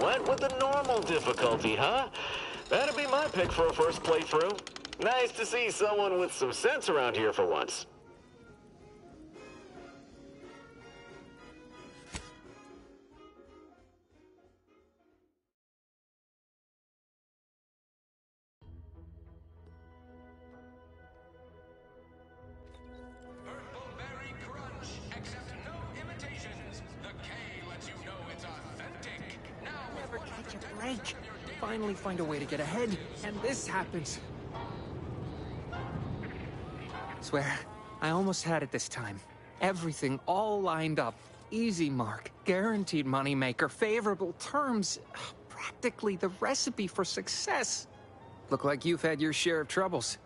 went with the normal difficulty, huh? That'd be my pick for a first playthrough. Nice to see someone with some sense around here for once. Finally find a way to get ahead, and this happens. Swear, I almost had it this time. Everything all lined up. Easy mark, guaranteed moneymaker, favorable terms. Practically the recipe for success. Look like you've had your share of troubles.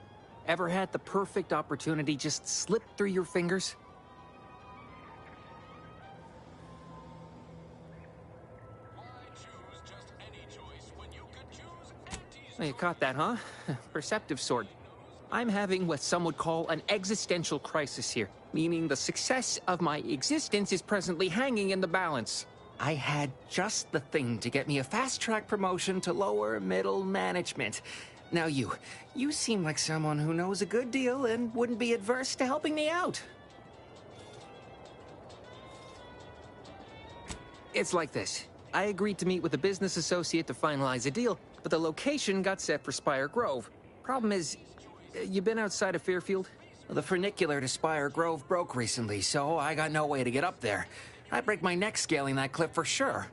Ever had the perfect opportunity just slip through your fingers? Well, you caught that, huh? Perceptive sort. I'm having what some would call an existential crisis here, meaning the success of my existence is presently hanging in the balance. I had just the thing to get me a fast-track promotion to lower middle management. Now you seem like someone who knows a good deal and wouldn't be adverse to helping me out. It's like this. I agreed to meet with a business associate to finalize a deal, but the location got set for Spire Grove. Problem is, you been outside of Fairfield? The funicular to Spire Grove broke recently, so I got no way to get up there. I'd break my neck scaling that cliff for sure.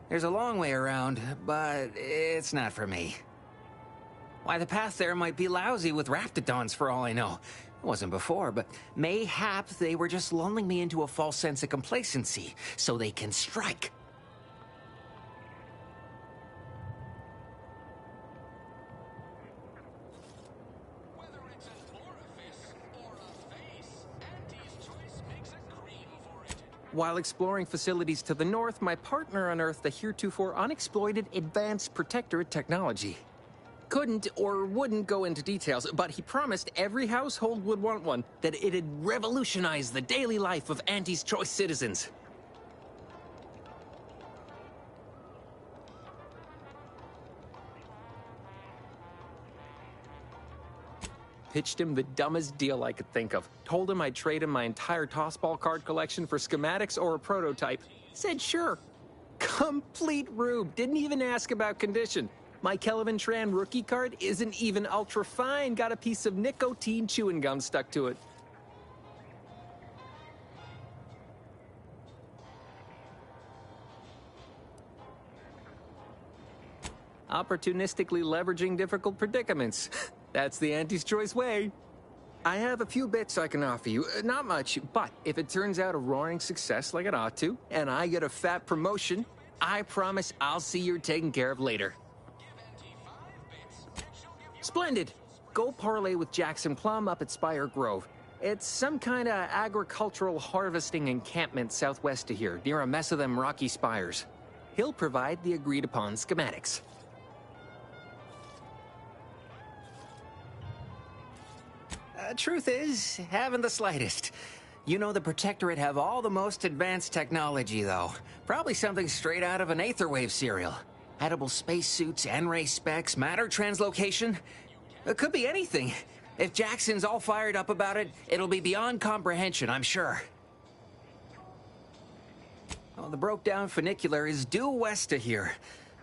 There's a long way around, but it's not for me. Why, the path there might be lousy with raptidons for all I know. It wasn't before, but mayhap they were just lulling me into a false sense of complacency, so they can strike. While exploring facilities to the north, my partner unearthed a heretofore unexploited advanced protectorate technology. Couldn't or wouldn't go into details, but he promised every household would want one, that it'd revolutionize the daily life of Auntie's Choice citizens. Pitched him the dumbest deal I could think of. Told him I'd trade him my entire tossball card collection for schematics or a prototype. Said sure. Complete rube. Didn't even ask about condition. My Kelvin Tran rookie card isn't even ultra fine. Got a piece of nicotine chewing gum stuck to it. Opportunistically leveraging difficult predicaments. That's the Auntie's Choice way. I have a few bits I can offer you. Not much, but if it turns out a roaring success like it ought to, and I get a fat promotion, I promise I'll see you're taken care of later. Splendid. Go parlay with Jackson Plum up at Spire Grove. It's some kind of agricultural harvesting encampment southwest of here, near a mess of them rocky spires. He'll provide the agreed-upon schematics. Truth is, haven't the slightest. You know the Protectorate have all the most advanced technology, though. Probably something straight out of an Aetherwave serial. Edible spacesuits, N-ray specs, matter translocation. It could be anything. If Jackson's all fired up about it, it'll be beyond comprehension, I'm sure. Oh, the broke-down funicular is due west of here.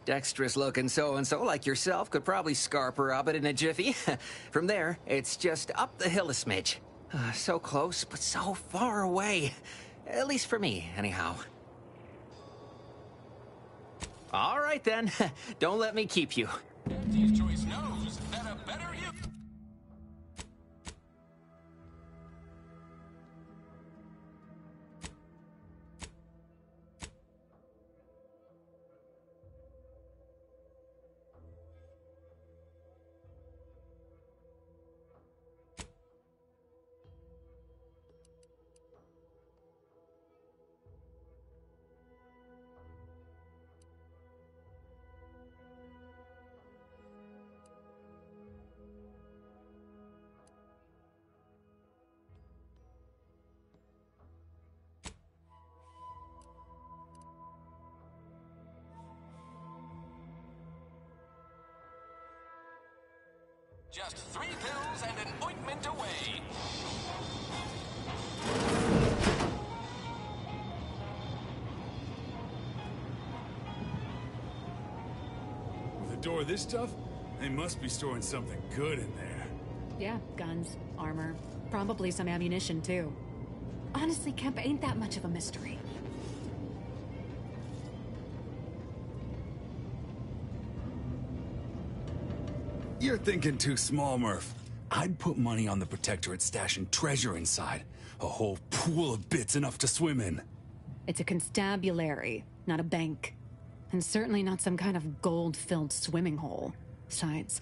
Dexterous-looking so-and-so like yourself could probably scarp her up it in a jiffy. From there, it's just up the hill a smidge. So close, but so far away. At least for me, anyhow. All right, then. Don't let me keep you. Auntie's Choice knows that a better you... Just 3 pills and an ointment away. With a door this tough, they must be storing something good in there. Yeah, guns, armor, probably some ammunition too. Honestly, Kemp ain't that much of a mystery. You're thinking too small, Murph. I'd put money on the Protectorate stashing treasure inside. A whole pool of bits enough to swim in. It's a constabulary, not a bank. And certainly not some kind of gold-filled swimming hole. Besides,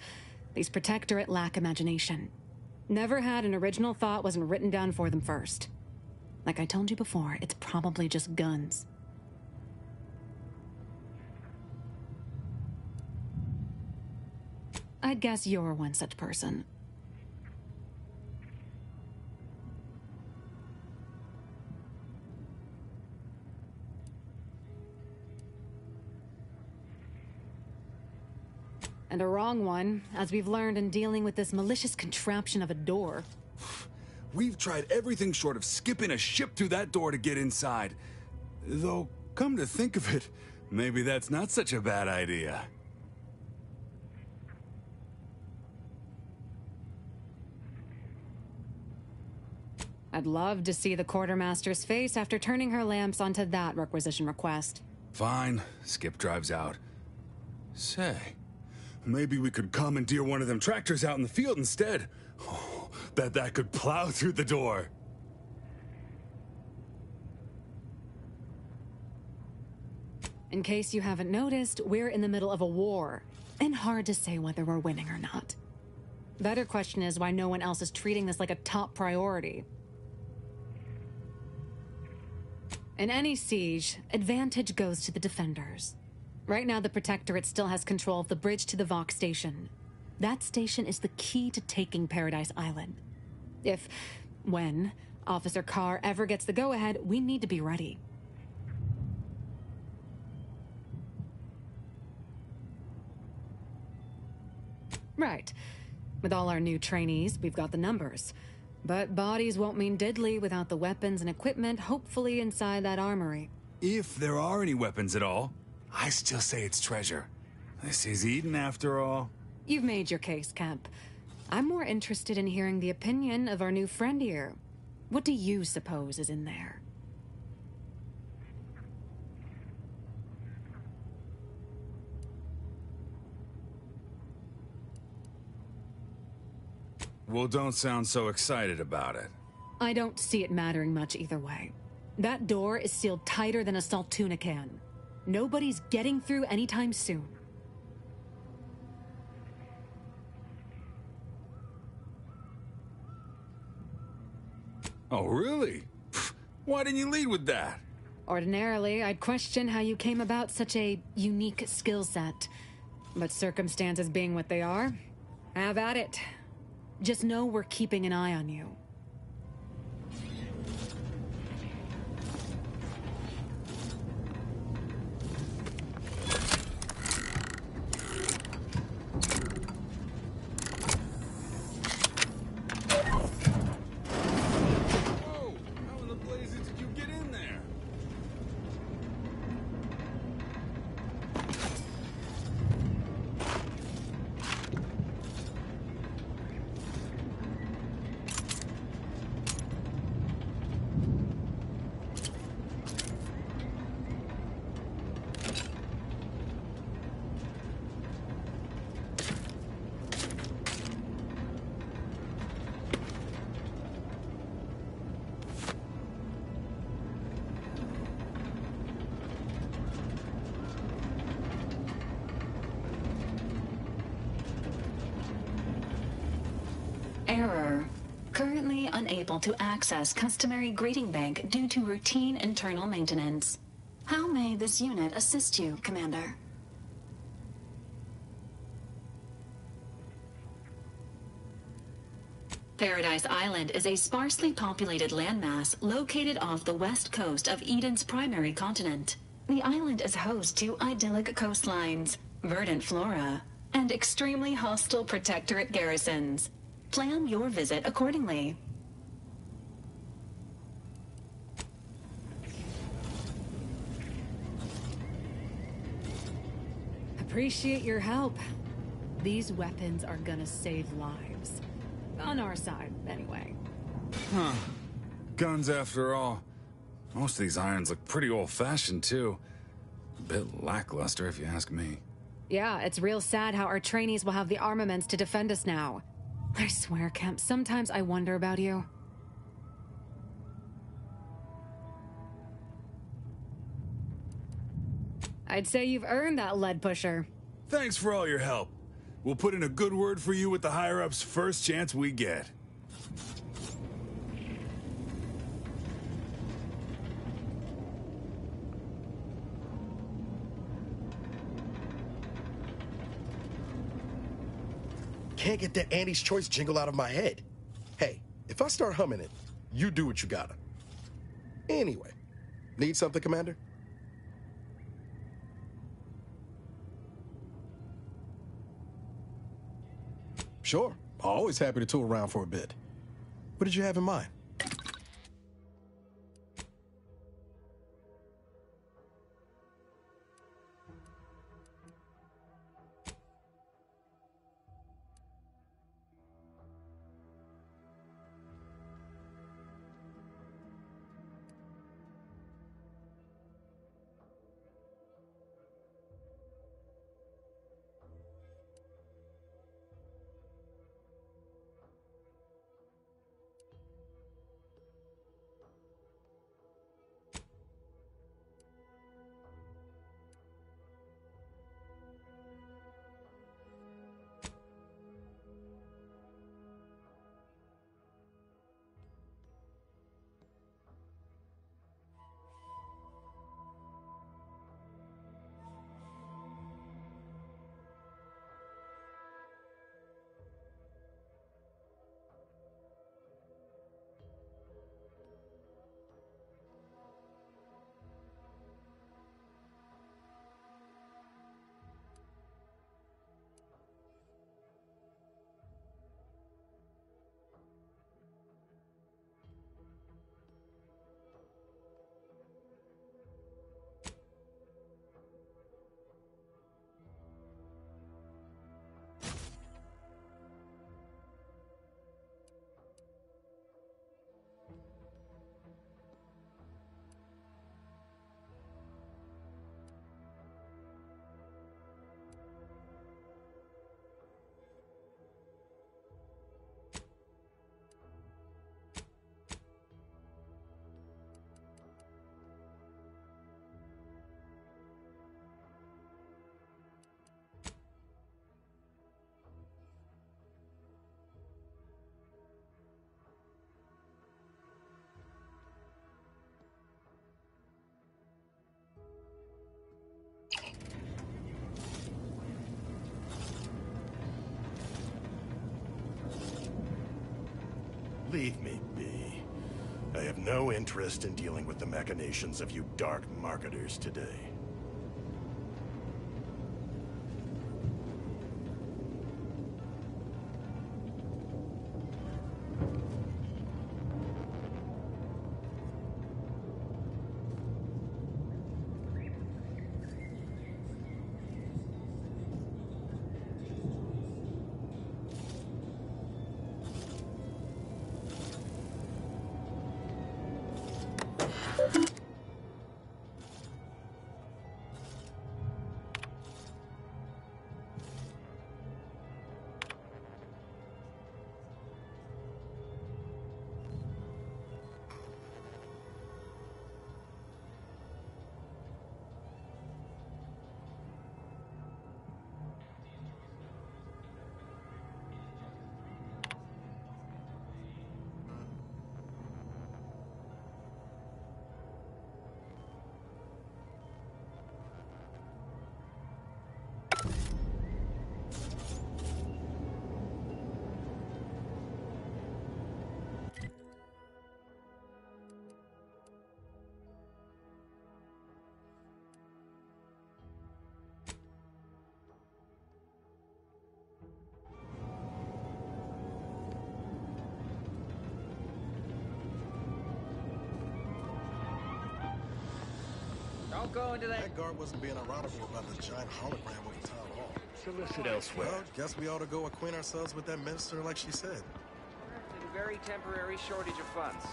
these Protectorate lack imagination. Never had an original thought wasn't written down for them first. Like I told you before, it's probably just guns. I'd guess you're one such person. And a wrong one, as we've learned in dealing with this malicious contraption of a door. We've tried everything short of skipping a ship through that door to get inside. Though, come to think of it, maybe that's not such a bad idea. I'd love to see the quartermaster's face after turning her lamps onto that requisition request. Fine. Skip drives out. Say, maybe we could commandeer one of them tractors out in the field instead. Oh, bet that could plow through the door. In case you haven't noticed, we're in the middle of a war, and hard to say whether we're winning or not. Better question is why no one else is treating this like a top priority. In any siege, advantage goes to the defenders. Right now, the Protectorate still has control of the bridge to the Vox station. That station is the key to taking Paradise Island. When, Officer Carr ever gets the go-ahead, we need to be ready. Right. With all our new trainees, we've got the numbers. But bodies won't mean diddly without the weapons and equipment hopefully inside that armory. If there are any weapons at all, I still say it's treasure. This is Eden after all. You've made your case, Kemp. I'm more interested in hearing the opinion of our new friend here. What do you suppose is in there? Well, don't sound so excited about it. I don't see it mattering much either way. That door is sealed tighter than a salt tuna can. Nobody's getting through anytime soon. Oh, really? Why didn't you lead with that? Ordinarily, I'd question how you came about such a unique skill set. But circumstances being what they are, have at it. Just know we're keeping an eye on you. Whoa! How in the blazes did you get in there? Error. Currently unable to access customary greeting bank due to routine internal maintenance. How may this unit assist you, Commander? Paradise Island is a sparsely populated landmass located off the west coast of Eden's primary continent. The island is host to idyllic coastlines, verdant flora, and extremely hostile Protectorate garrisons. Plan your visit accordingly. Appreciate your help. These weapons are gonna save lives. On our side, anyway. Huh. Guns after all. Most of these irons look pretty old-fashioned, too. A bit lackluster, if you ask me. Yeah, it's real sad how our trainees will have the armaments to defend us now. I swear, Kemp, sometimes I wonder about you. I'd say you've earned that lead pusher. Thanks for all your help. We'll put in a good word for you with the higher-ups first chance we get. Can't get that Andy's Choice jingle out of my head. Hey, if I start humming it, you do what you gotta. Anyway, need something, Commander? Sure, always happy to tool around for a bit. What did you have in mind? Leave me be. I have no interest in dealing with the machinations of you dark marketers today. Don't go into that. That guard wasn't being ironical about the giant hologram over town hall. Solicit elsewhere. Well, guess we ought to go acquaint ourselves with that minister like she said. A very temporary shortage of funds.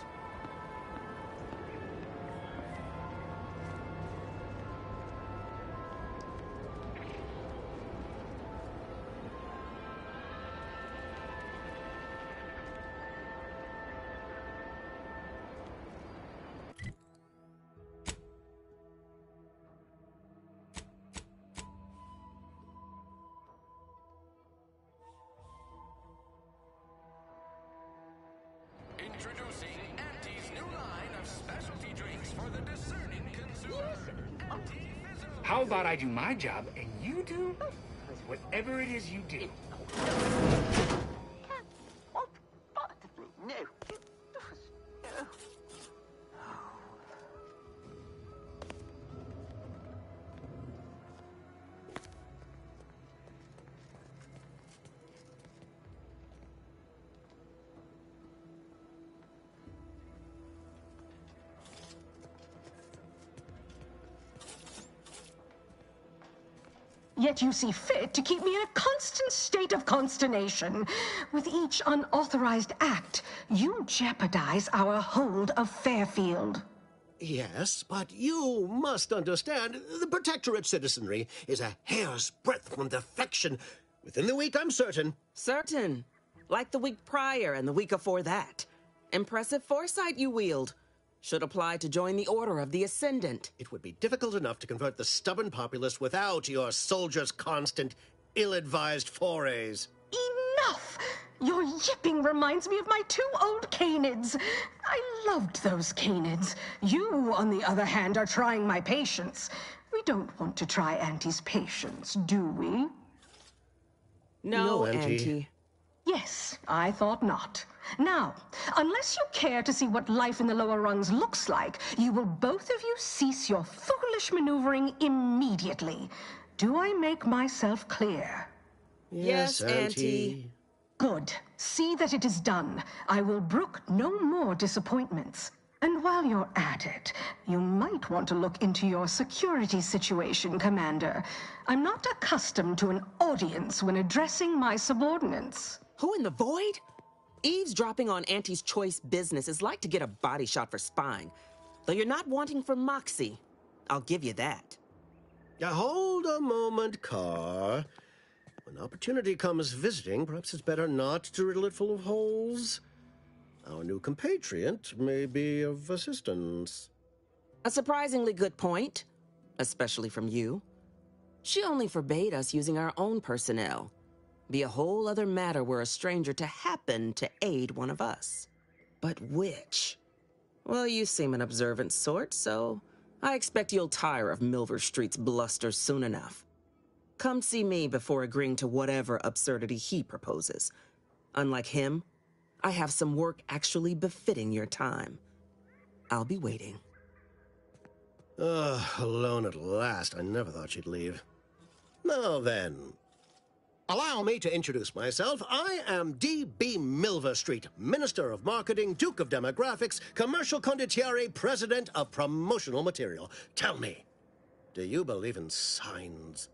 Introducing Auntie's new line of specialty drinks for the discerning consumer. How about I do my job and you do whatever it is you do? No. Yet you see fit to keep me in a constant state of consternation. With each unauthorized act, you jeopardize our hold of Fairfield. Yes, but you must understand, the Protectorate citizenry is a hair's breadth from defection. Within the week, I'm certain. Certain. Like the week prior and the week before that. Impressive foresight you wield. Should apply to join the Order of the Ascendant. It would be difficult enough to convert the stubborn populace without your soldiers' constant, ill-advised forays. Enough! Your yipping reminds me of my 2 old canids. I loved those canids. You, on the other hand, are trying my patience. We don't want to try Auntie's patience, do we? No, Auntie. Auntie. Yes, I thought not. Now, unless you care to see what life in the lower rungs looks like, you will both of you cease your foolish maneuvering immediately. Do I make myself clear? Yes, Auntie. Good. See that it is done. I will brook no more disappointments. And while you're at it, you might want to look into your security situation, Commander. I'm not accustomed to an audience when addressing my subordinates. Who in the void? Eavesdropping on Auntie's choice business is like to get a body shot for spying. Though you're not wanting for moxie. I'll give you that. Now, hold a moment, Carr. When opportunity comes visiting, perhaps it's better not to riddle it full of holes. Our new compatriot may be of assistance. A surprisingly good point, especially from you. She only forbade us using our own personnel. Be a whole other matter were a stranger to happen to aid one of us. But which? Well, you seem an observant sort, so I expect you'll tire of Milver Street's bluster soon enough. Come see me before agreeing to whatever absurdity he proposes. Unlike him, I have some work actually befitting your time. I'll be waiting. Alone at last. I never thought she'd leave. Now then, allow me to introduce myself. I am D.B. Milver Street, Minister of Marketing, Duke of Demographics, Commercial Condottiere, President of Promotional Material. Tell me, do you believe in signs?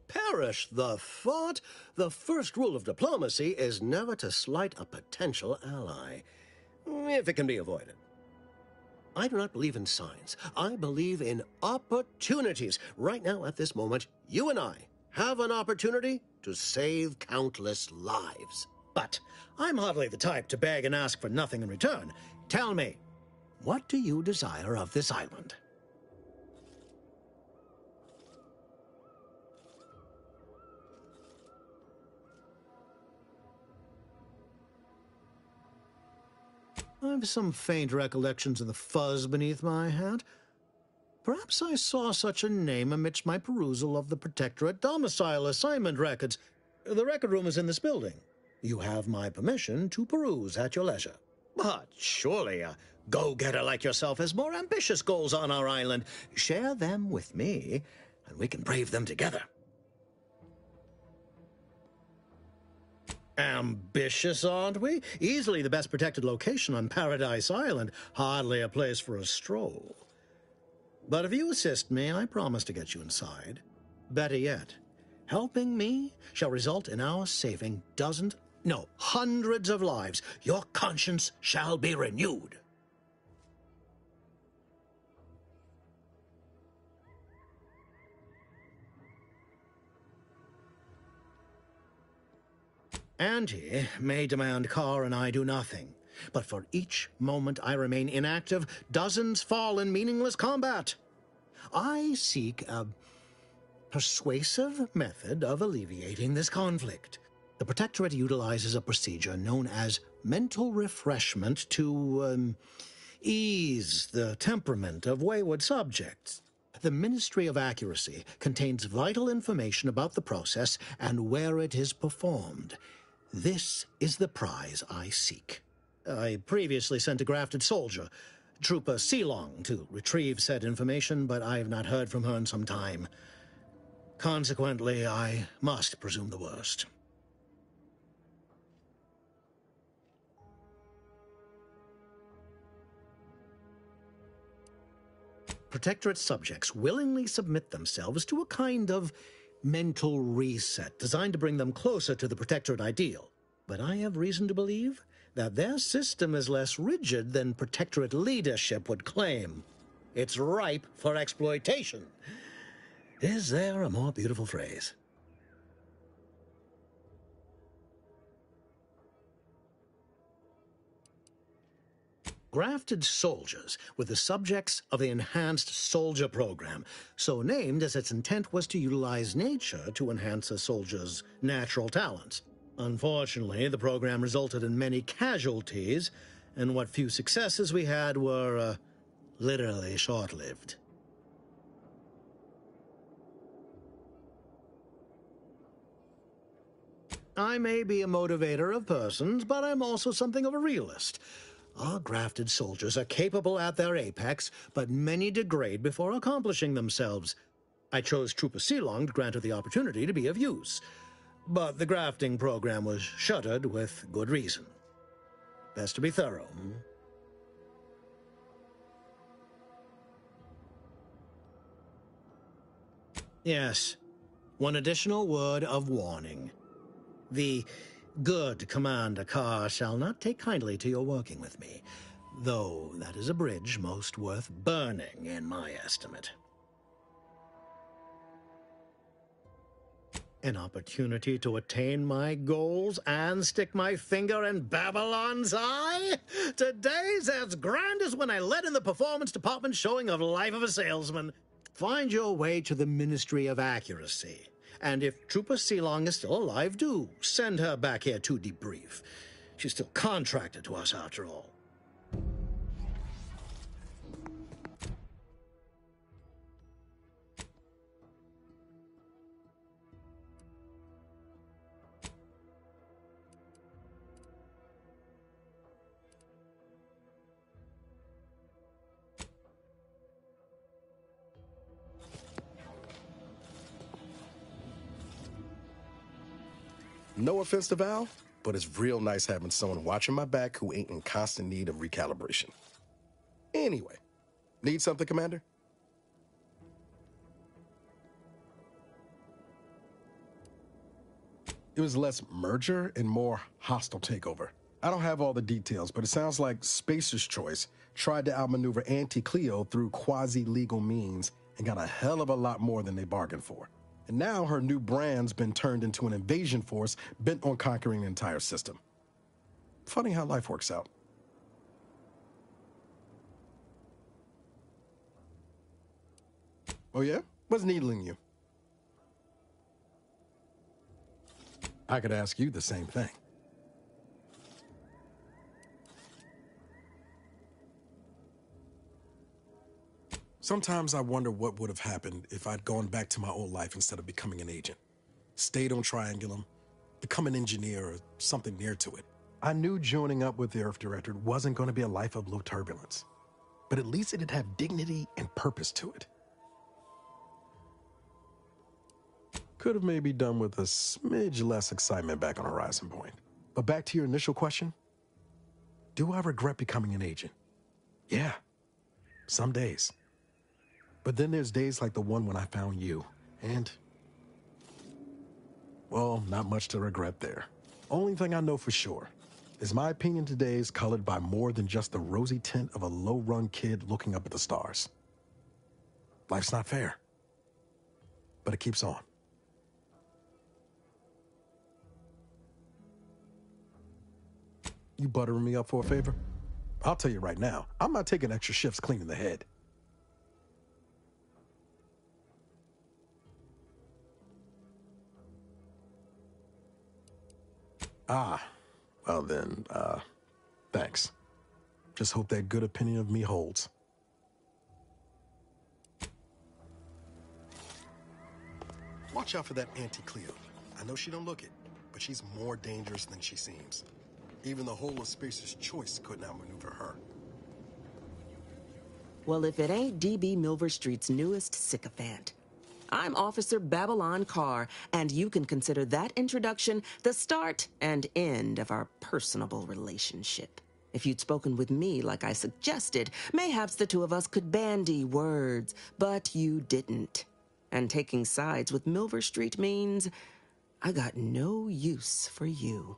Perish the thought. The first rule of diplomacy is never to slight a potential ally, if it can be avoided. I do not believe in signs. I believe in opportunities. Right now, at this moment, you and I have an opportunity to save countless lives. But I'm hardly the type to beg and ask for nothing in return. Tell me, what do you desire of this island? I've some faint recollections of the fuzz beneath my hat. Perhaps I saw such a name amidst my perusal of the Protectorate domicile assignment records. The record room is in this building. You have my permission to peruse at your leisure. But surely a go-getter like yourself has more ambitious goals on our island. Share them with me, and we can brave them together. Ambitious, aren't we? Easily the best protected location on Paradise Island. Hardly a place for a stroll. But if you assist me, I promise to get you inside. Better yet, helping me shall result in our saving dozens, no, hundreds of lives. Your conscience shall be renewed. Auntie may demand car and I do nothing. But for each moment I remain inactive, dozens fall in meaningless combat. I seek a persuasive method of alleviating this conflict. The Protectorate utilizes a procedure known as mental refreshment to ease the temperament of wayward subjects. The Ministry of Accuracy contains vital information about the process and where it is performed. This is the prize I seek. I previously sent a grafted soldier, Trooper Sealong, to retrieve said information, but I have not heard from her in some time. Consequently, I must presume the worst. Protectorate subjects willingly submit themselves to a kind of mental reset designed to bring them closer to the Protectorate ideal. But I have reason to believe that their system is less rigid than Protectorate leadership would claim. It's ripe for exploitation. Is there a more beautiful phrase? Grafted soldiers were the subjects of the Enhanced Soldier Program, so named as its intent was to utilize nature to enhance a soldier's natural talents. Unfortunately, the program resulted in many casualties, and what few successes we had were, literally short-lived. I may be a motivator of persons, but I'm also something of a realist. Our grafted soldiers are capable at their apex, but many degrade before accomplishing themselves. I chose Trooper Sealong to grant her the opportunity to be of use. But the grafting program was shuttered with good reason. Best to be thorough. Yes, one additional word of warning. The good Commander Carr shall not take kindly to your working with me, though that is a bridge most worth burning in my estimate. An opportunity to attain my goals and stick my finger in Babylon's eye? Today's as grand as when I led in the performance department showing of Life of a Salesman. Find your way to the Ministry of Accuracy. And if Trooper Sealong is still alive, do send her back here to debrief. She's still contracted to us after all. No offense to Val, but it's real nice having someone watching my back who ain't in constant need of recalibration. Anyway, need something, Commander? It was less merger and more hostile takeover. I don't have all the details, but it sounds like Spacer's Choice tried to outmaneuver Auntie Cleo through quasi-legal means and got a hell of a lot more than they bargained for. And now her new brand's been turned into an invasion force bent on conquering the entire system. Funny how life works out. Oh yeah? What's needling you? I could ask you the same thing. Sometimes I wonder what would have happened if I'd gone back to my old life instead of becoming an agent. Stayed on Triangulum, become an engineer or something near to it. I knew joining up with the Earth Directorate wasn't going to be a life of low turbulence, but at least it'd have dignity and purpose to it. Could have maybe done with a smidge less excitement back on Horizon Point. But back to your initial question. Do I regret becoming an agent? Yeah, some days. But then there's days like the one when I found you, and... well, not much to regret there. Only thing I know for sure is my opinion today is colored by more than just the rosy tint of a low-run kid looking up at the stars. Life's not fair, but it keeps on. You buttering me up for a favor? I'll tell you right now, I'm not taking extra shifts cleaning the head. Ah, well then, thanks. Just hope that good opinion of me holds. Watch out for that Auntie Cleo. I know she don't look it, but she's more dangerous than she seems. Even the whole of Spacer's Choice couldn't outmaneuver her. Well, if it ain't D.B. Milver Street's newest sycophant. I'm Officer Babylon Carr, and you can consider that introduction the start and end of our personable relationship. If you'd spoken with me like I suggested, mayhaps the two of us could bandy words, but you didn't. And taking sides with Milver Street means I got no use for you.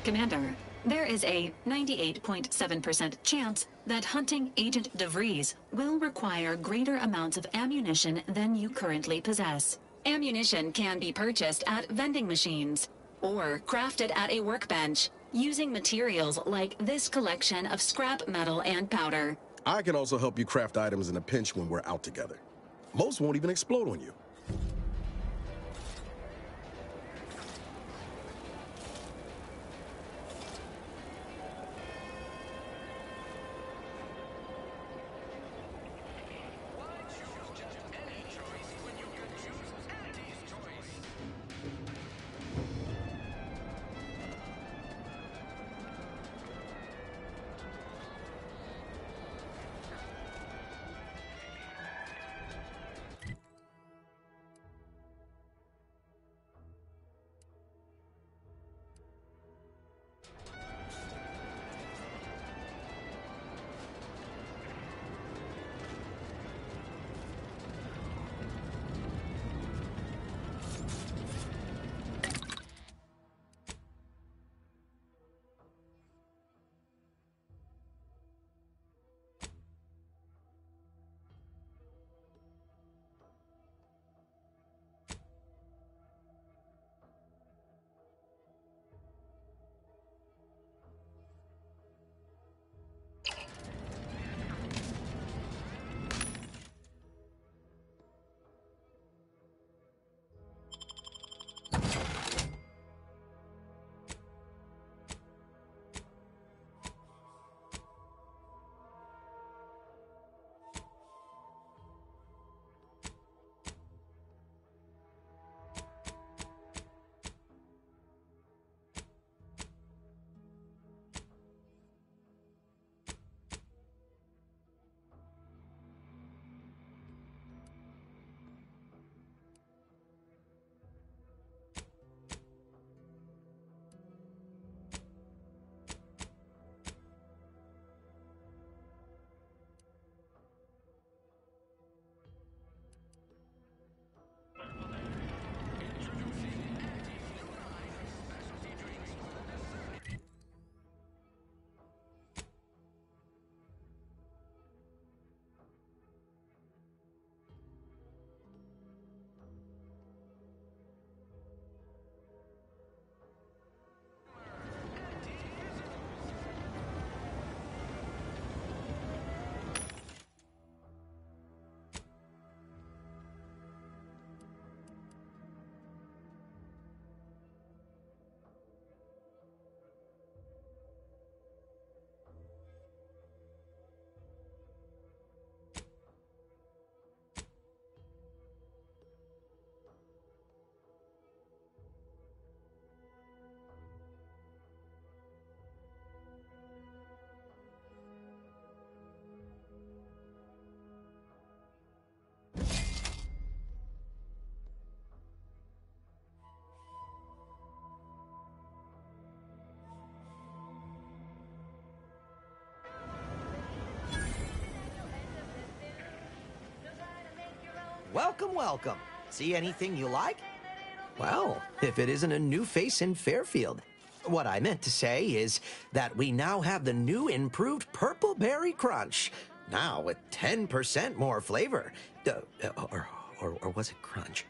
Commander, there is a 98.7% chance that hunting Agent DeVries will require greater amounts of ammunition than you currently possess. Ammunition can be purchased at vending machines or crafted at a workbench using materials like this collection of scrap metal and powder. I can also help you craft items in a pinch when we're out together. Most won't even explode on you. Welcome, welcome. See anything you like? Well, if it isn't a new face in Fairfield. What I meant to say is that we now have the new improved Purple Berry Crunch. Now with 10% more flavor. Or was it crunch?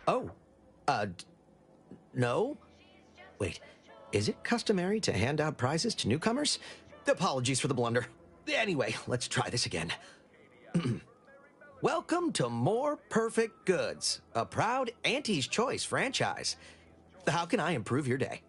Oh, no? Wait, is it customary to hand out prizes to newcomers? Apologies for the blunder. Anyway, let's try this again. Welcome to More Perfect Goods, a proud Auntie's Choice franchise. How can I improve your day?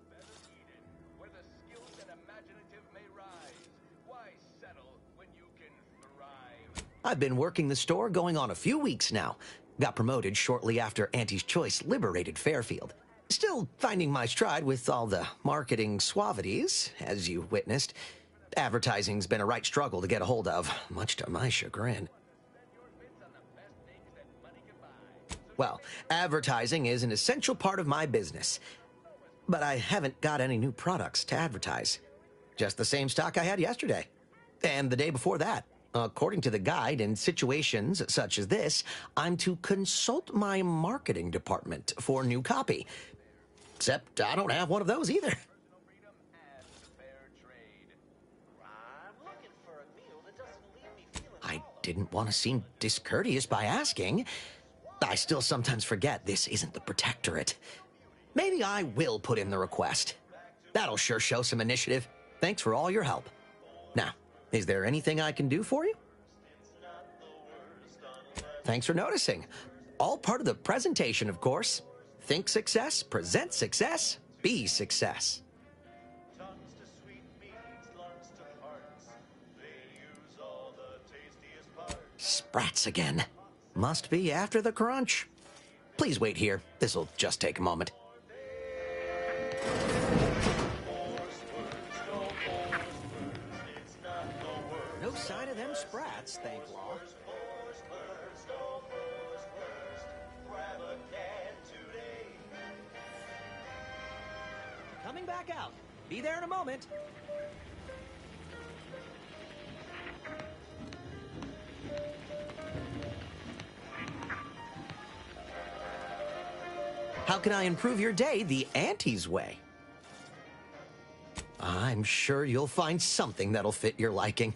I've been working the store going on a few weeks now. Got promoted shortly after Auntie's Choice liberated Fairfield. Still finding my stride with all the marketing suavities, as you witnessed. Advertising's been a right struggle to get a hold of, much to my chagrin. Well, advertising is an essential part of my business. But I haven't got any new products to advertise. Just the same stock I had yesterday. And the day before that. According to the guide, in situations such as this, I'm to consult my marketing department for new copy. Except I don't have one of those either. I didn't want to seem discourteous by asking. I still sometimes forget this isn't the Protectorate. Maybe I will put in the request. That'll sure show some initiative. Thanks for all your help. Now, is there anything I can do for you? Thanks for noticing. All part of the presentation, of course. Think success, present success, be success. Sprats again. Must be after the crunch. Please wait here. This'll just take a moment. No sign of them sprats, thank law. Coming back out. Be there in a moment. How can I improve your day the Auntie's way? I'm sure you'll find something that'll fit your liking.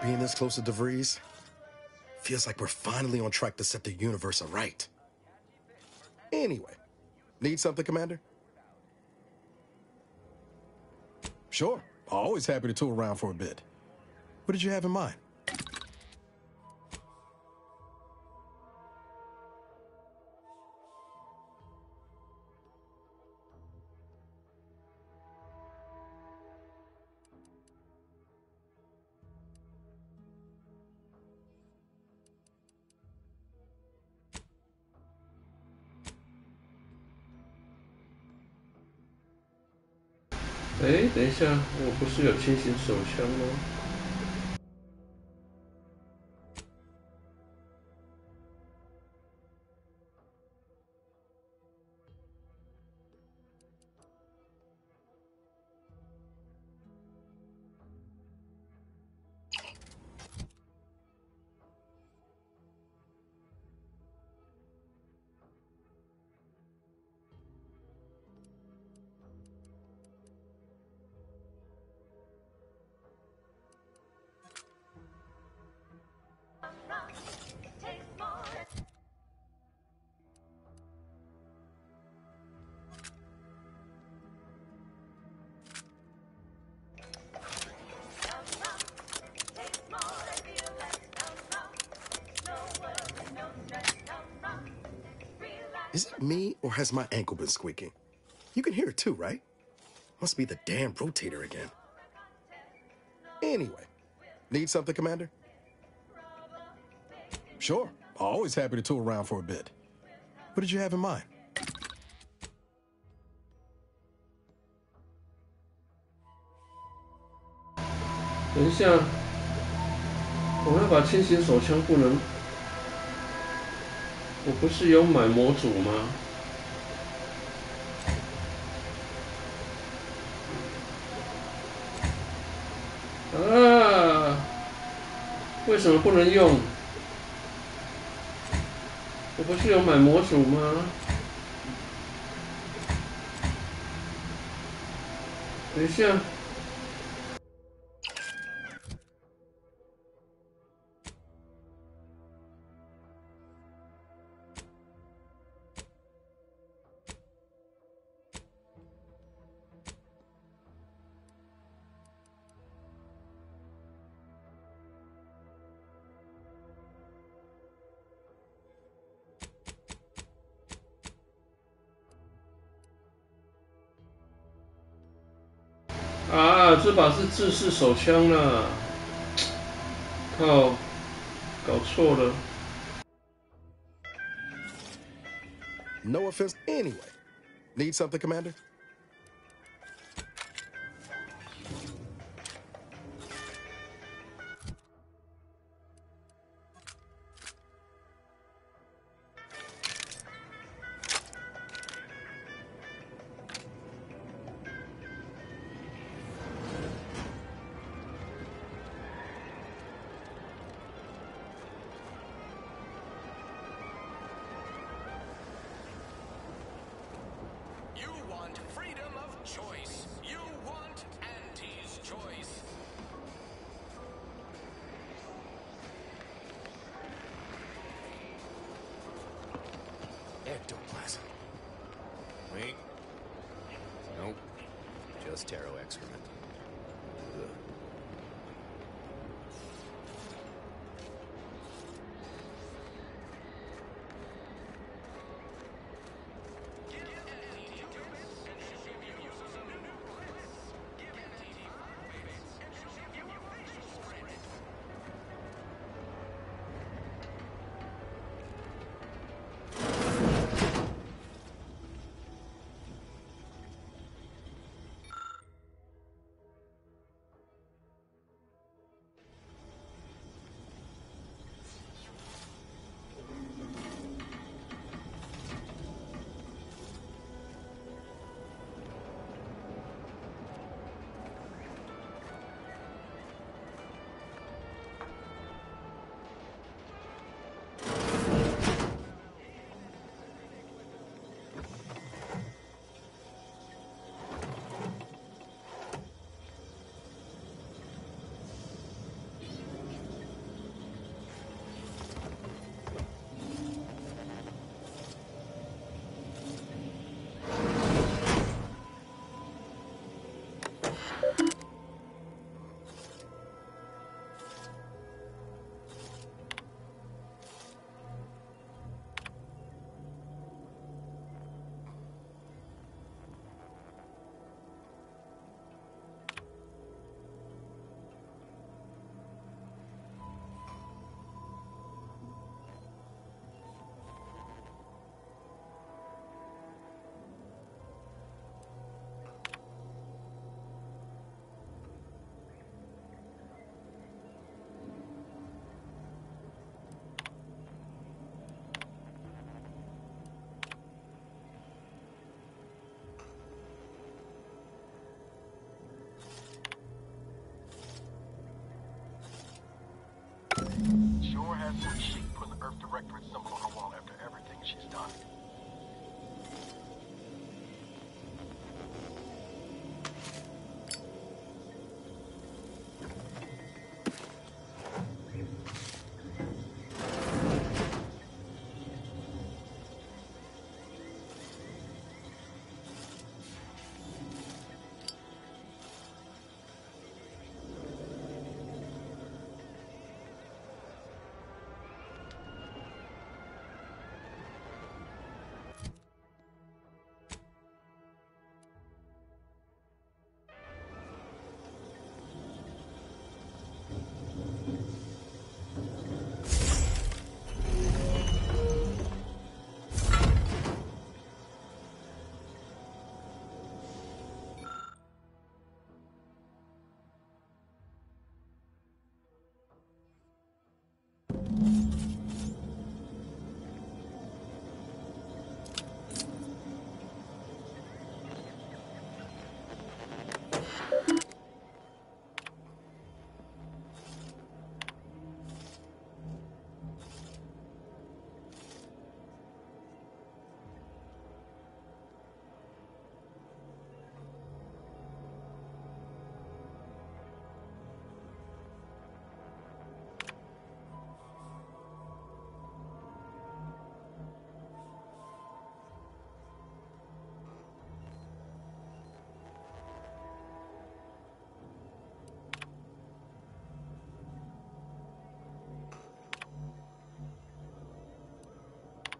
Being this close to DeVries feels like we're finally on track to set the universe aright. Anyway, need something, Commander? Sure, always happy to tool around for a bit. What did you have in mind?哎，等一下，我不是有轻型手枪吗？ Is it me, or has my ankle been squeaking? You can hear it too, right? Must be the damn rotator again. Anyway, need something, Commander? Sure. Always happy to tool around for a bit. What did you have in mind? 等一下，我那把轻型手枪不能，我不是有买模组吗？啊，为什么不能用？我不是有买模组吗？等一下。啊，这把是制式手枪啦！靠，搞错了。No offense. Anyway, need something, Commander? You want freedom of choice. You want Auntie's choice. Ectoplasm. Wait. Nope. Just taro excrement. Ugh. Sure has some chic putting the Earth Directorate symbol on her wall after everything she's done.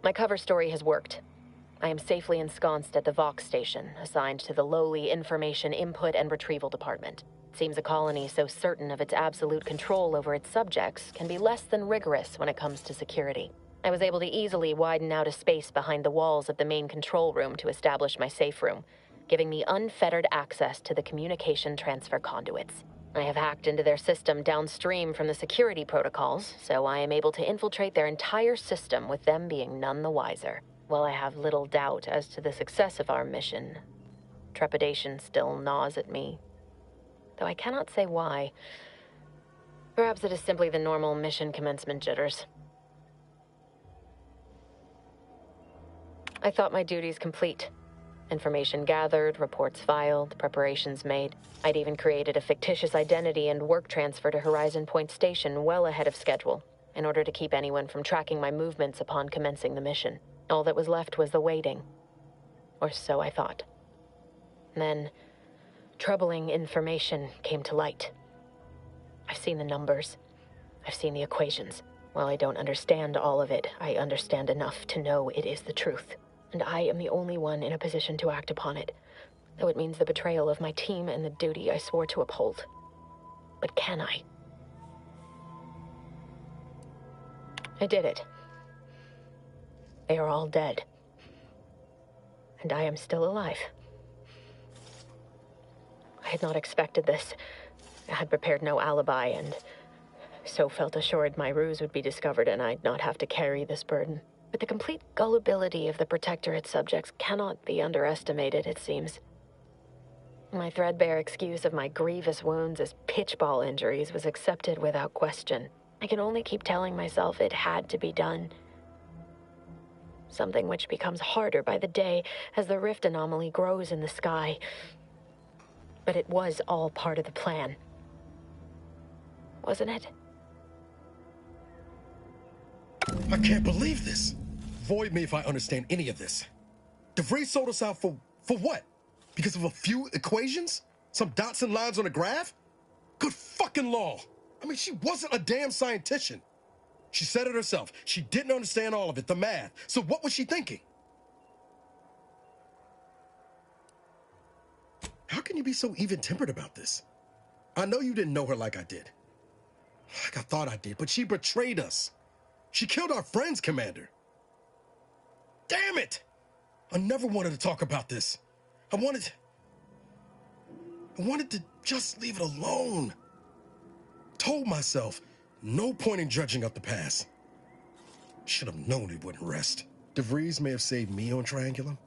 My cover story has worked. I am safely ensconced at the Vox station, assigned to the lowly Information Input and Retrieval Department. It seems a colony so certain of its absolute control over its subjects can be less than rigorous when it comes to security. I was able to easily widen out a space behind the walls of the main control room to establish my safe room, giving me unfettered access to the communication transfer conduits. I have hacked into their system downstream from the security protocols, so I am able to infiltrate their entire system with them being none the wiser. While I have little doubt as to the success of our mission, trepidation still gnaws at me, though I cannot say why. Perhaps it is simply the normal mission commencement jitters. I thought my duties complete. Information gathered, reports filed, preparations made. I'd even created a fictitious identity and work transfer to Horizon Point Station well ahead of schedule, in order to keep anyone from tracking my movements upon commencing the mission. All that was left was the waiting. Or so I thought. Then, troubling information came to light. I've seen the numbers. I've seen the equations. While I don't understand all of it, I understand enough to know it is the truth. And I am the only one in a position to act upon it, though it means the betrayal of my team and the duty I swore to uphold. But can I? I did it. They are all dead. And I am still alive. I had not expected this. I had prepared no alibi, and so felt assured my ruse would be discovered and I'd not have to carry this burden. But the complete gullibility of the Protectorate subjects cannot be underestimated, it seems. My threadbare excuse of my grievous wounds as pitchball injuries was accepted without question. I can only keep telling myself it had to be done. Something which becomes harder by the day as the rift anomaly grows in the sky. But it was all part of the plan. Wasn't it? I can't believe this. Void me if I understand any of this. DeVries sold us out for what? Because of a few equations? Some dots and lines on a graph? Good fucking law. I mean, she wasn't a damn scientician. She said it herself. She didn't understand all of it, the math. So what was she thinking? How can you be so even-tempered about this? I know you didn't know her like I did. Like I thought I did, but she betrayed us. She killed our friends, Commander. Damn it! I never wanted to talk about this. I wanted to just leave it alone. Told myself, no point in dredging up the past. Should have known it wouldn't rest. DeVries may have saved me on Triangulum,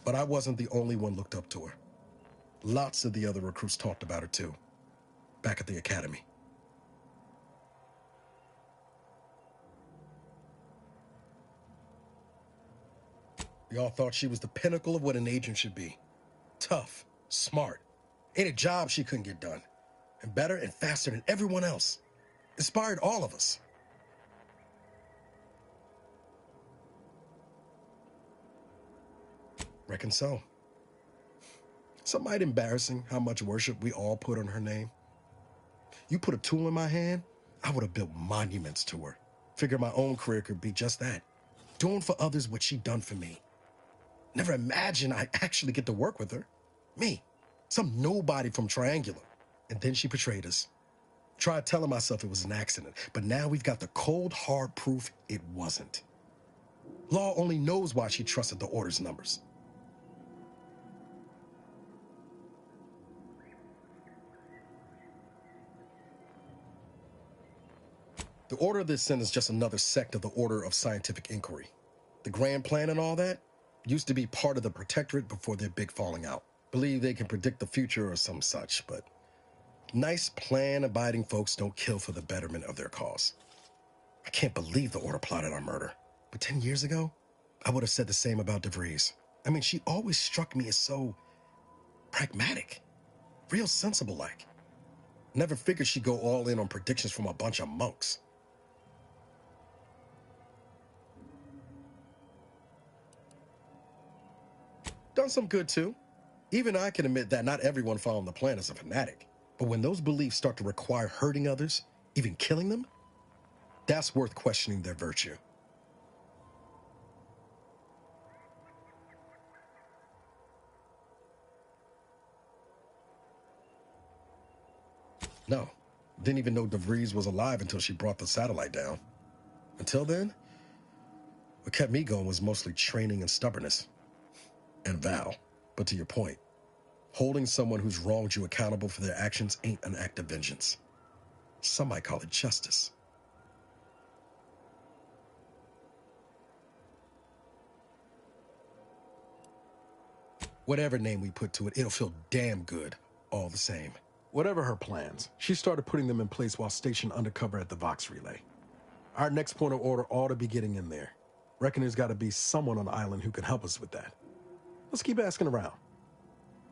but I wasn't the only one looked up to her. Lots of the other recruits talked about her too, back at the academy. We all thought she was the pinnacle of what an agent should be. Tough, smart, any job she couldn't get done, and better and faster than everyone else. Inspired all of us. Reckon so. Some might embarrassing how much worship we all put on her name. You put a tool in my hand, I would have built monuments to her. Figured my own career could be just that. Doing for others what she done for me. Never imagined I'd actually get to work with her. Me, some nobody from Triangulum. And then she betrayed us. Tried telling myself it was an accident, but now we've got the cold, hard proof it wasn't. Law only knows why she trusted the Order's numbers. The Order of the Ascent is just another sect of the Order of Scientific Inquiry. The Grand Plan and all that used to be part of the Protectorate before their big falling out. Believe they can predict the future or some such, but nice plan-abiding folks don't kill for the betterment of their cause. I can't believe the Order plotted our murder. But 10 years ago, I would have said the same about DeVries. I mean, she always struck me as so pragmatic, real sensible-like. Never figured she'd go all in on predictions from a bunch of monks. Done some good, too. Even I can admit that not everyone following the plan is a fanatic. But when those beliefs start to require hurting others, even killing them, that's worth questioning their virtue. No. Didn't even know DeVries was alive until she brought the satellite down. Until then, what kept me going was mostly training and stubbornness. And Val. But to your point, holding someone who's wronged you accountable for their actions ain't an act of vengeance. Some might call it justice. Whatever name we put to it, it'll feel damn good, all the same. Whatever her plans, she started putting them in place while stationed undercover at the Vox Relay. Our next point of order ought to be getting in there. Reckon there's got to be someone on the island who can help us with that. Let's keep asking around.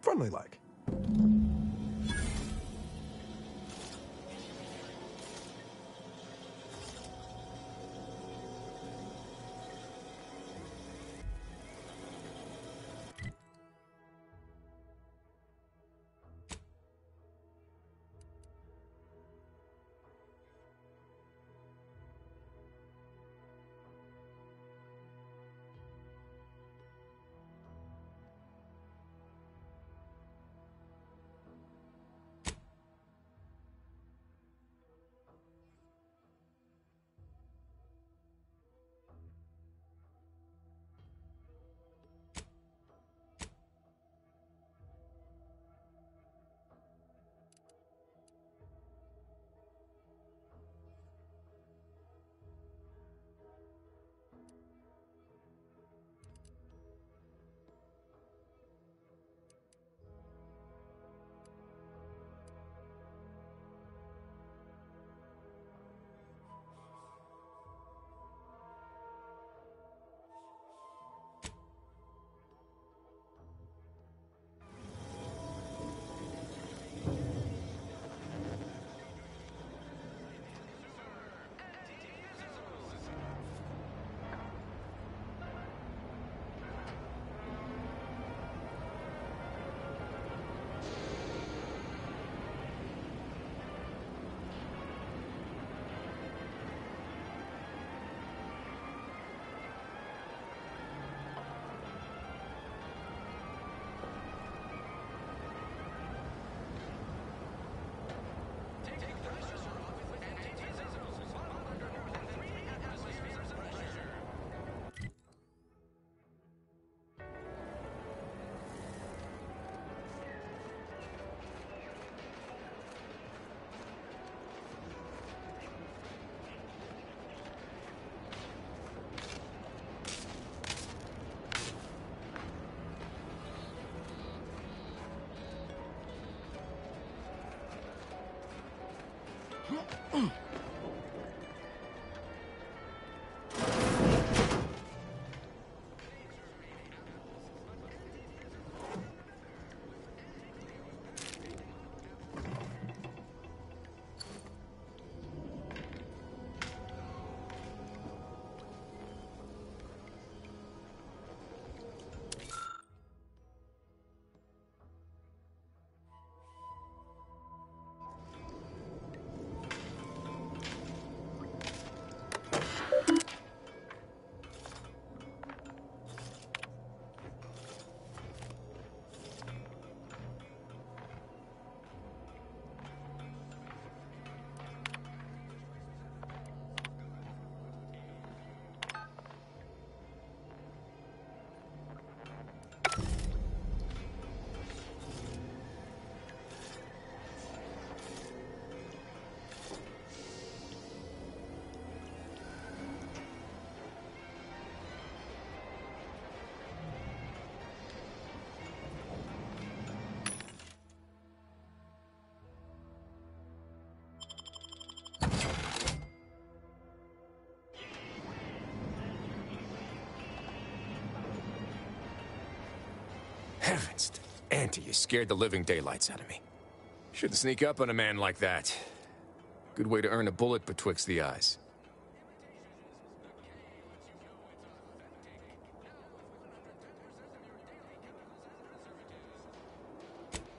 Friendly like. Heavens, Auntie, you scared the living daylights out of me. Shouldn't sneak up on a man like that. Good way to earn a bullet betwixt the eyes.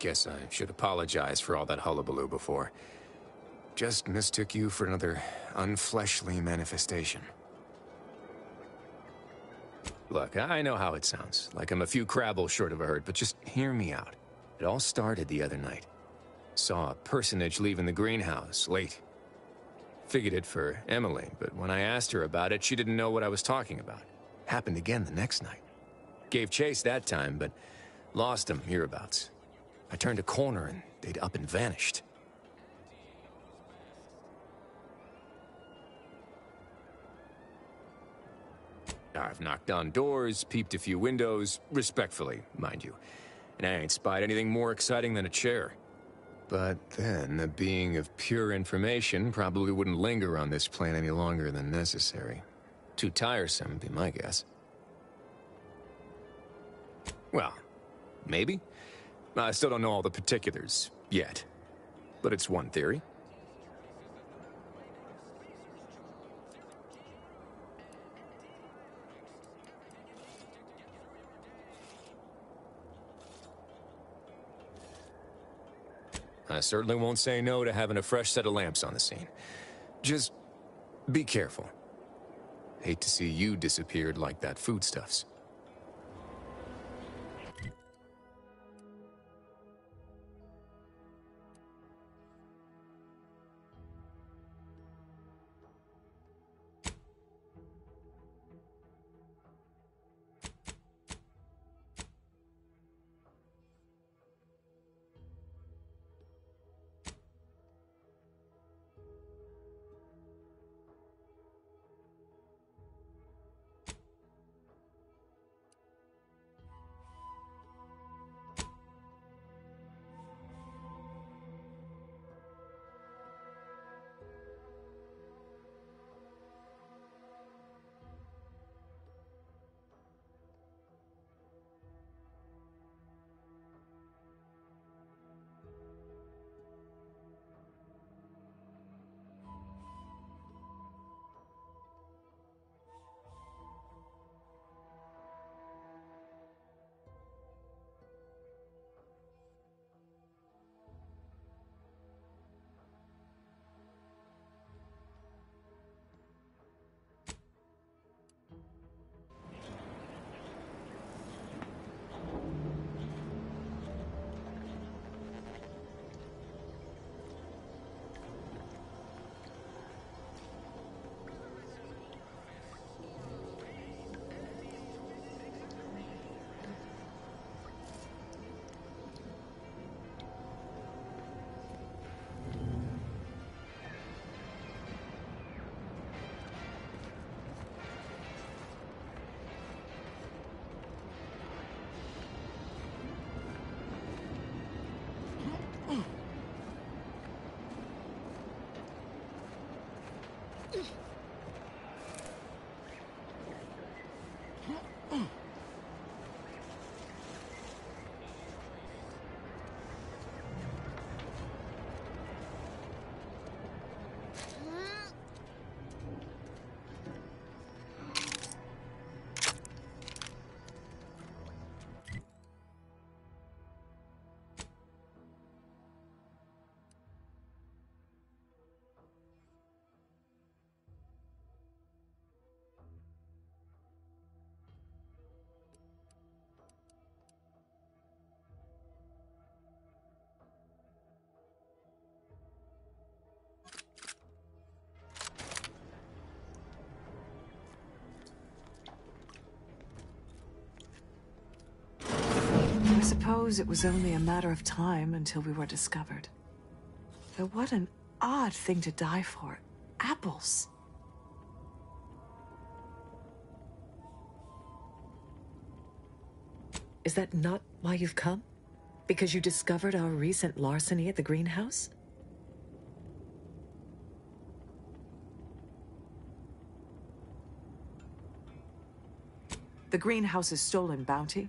Guess I should apologize for all that hullabaloo before. Just mistook you for another unfleshly manifestation. Look, I know how it sounds, like I'm a few crabbles short of a herd, but just hear me out. It all started the other night. Saw a personage leaving the greenhouse, late. Figured it for Emily, but when I asked her about it, she didn't know what I was talking about. Happened again the next night. Gave chase that time, but lost him hereabouts. I turned a corner and they'd up and vanished. I've knocked on doors, peeped a few windows, respectfully, mind you. And I ain't spied anything more exciting than a chair. But then, a being of pure information probably wouldn't linger on this plane any longer than necessary. Too tiresome, would be my guess. Well, maybe. I still don't know all the particulars, yet. But it's one theory. I certainly won't say no to having a fresh set of lamps on the scene. Just be careful. Hate to see you disappeared like that foodstuffs. I suppose it was only a matter of time until we were discovered. Though what an odd thing to die for. Apples. Is that not why you've come? Because you discovered our recent larceny at the greenhouse? The greenhouse's stolen bounty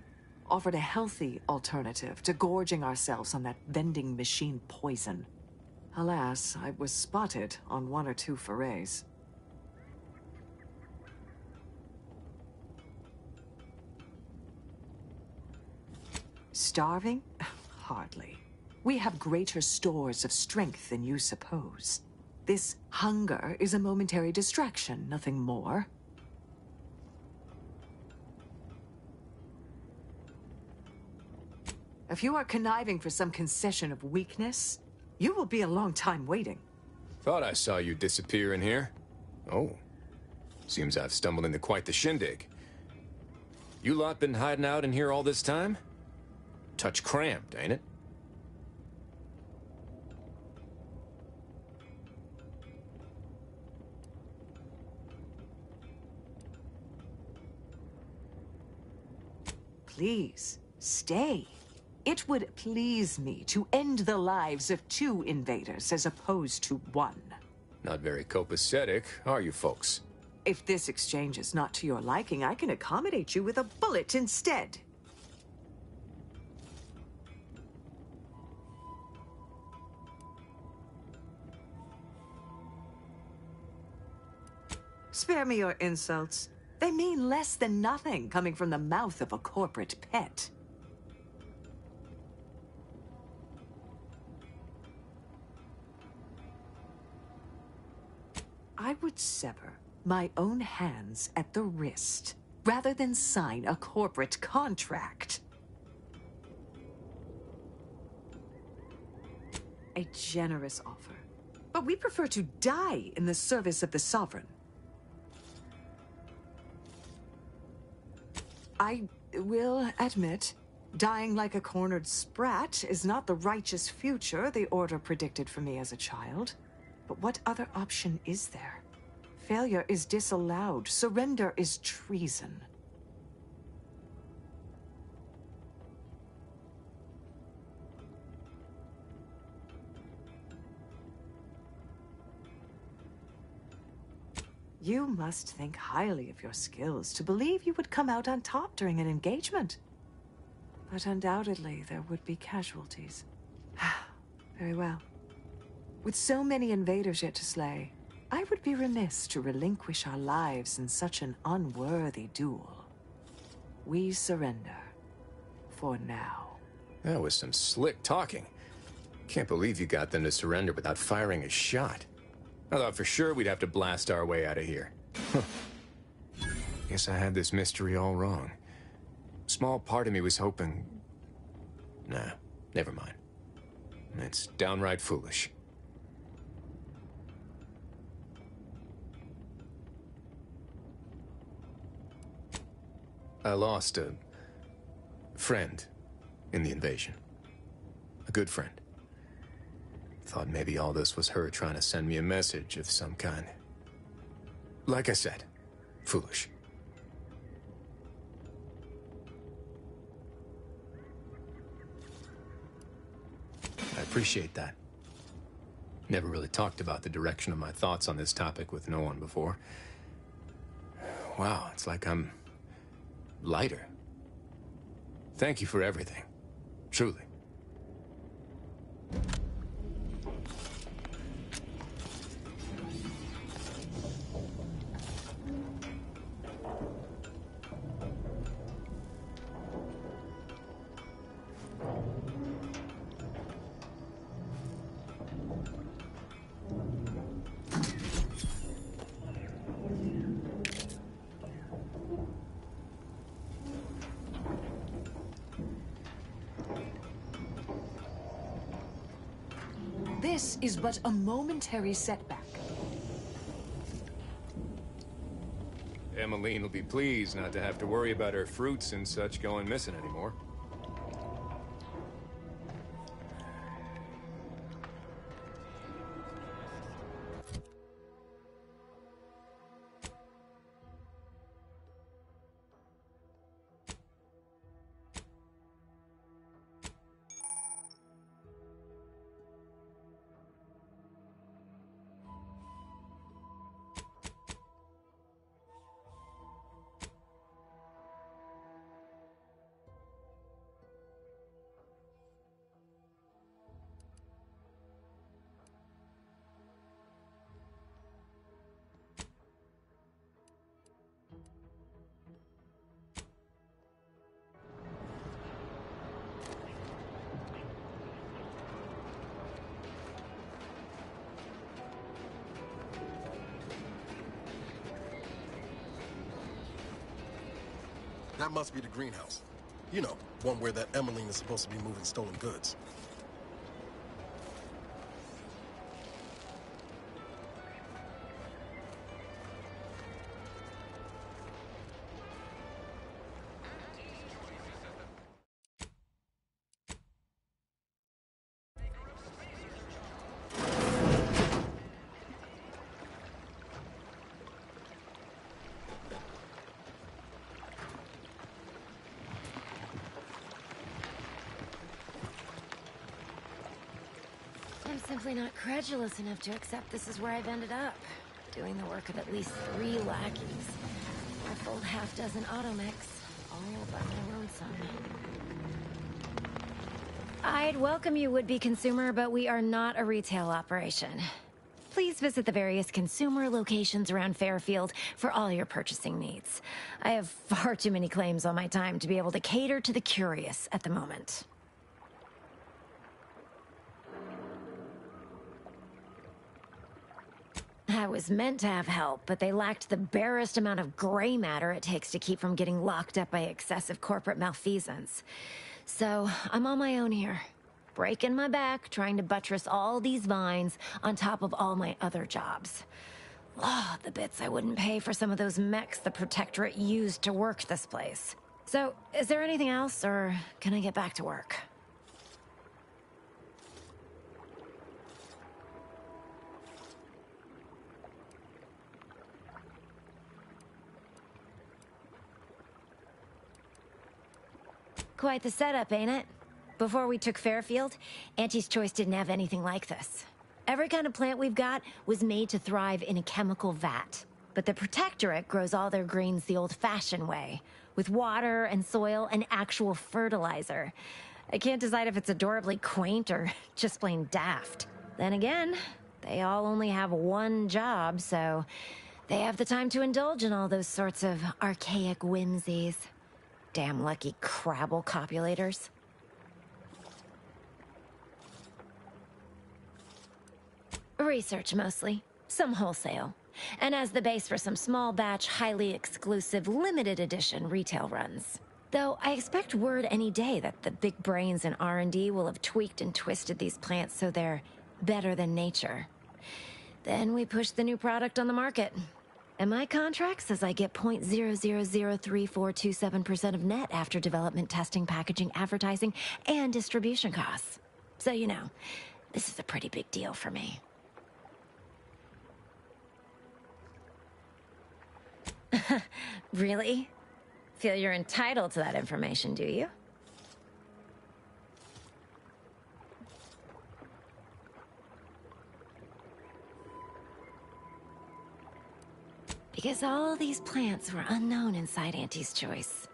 offered a healthy alternative to gorging ourselves on that vending machine poison. Alas, I was spotted on one or two forays. Starving? Hardly. We have greater stores of strength than you suppose. This hunger is a momentary distraction, nothing more. If you are conniving for some concession of weakness, You will be a long time waiting. Thought I saw you disappear in here. Oh. Seems I've stumbled into quite the shindig. You lot been hiding out in here all this time? Touch cramped, ain't it? Please, stay. It would please me to end the lives of 2 invaders as opposed to 1. Not very copacetic, are you folks? If this exchange is not to your liking, I can accommodate you with a bullet instead. Spare me your insults. They mean less than nothing coming from the mouth of a corporate pet. I would sever my own hands at the wrist rather than sign a corporate contract. A generous offer, but we prefer to die in the service of the Sovereign. I will admit, dying like a cornered sprat is not the righteous future the Order predicted for me as a child. But what other option is there? Failure is disallowed. Surrender is treason. You must think highly of your skills to believe you would come out on top during an engagement. But undoubtedly, there would be casualties. Very well. With so many invaders yet to slay, I would be remiss to relinquish our lives in such an unworthy duel. We surrender. For now. That was some slick talking. Can't believe you got them to surrender without firing a shot. I thought for sure we'd have to blast our way out of here. Guess I had this mystery all wrong. Small part of me was hoping... Nah, never mind. It's downright foolish. I lost a friend in the invasion. A good friend. Thought maybe all this was her trying to send me a message of some kind. Like I said, foolish. I appreciate that. Never really talked about the direction of my thoughts on this topic with no one before. Wow, it's like I'm lighter. Thank you for everything. Truly. This is but a momentary setback. Emmeline will be pleased not to have to worry about her fruits and such going missing anymore. That must be the greenhouse. You know, one where that Emmeline is supposed to be moving stolen goods. Simply not credulous enough to accept this is where I've ended up. Doing the work of at least 3 lackeys. A full half-dozen automechs, all by my lonesome. I'd welcome you, would-be consumer, but we are not a retail operation. Please visit the various consumer locations around Fairfield for all your purchasing needs. I have far too many claims on my time to be able to cater to the curious at the moment. I was meant to have help, but they lacked the barest amount of gray matter it takes to keep from getting locked up by excessive corporate malfeasance. So, I'm on my own here, breaking my back, trying to buttress all these vines on top of all my other jobs. Oh, the bits I wouldn't pay for some of those mechs the Protectorate used to work this place. So, is there anything else, or can I get back to work? Quite the setup, ain't it? Before we took Fairfield, Auntie's Choice didn't have anything like this. Every kind of plant we've got was made to thrive in a chemical vat. But the Protectorate grows all their greens the old-fashioned way, with water and soil and actual fertilizer. I can't decide if it's adorably quaint or just plain daft. Then again, they all only have one job, so they have the time to indulge in all those sorts of archaic whimsies. Damn lucky Crabble copulators. Research mostly, some wholesale, and as the base for some small batch, highly exclusive, limited edition retail runs. Though I expect word any day that the big brains in R&D will have tweaked and twisted these plants so they're better than nature. Then we push the new product on the market. And my contract says I get 0.003427% of net after development, testing, packaging, advertising, and distribution costs. So, you know, this is a pretty big deal for me. Really? Feel you're entitled to that information, do you? Because all these plants were unknown inside Auntie's Choice.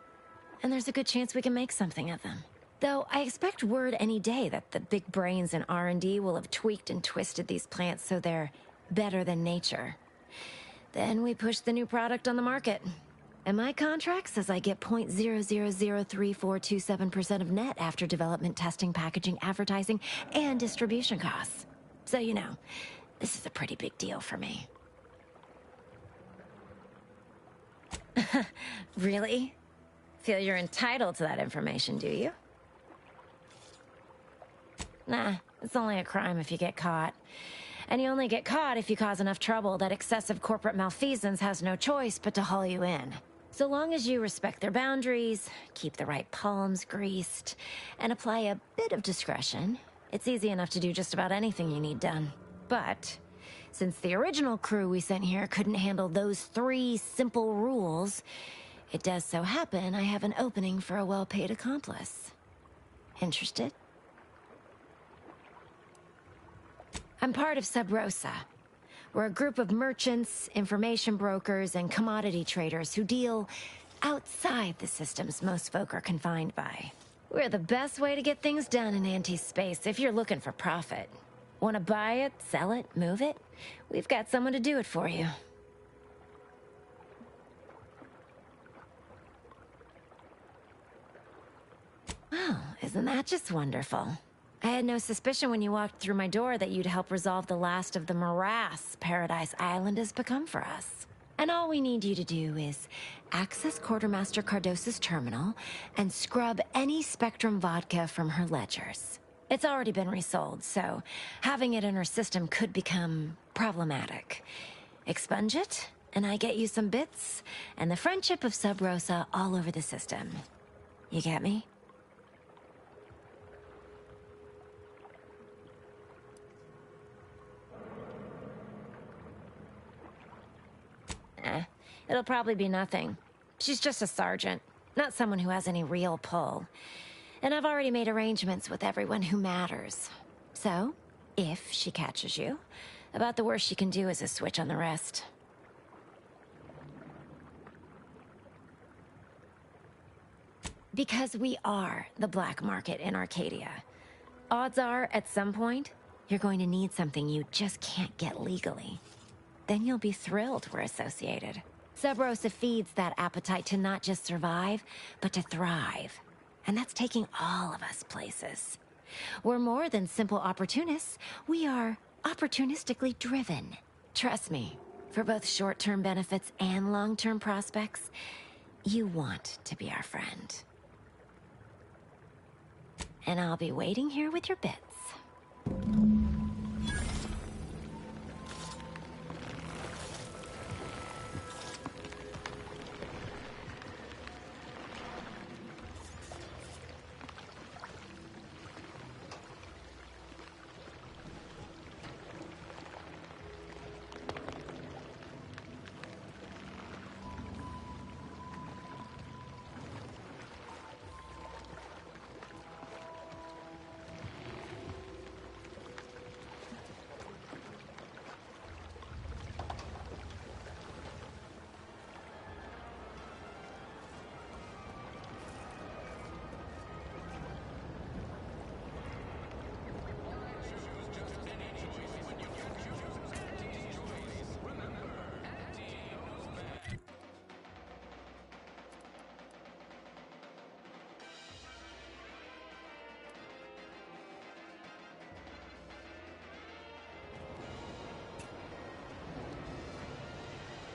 And there's a good chance we can make something of them. Though I expect word any day that the big brains in R&D will have tweaked and twisted these plants so they're better than nature. Then we push the new product on the market. And my contract says I get 0.003427% of net after development, testing, packaging, advertising, and distribution costs. So, you know, this is a pretty big deal for me. Really? Feel you're entitled to that information, do you? Nah, it's only a crime if you get caught. And you only get caught if you cause enough trouble that excessive corporate malfeasance has no choice but to haul you in. So long as you respect their boundaries, keep the right palms greased, and apply a bit of discretion, it's easy enough to do just about anything you need done. But since the original crew we sent here couldn't handle those 3 simple rules, it does so happen I have an opening for a well-paid accomplice. Interested? I'm part of Sub Rosa. We're a group of merchants, information brokers, and commodity traders who deal outside the systems most folk are confined by. We're the best way to get things done in anti-space if you're looking for profit. Want to buy it, sell it, move it? We've got someone to do it for you. Well, isn't that just wonderful? I had no suspicion when you walked through my door that you'd help resolve the last of the morass Paradise Island has become for us. And all we need you to do is access Quartermaster Cardosa's terminal and scrub any Spectrum vodka from her ledgers. It's already been resold, so having it in her system could become problematic. Expunge it, and I get you some bits, and the friendship of Sub Rosa all over the system. You get me? It'll probably be nothing. She's just a sergeant, not someone who has any real pull. And I've already made arrangements with everyone who matters. So, if she catches you. About the worst she can do is a switch on the rest. Because we are the black market in Arcadia. Odds are, at some point, you're going to need something you just can't get legally. Then you'll be thrilled we're associated. Sub Rosa feeds that appetite to not just survive, but to thrive. And that's taking all of us places. We're more than simple opportunists. We are opportunistically driven. Trust me, for both short-term benefits and long-term prospects, you want to be our friend. And I'll be waiting here with your bits.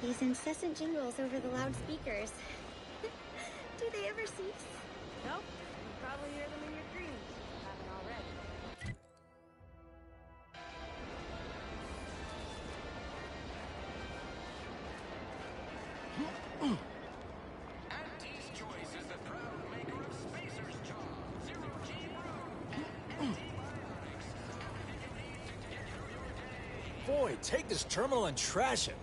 These incessant jingles over the loudspeakers. Do they ever cease? Nope. You probably hear them in your dreams. If you haven't already. Auntie's Choice is the proud maker of Spacer's Jaw, Zero-G Brew, and antibiotics. Boy, take this terminal and trash it.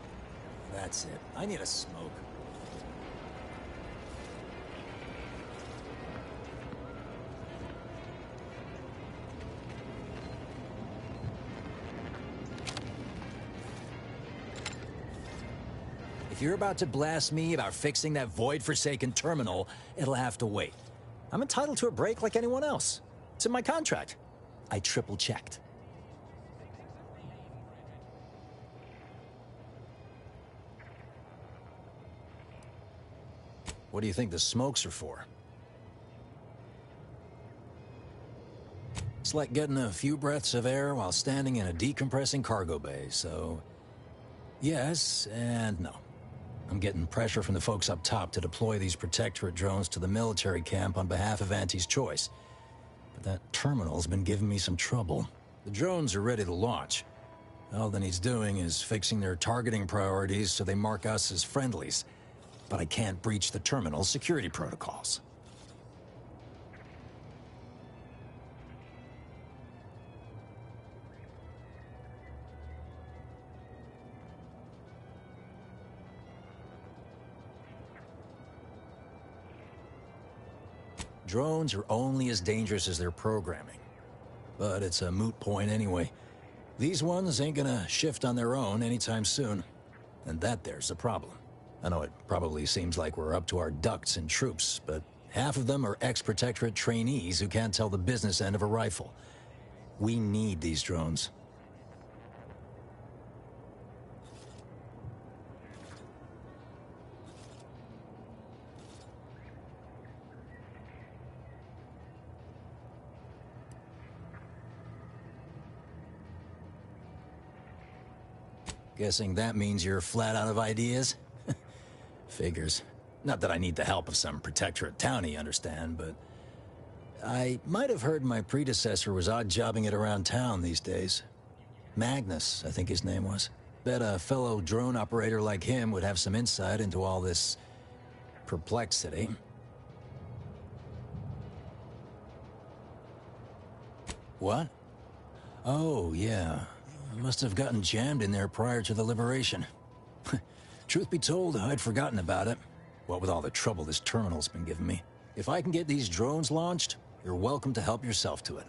That's it. I need a smoke. If you're about to blast me about fixing that void-forsaken terminal, it'll have to wait. I'm entitled to a break like anyone else. It's in my contract. I triple-checked. What do you think the smokes are for? It's like getting a few breaths of air while standing in a decompressing cargo bay, so... yes and no. I'm getting pressure from the folks up top to deploy these Protectorate drones to the military camp on behalf of Auntie's Choice. But that terminal's been giving me some trouble. The drones are ready to launch. All that needs doing is fixing their targeting priorities so they mark us as friendlies. But I can't breach the terminal's security protocols. Drones are only as dangerous as their programming. But it's a moot point anyway. These ones ain't gonna shift on their own anytime soon. And that there's the problem. I know it probably seems like we're up to our ducks in troops, but half of them are ex-Protectorate trainees who can't tell the business end of a rifle. We need these drones. Guessing that means you're flat out of ideas? Figures. Not that I need the help of some Protectorate townie, understand, but... I might have heard my predecessor was odd-jobbing it around town these days. Magnus, I think his name was. Bet a fellow drone operator like him would have some insight into all this... perplexity. What? Oh, yeah. I must have gotten jammed in there prior to the liberation. Truth be told, I'd forgotten about it. What with all the trouble this terminal's been giving me. If I can get these drones launched, you're welcome to help yourself to it.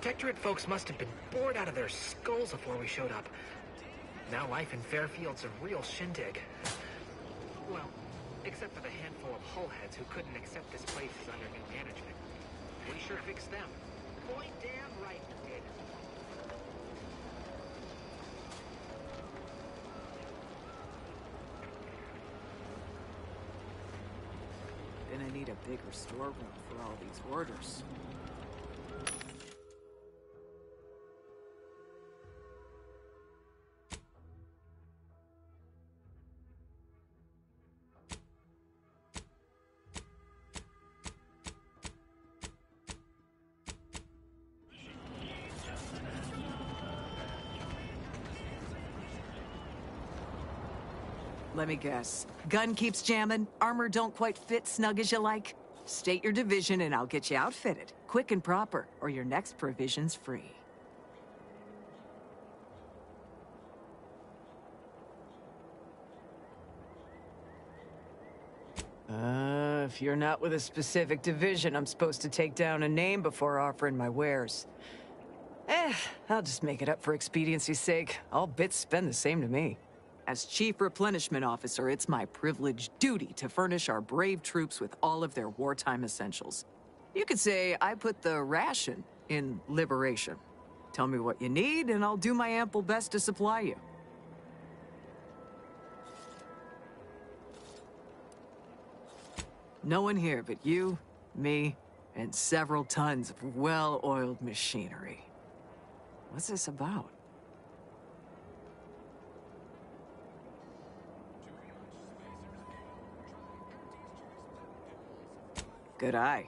Protectorate folks must have been bored out of their skulls before we showed up. Now life in Fairfield's a real shindig. Well, except for the handful of hull heads who couldn't accept this place is under new management. We sure fixed them. Boy, damn right we did. Gonna need a bigger storeroom for all these orders. Let me guess. Gun keeps jamming, armor don't quite fit snug as you like. State your division and I'll get you outfitted, quick and proper, or your next provision's free. If you're not with a specific division, I'm supposed to take down a name before offering my wares. I'll just make it up for expediency's sake. All bits spend the same to me. As Chief Replenishment Officer, it's my privileged duty to furnish our brave troops with all of their wartime essentials. You could say I put the ration in liberation. Tell me what you need, and I'll do my ample best to supply you. No one here but you, me, and several tons of well-oiled machinery. What's this about? Good eye.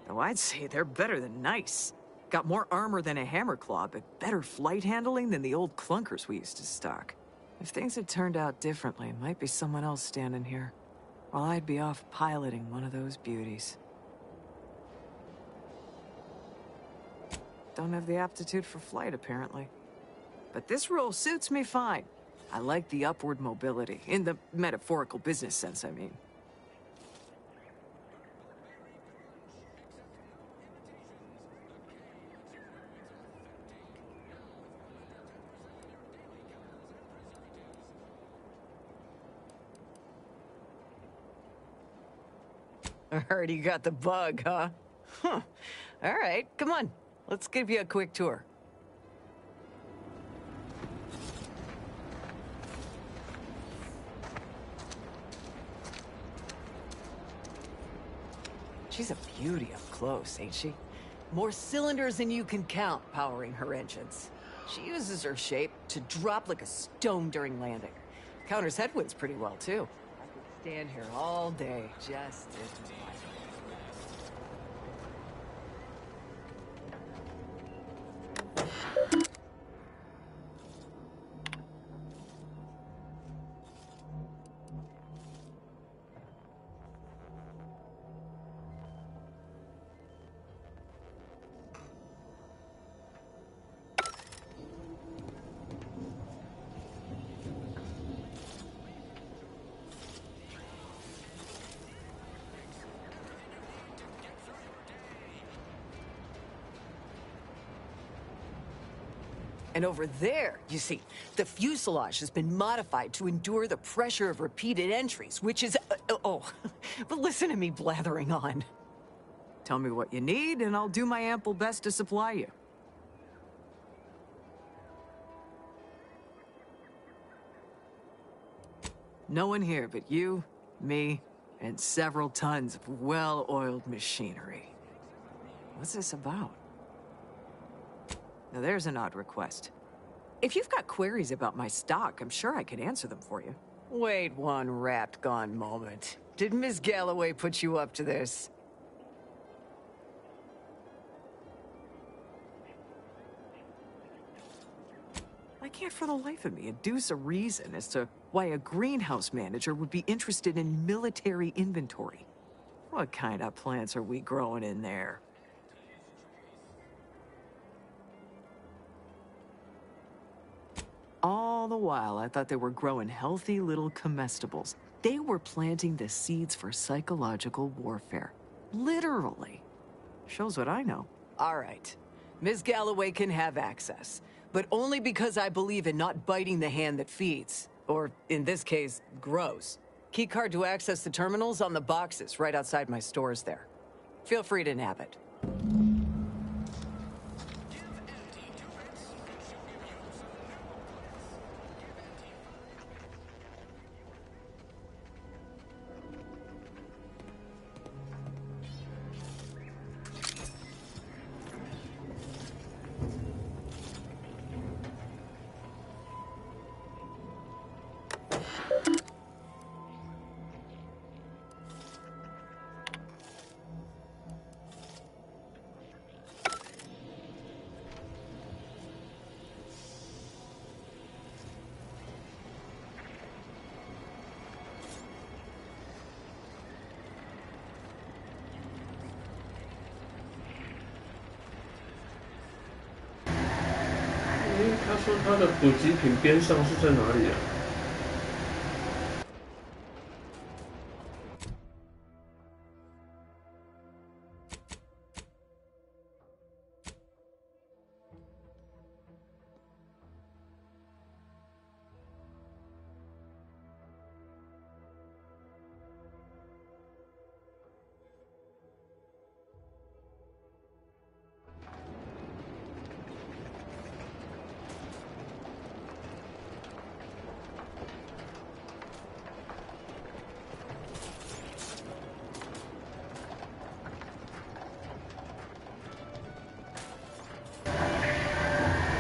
Though I'd say they're better than nice. Got more armor than a hammerclaw, but better flight handling than the old clunkers we used to stock. If things had turned out differently, might be someone else standing here, while I'd be off piloting one of those beauties. Don't have the aptitude for flight, apparently. But this role suits me fine. I like the upward mobility, in the metaphorical business sense, I mean. I heard you got the bug, huh? Huh. All right, come on. Let's give you a quick tour. She's a beauty up close, ain't she? More cylinders than you can count powering her engines. She uses her shape to drop like a stone during landing. Counters headwinds pretty well, too. I could stand here all day, just admiring. And over there, you see, the fuselage has been modified to endure the pressure of repeated entries, which is... but listen to me blathering on. Tell me what you need, and I'll do my ample best to supply you. No one here but you, me, and several tons of well-oiled machinery. What's this about? Now there's an odd request. If you've got queries about my stock, I'm sure I could answer them for you. Wait one rapt gone moment. Did Miss Galloway put you up to this? I can't for the life of me adduce a reason as to why a greenhouse manager would be interested in military inventory. What kind of plants are we growing in there? All the while, I thought they were growing healthy little comestibles. They were planting the seeds for psychological warfare. Literally. Shows what I know. All right. Ms. Galloway can have access, but only because I believe in not biting the hand that feeds. Or, in this case, grows. Keycard to access the terminals on the boxes right outside my stores there. Feel free to nab it.他说他的补给品边上是在哪里啊？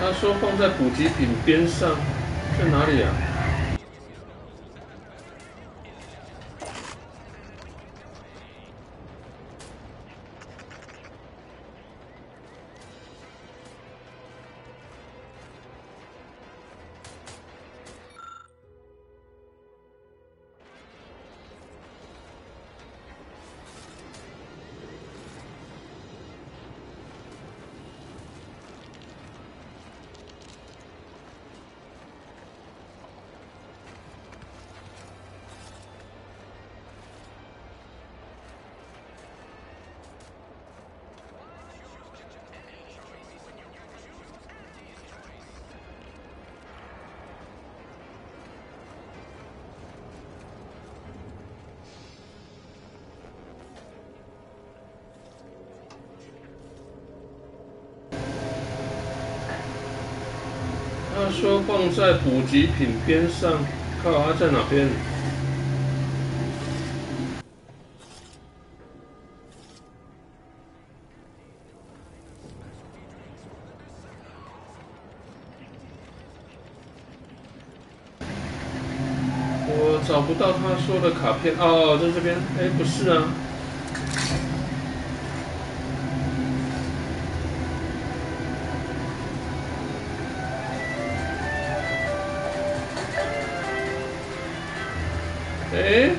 他说放在补给品边上，在哪里啊？他说放在补给品边上，靠，他在哪边？我找不到他说的卡片哦，在这边，哎，不是啊。哎，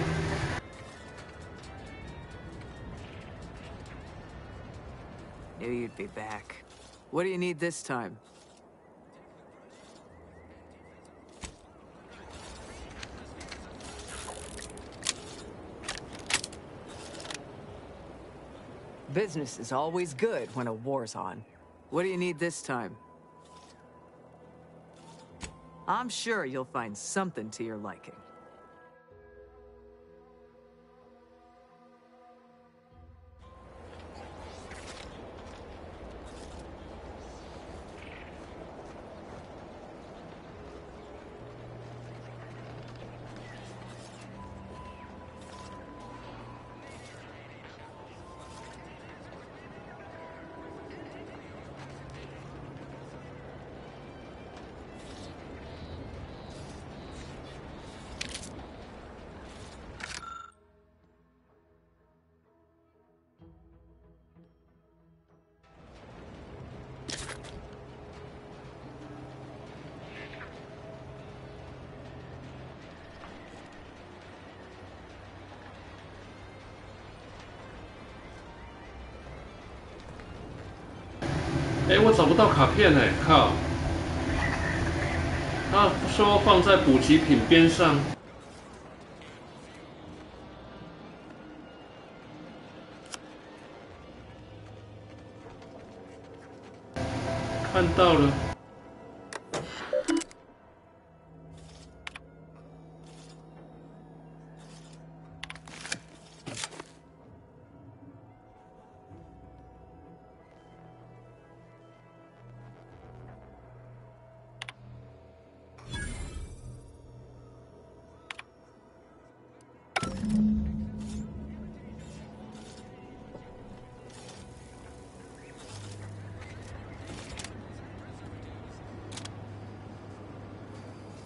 Knew you'd be back. What do you need this time? Business is always good when a war's on. What do you need this time? I'm sure you'll find something to your liking.哎，我找不到卡片哎，靠！他说放在补给品边上。看到了。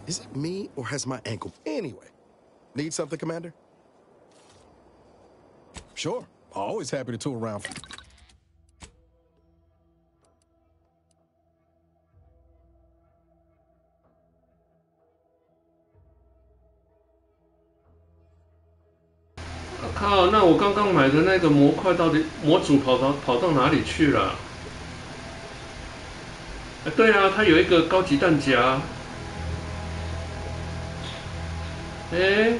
Is it me, or has my ankle... Anyway, need something, Commander? Sure. Always happy to tool around.靠！那我刚刚买的那个模块到底模组跑到哪里去了？对啊，它有一个高级弹夹。哎。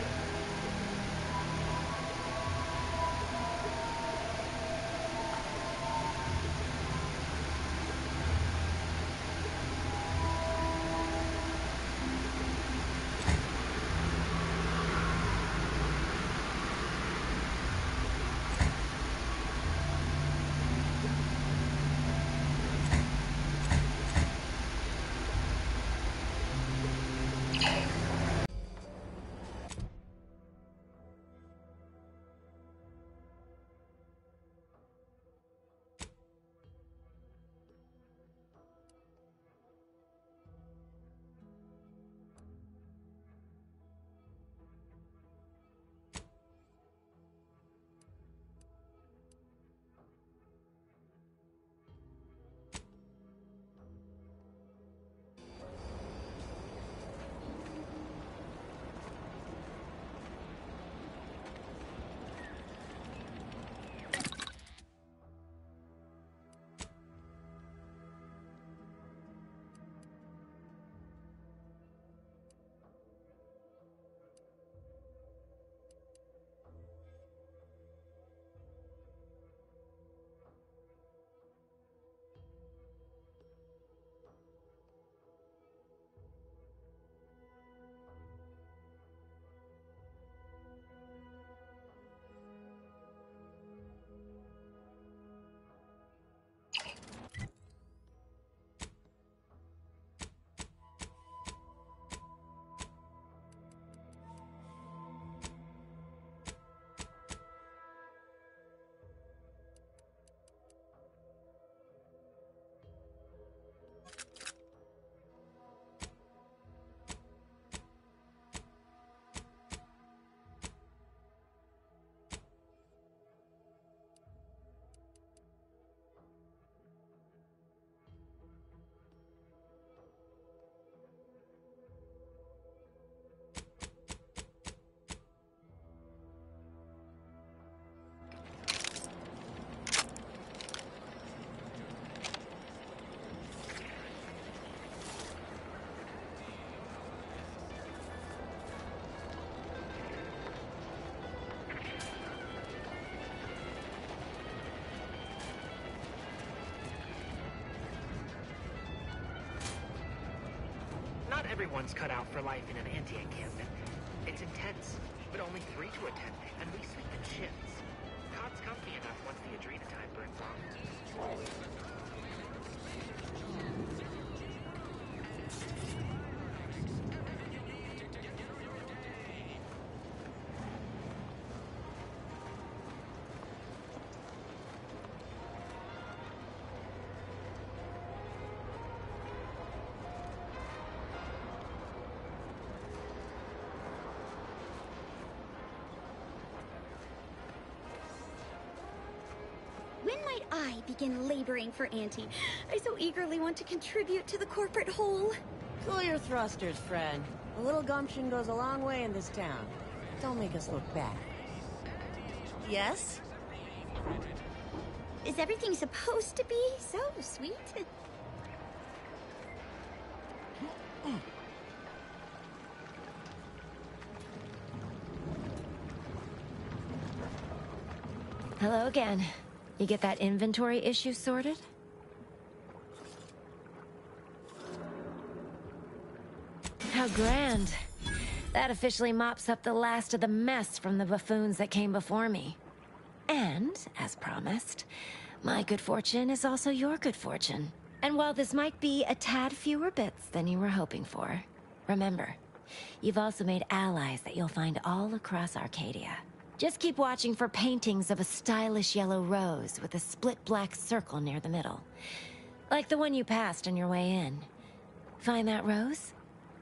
Not everyone's cut out for life in an anti-encampment. It's intense, but only 3 to attend, and we sleep in shifts. Cod's comfy enough once the adrenatine burns off. When might I begin laboring for Auntie? I so eagerly want to contribute to the corporate whole. Cool your thrusters, friend. A little gumption goes a long way in this town. Don't make us look bad. Yes? Is everything supposed to be so sweet? Hello again. You get that inventory issue sorted? How grand. That officially mops up the last of the mess from the buffoons that came before me. And, as promised, my good fortune is also your good fortune. And while this might be a tad fewer bits than you were hoping for, remember, you've also made allies that you'll find all across Arcadia. Just keep watching for paintings of a stylish yellow rose with a split black circle near the middle. Like the one you passed on your way in. Find that rose,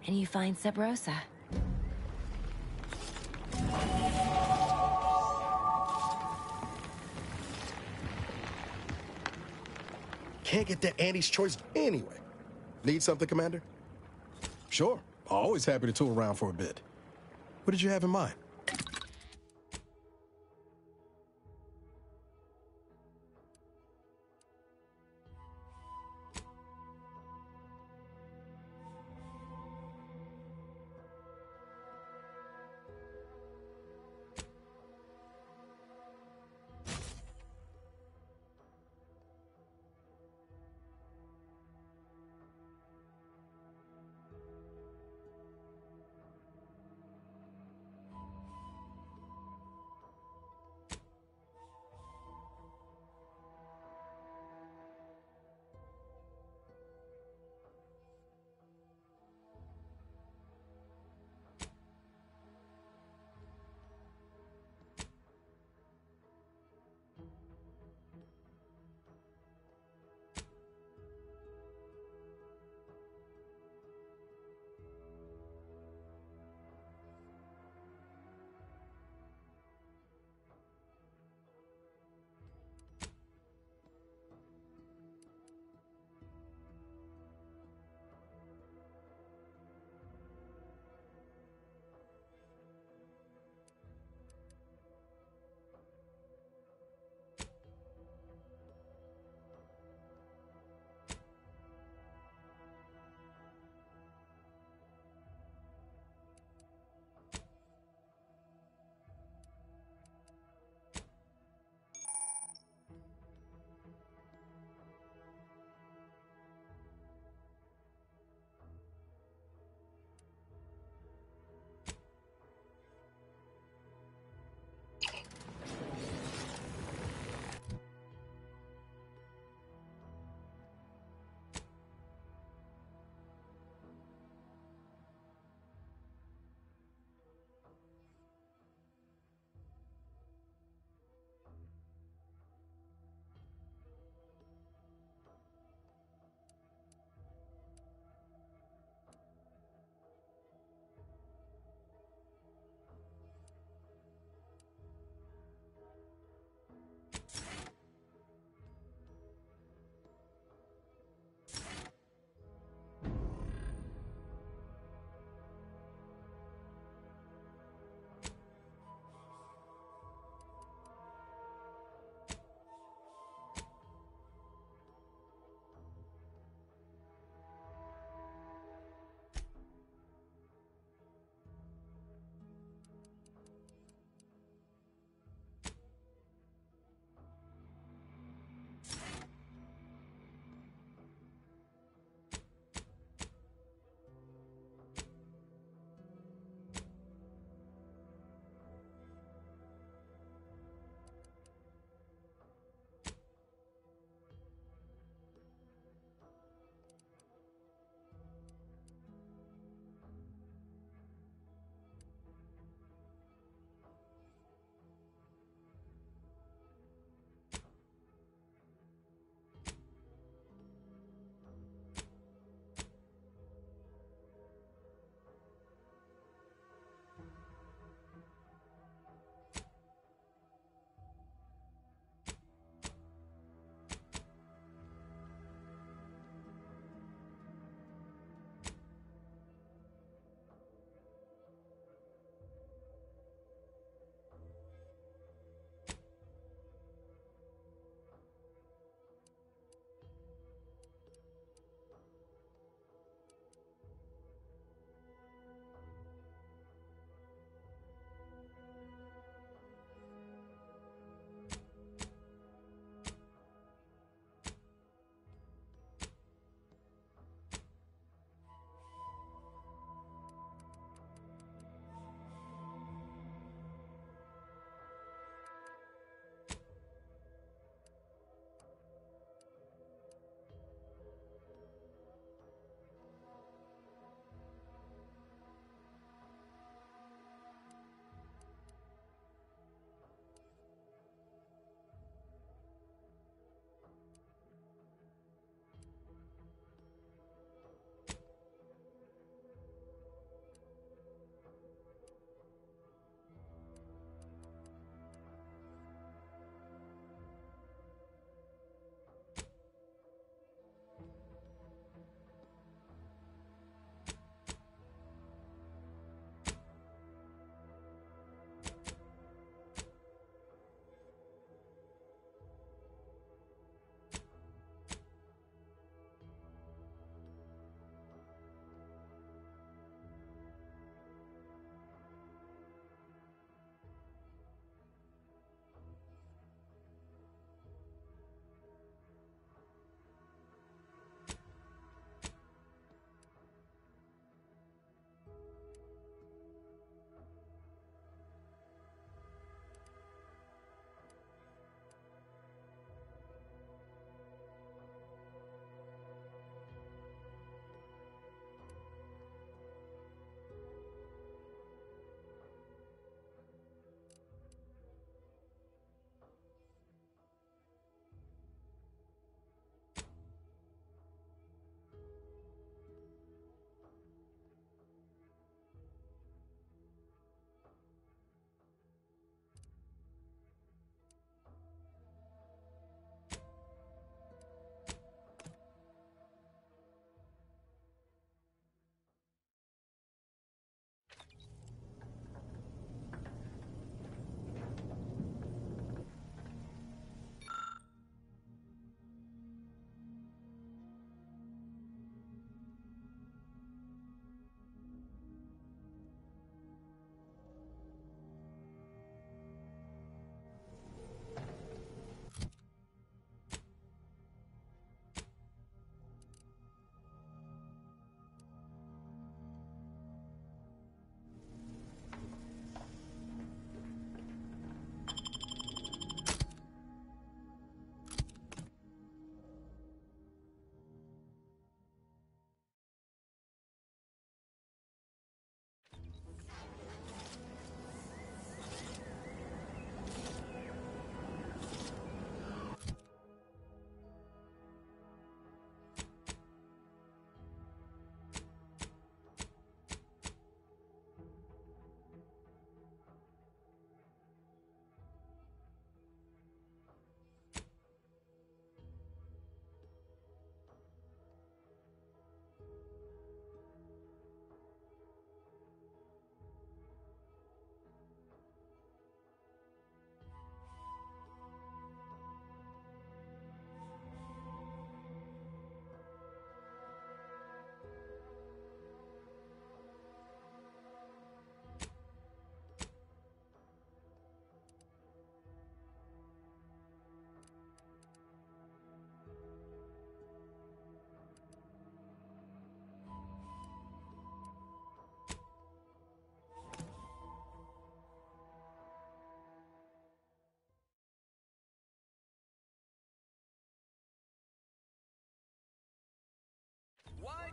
and you find Sub Rosa. Can't get that Annie's choice anyway. Need something, Commander? Sure. Always happy to tool around for a bit. What did you have in mind?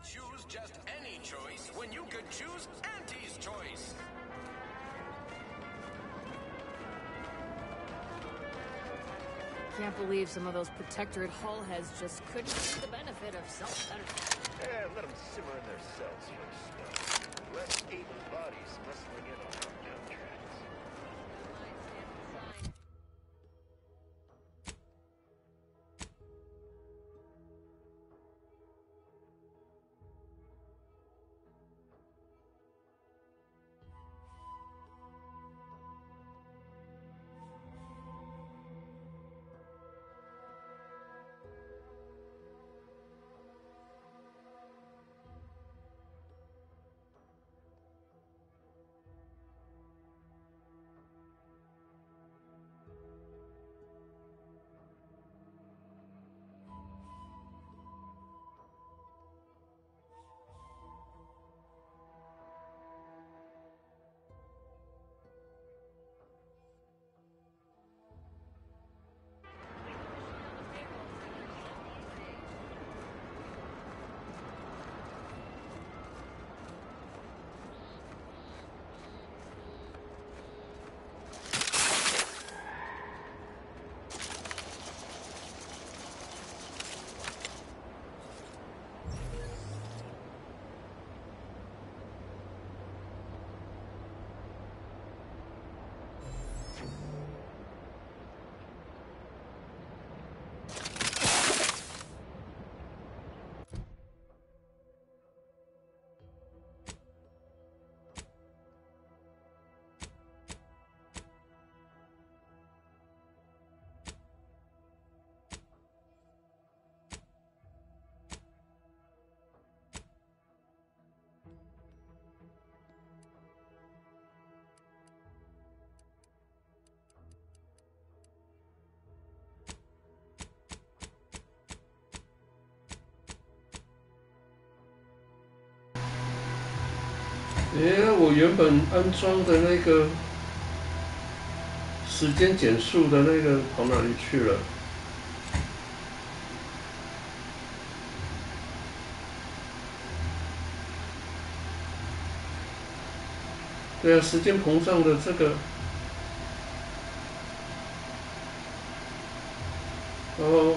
choose just any choice when you could choose Auntie's choice? Can't believe some of those Protectorate hull heads just couldn't see the benefit of self-satisfaction. Yeah, let them simmer in their cells for a spell. Less able bodies muscling in on our down tracks.我原本安装的那个时间减速的那个跑哪里去了？对啊，时间膨胀的这个，哦。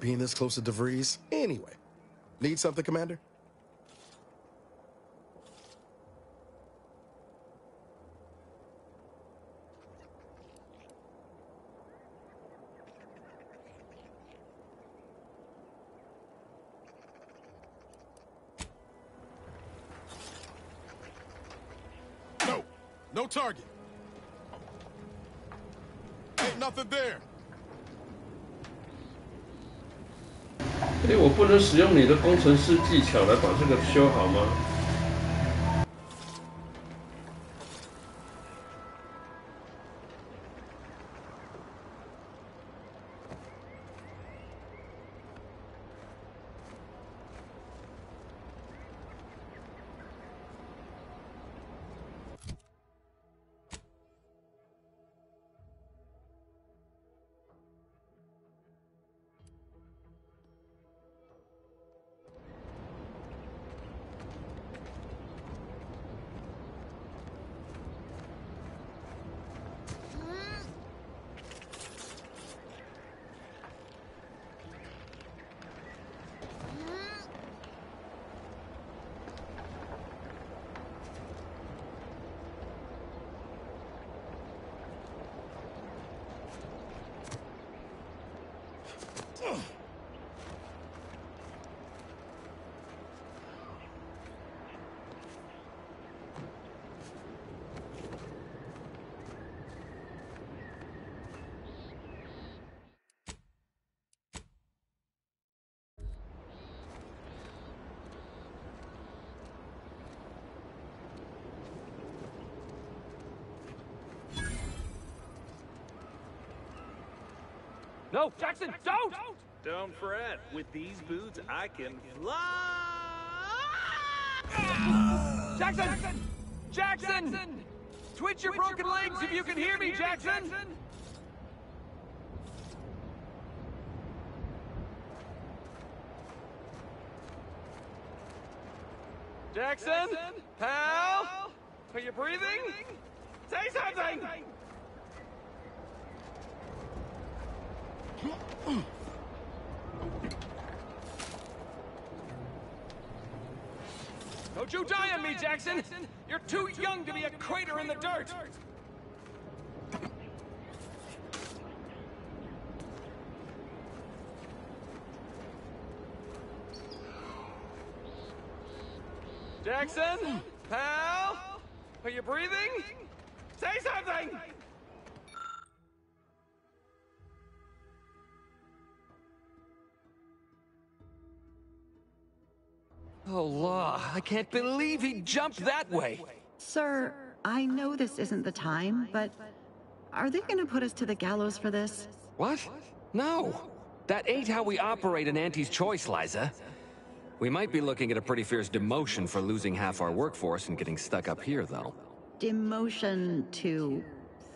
Being this close to DeVries, anyway. Need something, Commander? No! No target! Ain't nothing there! 我不能使用你的工程师技巧来把这个修好吗？ No, Jackson, don't! Don't fret. With these boots, I can fly. Jackson! Jackson! Twitch your broken legs if you can hear me, Jackson! Jackson? Pal? Are you breathing? Say something! Don't you die on me, Jackson! You're too young to be a crater in the dirt! Jackson? Pal? Are you breathing? Say something! Oh, law. I can't believe he jumped that way. Sir, I know this isn't the time, but are they gonna put us to the gallows for this? What? No. That ain't how we operate in Auntie's Choice, Liza. We might be looking at a pretty fierce demotion for losing half our workforce and getting stuck up here, though. Demotion to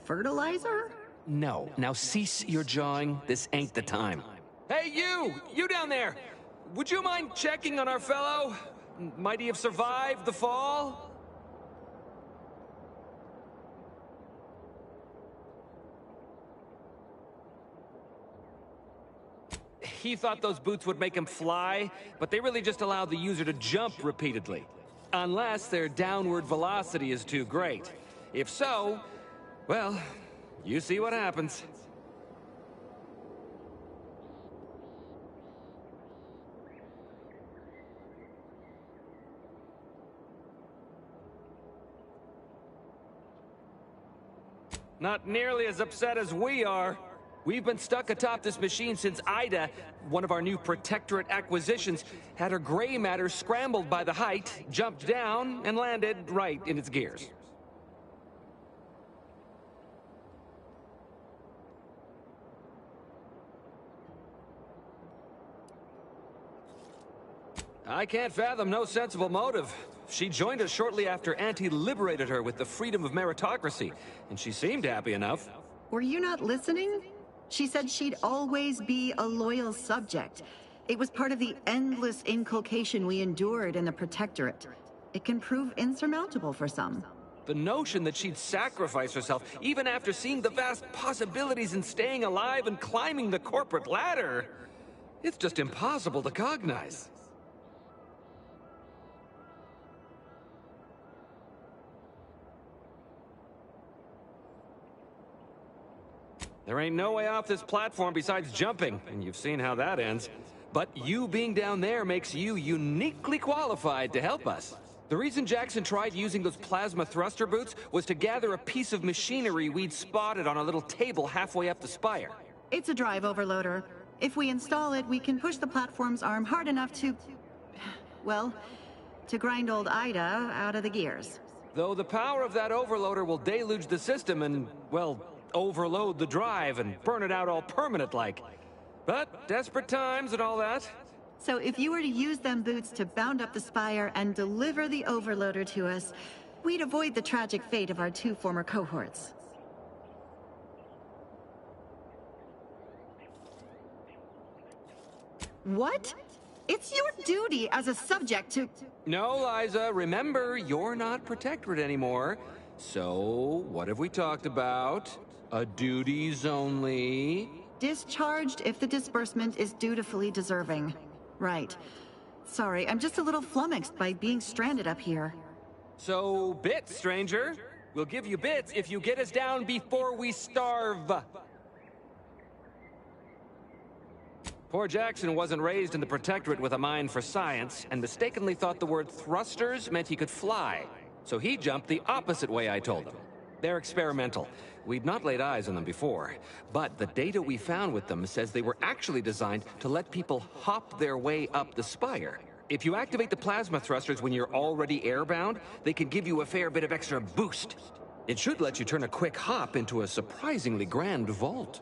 fertilizer? No. Now cease your jawing. This ain't the time. Hey, you! You down there! Would you mind checking on our fellow? Might he have survived the fall? He thought those boots would make him fly, but they really just allowed the user to jump repeatedly. Unless their downward velocity is too great. If so, well, you see what happens. Not nearly as upset as we are. We've been stuck atop this machine since Ida, one of our new Protectorate acquisitions, had her gray matter scrambled by the height, jumped down, and landed right in its gears. I can't fathom no sensible motive. She joined us shortly after Auntie liberated her with the freedom of meritocracy, and she seemed happy enough. Were you not listening? She said she'd always be a loyal subject. It was part of the endless inculcation we endured in the Protectorate. It can prove insurmountable for some. The notion that she'd sacrifice herself, even after seeing the vast possibilities in staying alive and climbing the corporate ladder, it's just impossible to cognize. There ain't no way off this platform besides jumping, and you've seen how that ends. But you being down there makes you uniquely qualified to help us. The reason Jackson tried using those plasma thruster boots was to gather a piece of machinery we'd spotted on a little table halfway up the spire. It's a drive overloader. If we install it, we can push the platform's arm hard enough to... well, to grind old Ida out of the gears. Though the power of that overloader will deluge the system and, well, overload the drive and burn it out all permanent-like. But desperate times and all that. So if you were to use them boots to bound up the spire and deliver the overloader to us, we'd avoid the tragic fate of our two former cohorts. What? It's your duty as a subject to... No, Liza, remember, you're not Protectorate anymore. So, what have we talked about? A duties only. Discharged if the disbursement is dutifully deserving. Right. Sorry, I'm just a little flummoxed by being stranded up here. So, bits, stranger. We'll give you bits if you get us down before we starve. Poor Jackson wasn't raised in the Protectorate with a mind for science, and mistakenly thought the word thrusters meant he could fly. So he jumped the opposite way I told him. They're experimental. We'd not laid eyes on them before, but the data we found with them says they were actually designed to let people hop their way up the spire. If you activate the plasma thrusters when you're already airbound, they can give you a fair bit of extra boost. It should let you turn a quick hop into a surprisingly grand vault.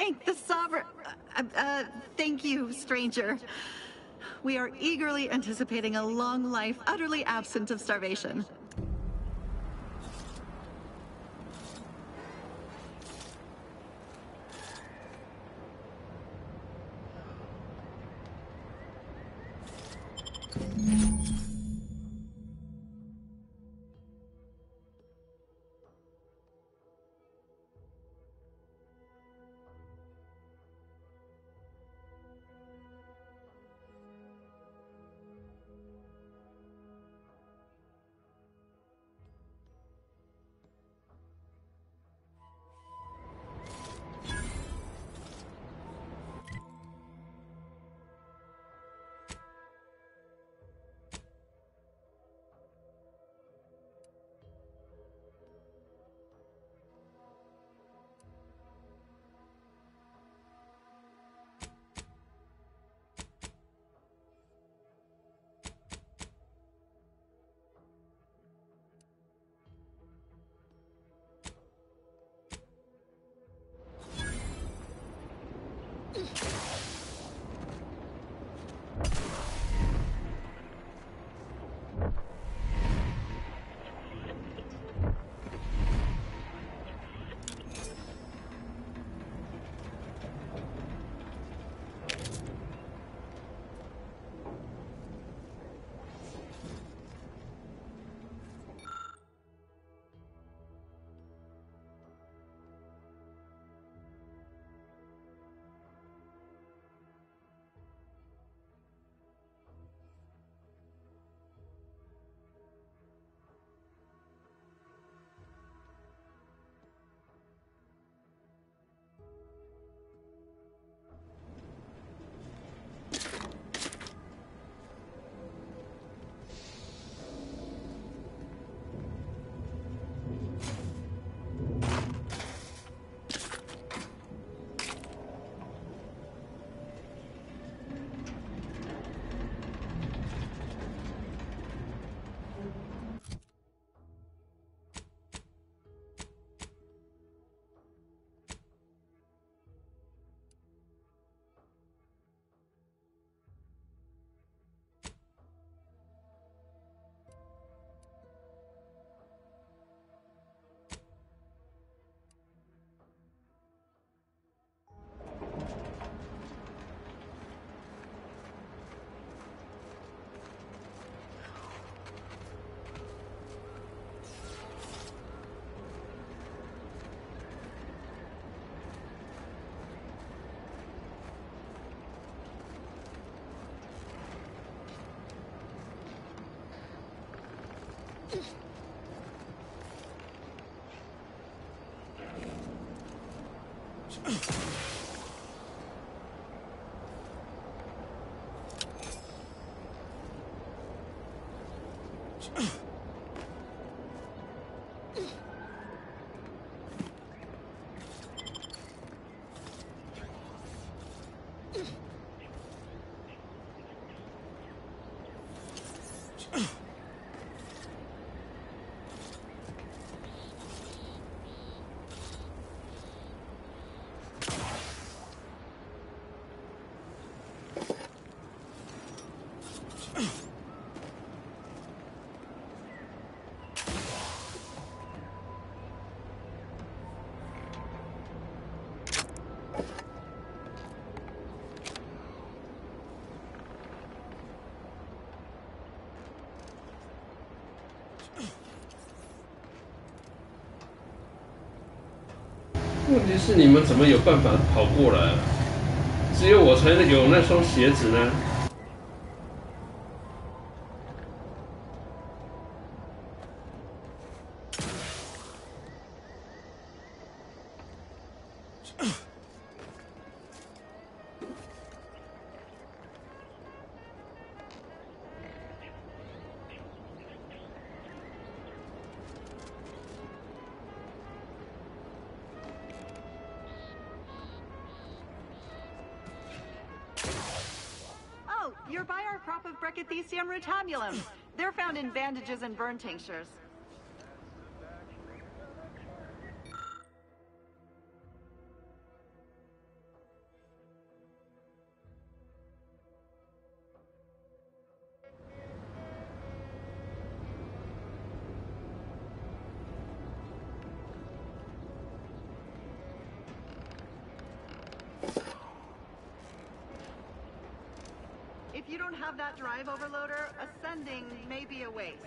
Thank the sovereign... thank you, stranger. We are eagerly anticipating a long life, utterly absent of starvation.问题是你们怎么有办法跑过来啊？只有我才能有那双鞋子呢。You're by our crop of Brachythecium rotabulum. They're found in bandages and burn tinctures. have that drive overloader, ascending may be a waste.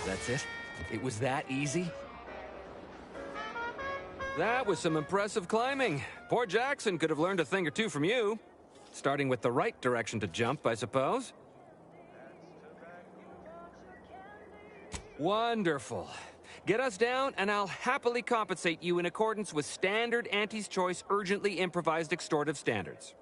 That's it? It was that easy? That was some impressive climbing. Poor Jackson could have learned a thing or two from you. Starting with the right direction to jump, I suppose. Wonderful. Get us down, and I'll happily compensate you in accordance with standard Auntie's Choice urgently improvised extortive standards.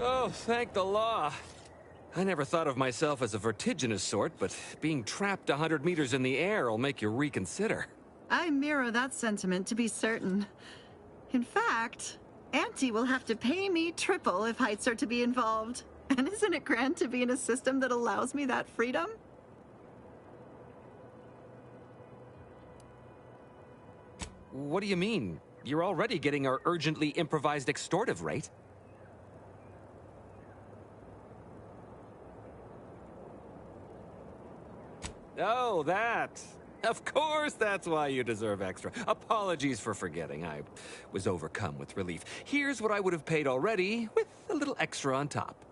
Oh, thank the law. I never thought of myself as a vertiginous sort, but being trapped 100 meters in the air will make you reconsider. I mirror that sentiment, to be certain. In fact, Auntie will have to pay me triple if heights are to be involved. And isn't it grand to be in a system that allows me that freedom? What do you mean? You're already getting our urgently improvised extortive rate. Oh, that. Of course that's why you deserve extra. Apologies for forgetting. I was overcome with relief. Here's what I would have paid already, with a little extra on top.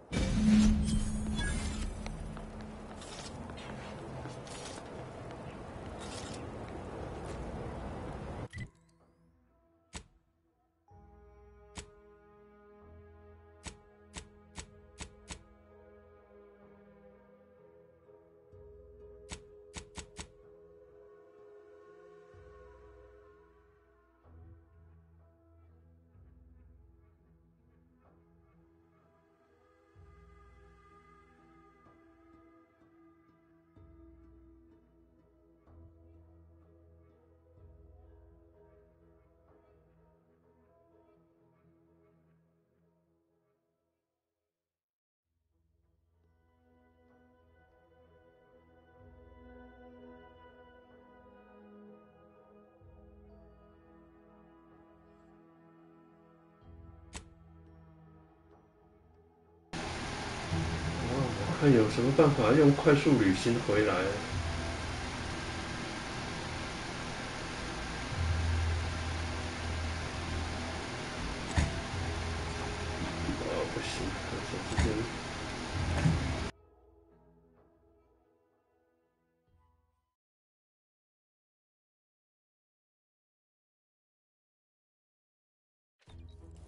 看有什么办法用快速旅行回来。哦，不行，可是这边。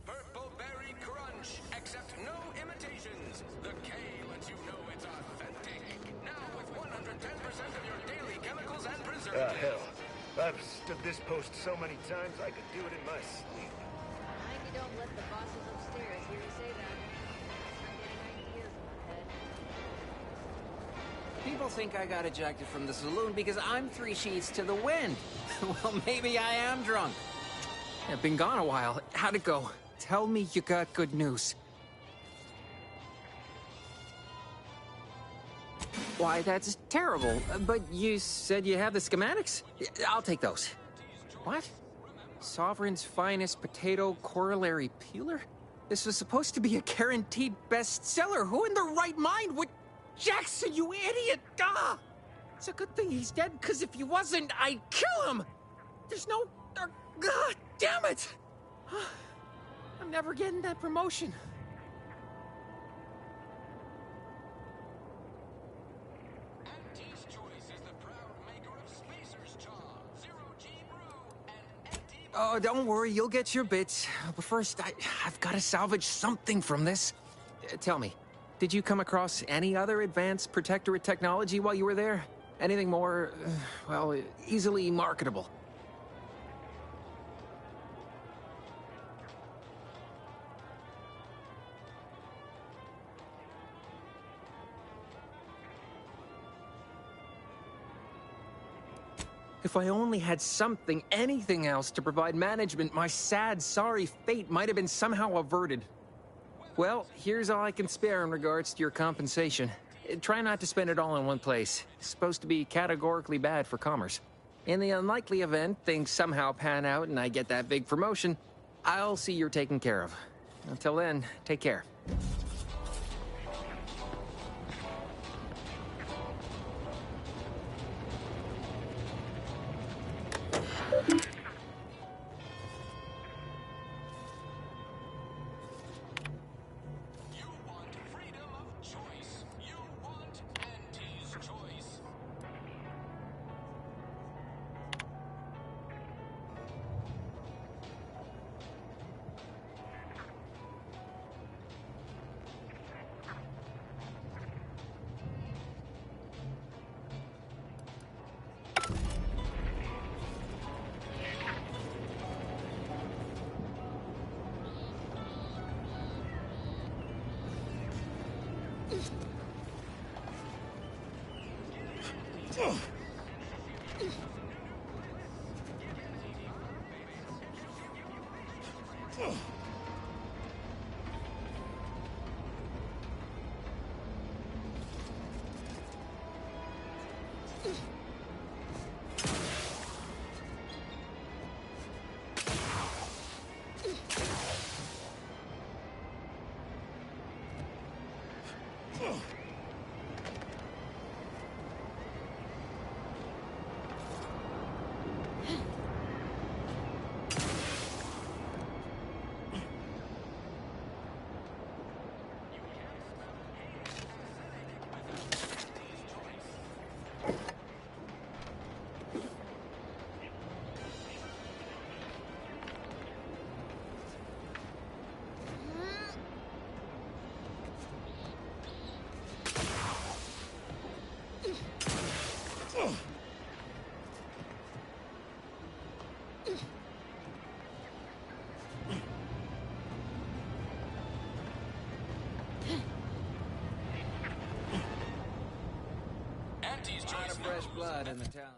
Purple Berry Crunch. Accept no imitations. The K lets you know it's authentic. Now with 110% of your daily chemicals and preservatives. Hell. I've stood this post so many times I could do it in my sleep. Mind you don't let the bosses upstairs hear you say that. I'm getting ideas in my head. People think I got ejected from the saloon because I'm 3 sheets to the wind. Well, maybe I am drunk. I've been gone a while. How'd it go? Tell me you got good news. Why, that's terrible. But you said you have the schematics? I'll take those. What? Sovereign's finest potato corollary peeler? This was supposed to be a guaranteed bestseller. Who in their right mind would... Jackson, you idiot! Ah! It's a good thing he's dead, because if he wasn't, I'd kill him! There's no... God damn it! I'm never getting that promotion. Auntie's Choice is the proud maker of Spacer's Jaw, Zero G Brew, and Auntie... Oh, don't worry, you'll get your bits. But first, I've got to salvage something from this. Tell me, did you come across any other advanced protectorate technology while you were there? Anything more, well, easily marketable? If I only had something, anything else to provide management, my sad, sorry fate might have been somehow averted. Well, here's all I can spare in regards to your compensation. Try not to spend it all in one place. It's supposed to be categorically bad for commerce. In the unlikely event things somehow pan out and I get that big promotion, I'll see you're taken care of. Until then, take care. You want freedom of choice. You want Auntie's Choice. Auntie's A lot Choice of fresh knows blood in the town.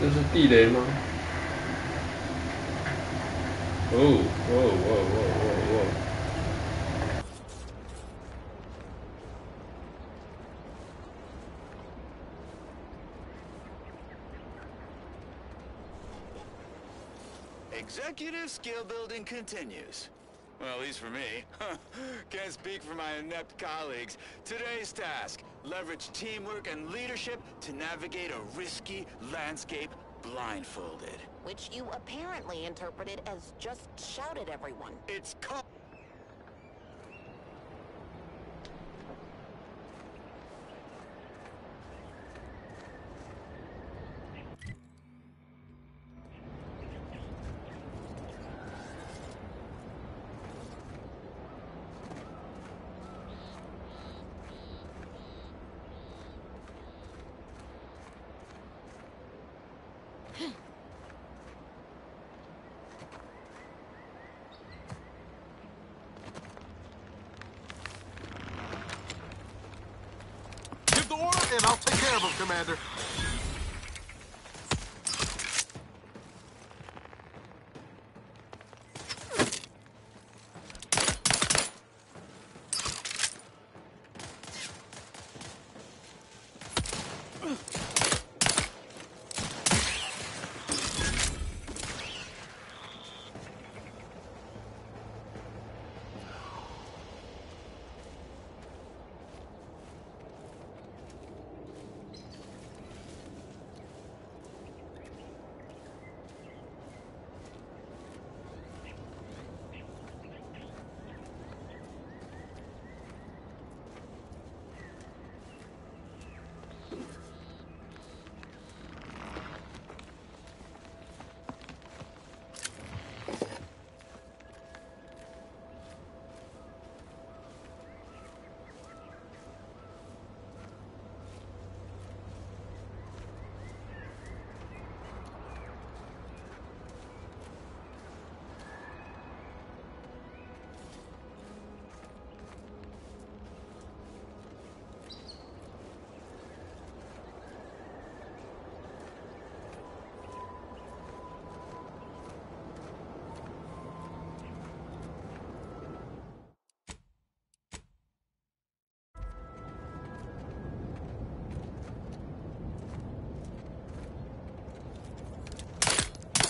这是地雷吗？哦。Executive skill building continues. Well, at least for me. Can't speak for my inept colleagues. Today's task, leverage teamwork and leadership to navigate a risky landscape blindfolded. Which you apparently interpreted as just shout at everyone. It's called... Give the order, and I'll take care of him, Commander.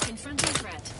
Confronting threat.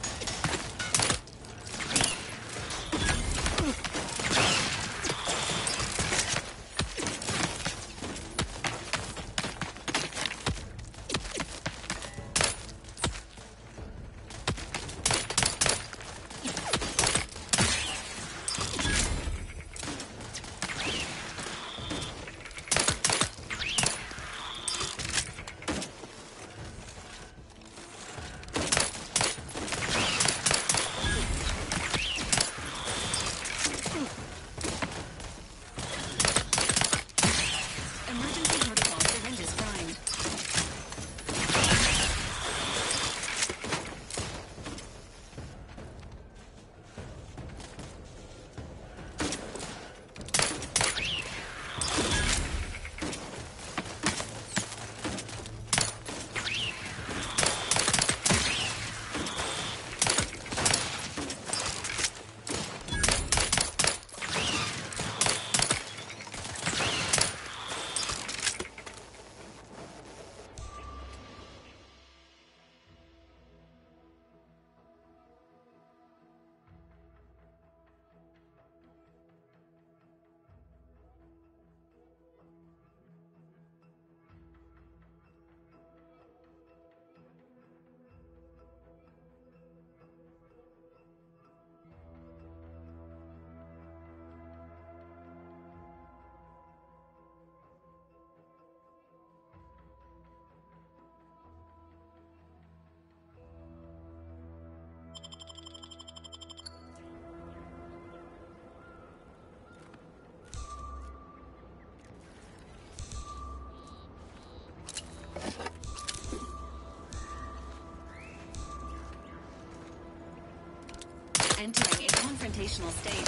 Entering a confrontational state.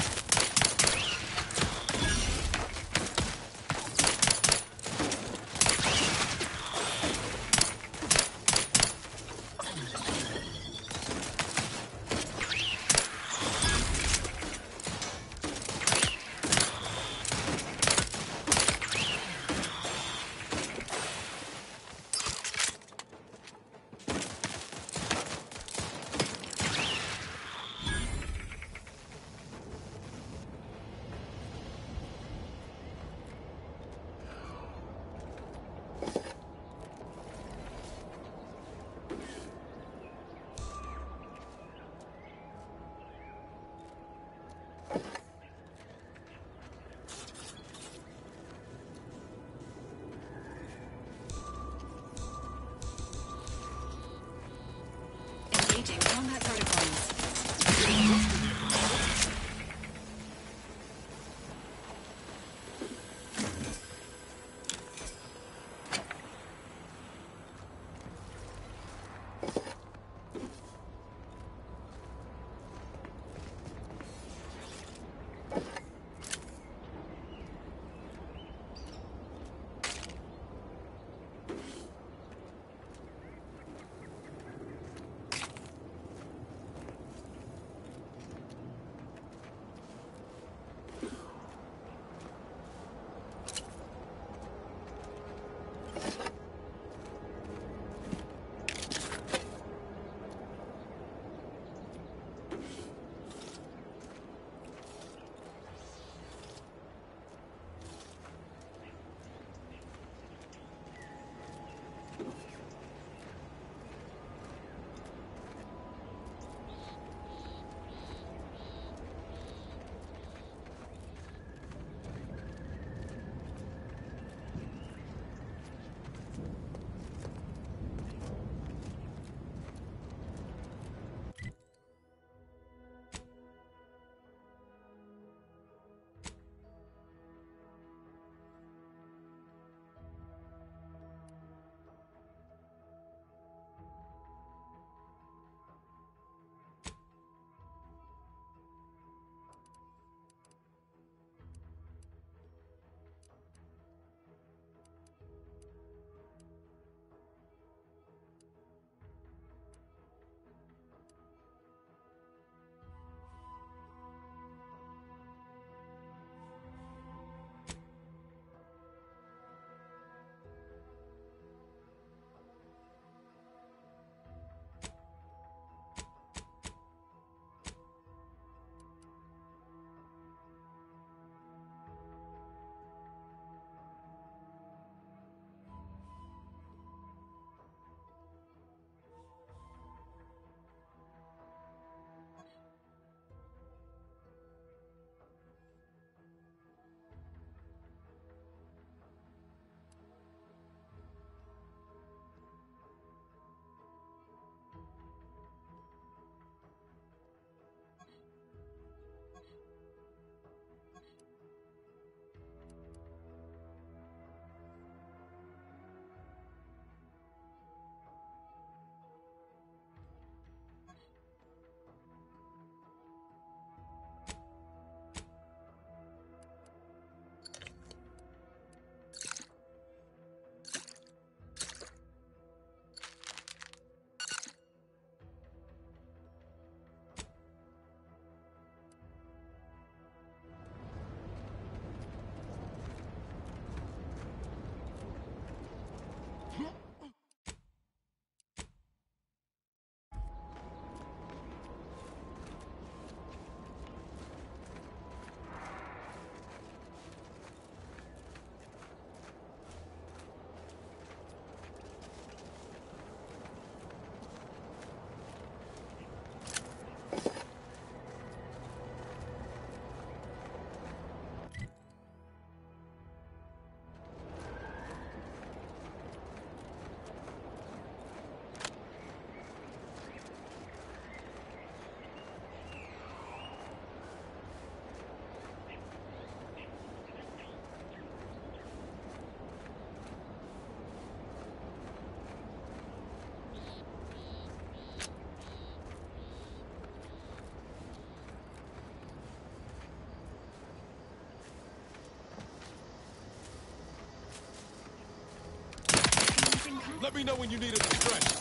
Let me know when you need a distraction.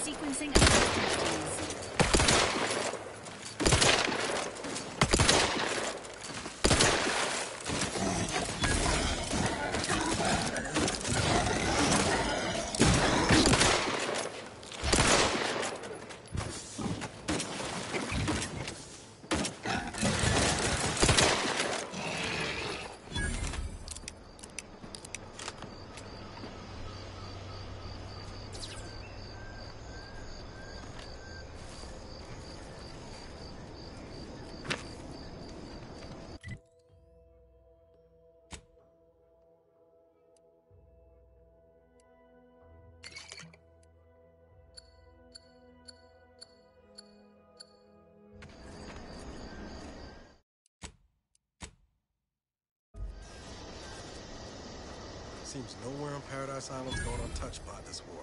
Sequencing activities. Seems nowhere on Paradise Island's going untouched by this war.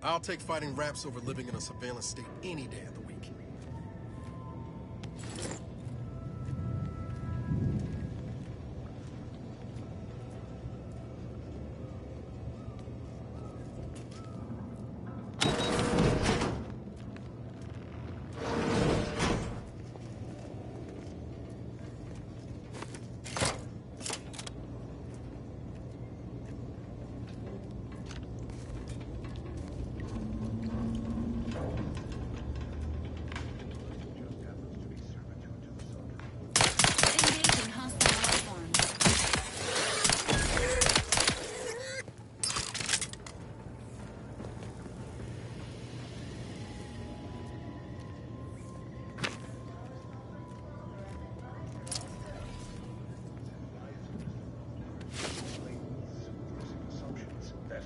I'll take fighting raps over living in a surveillance state any day of the week.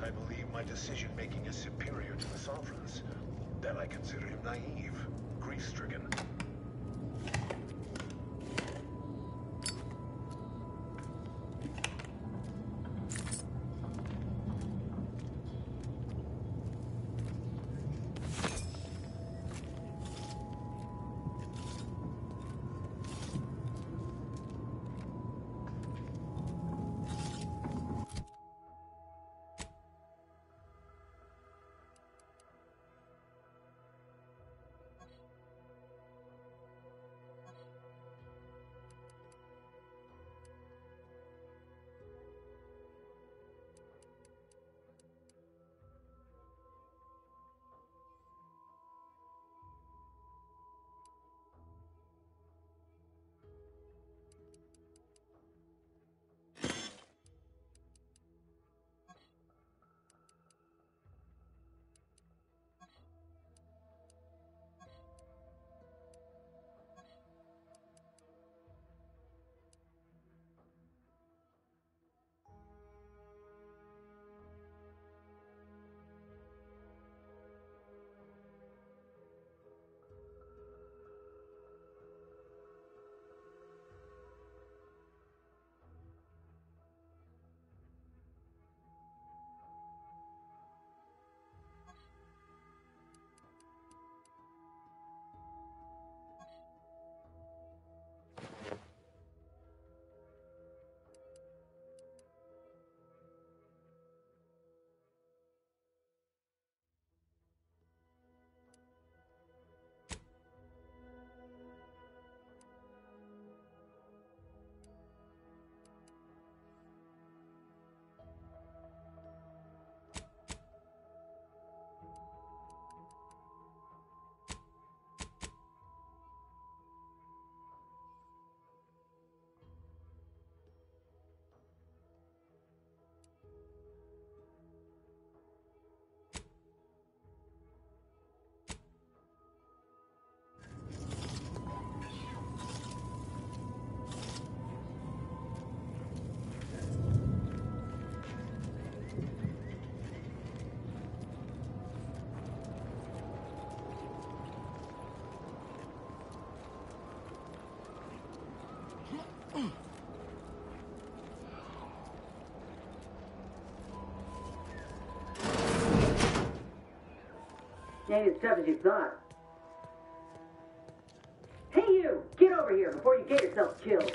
I believe my decision-making is superior to the Sovereign's. Then I consider him naive, grief-stricken. Ain't as tough as you thought. Hey you! Get over here before you get yourself killed.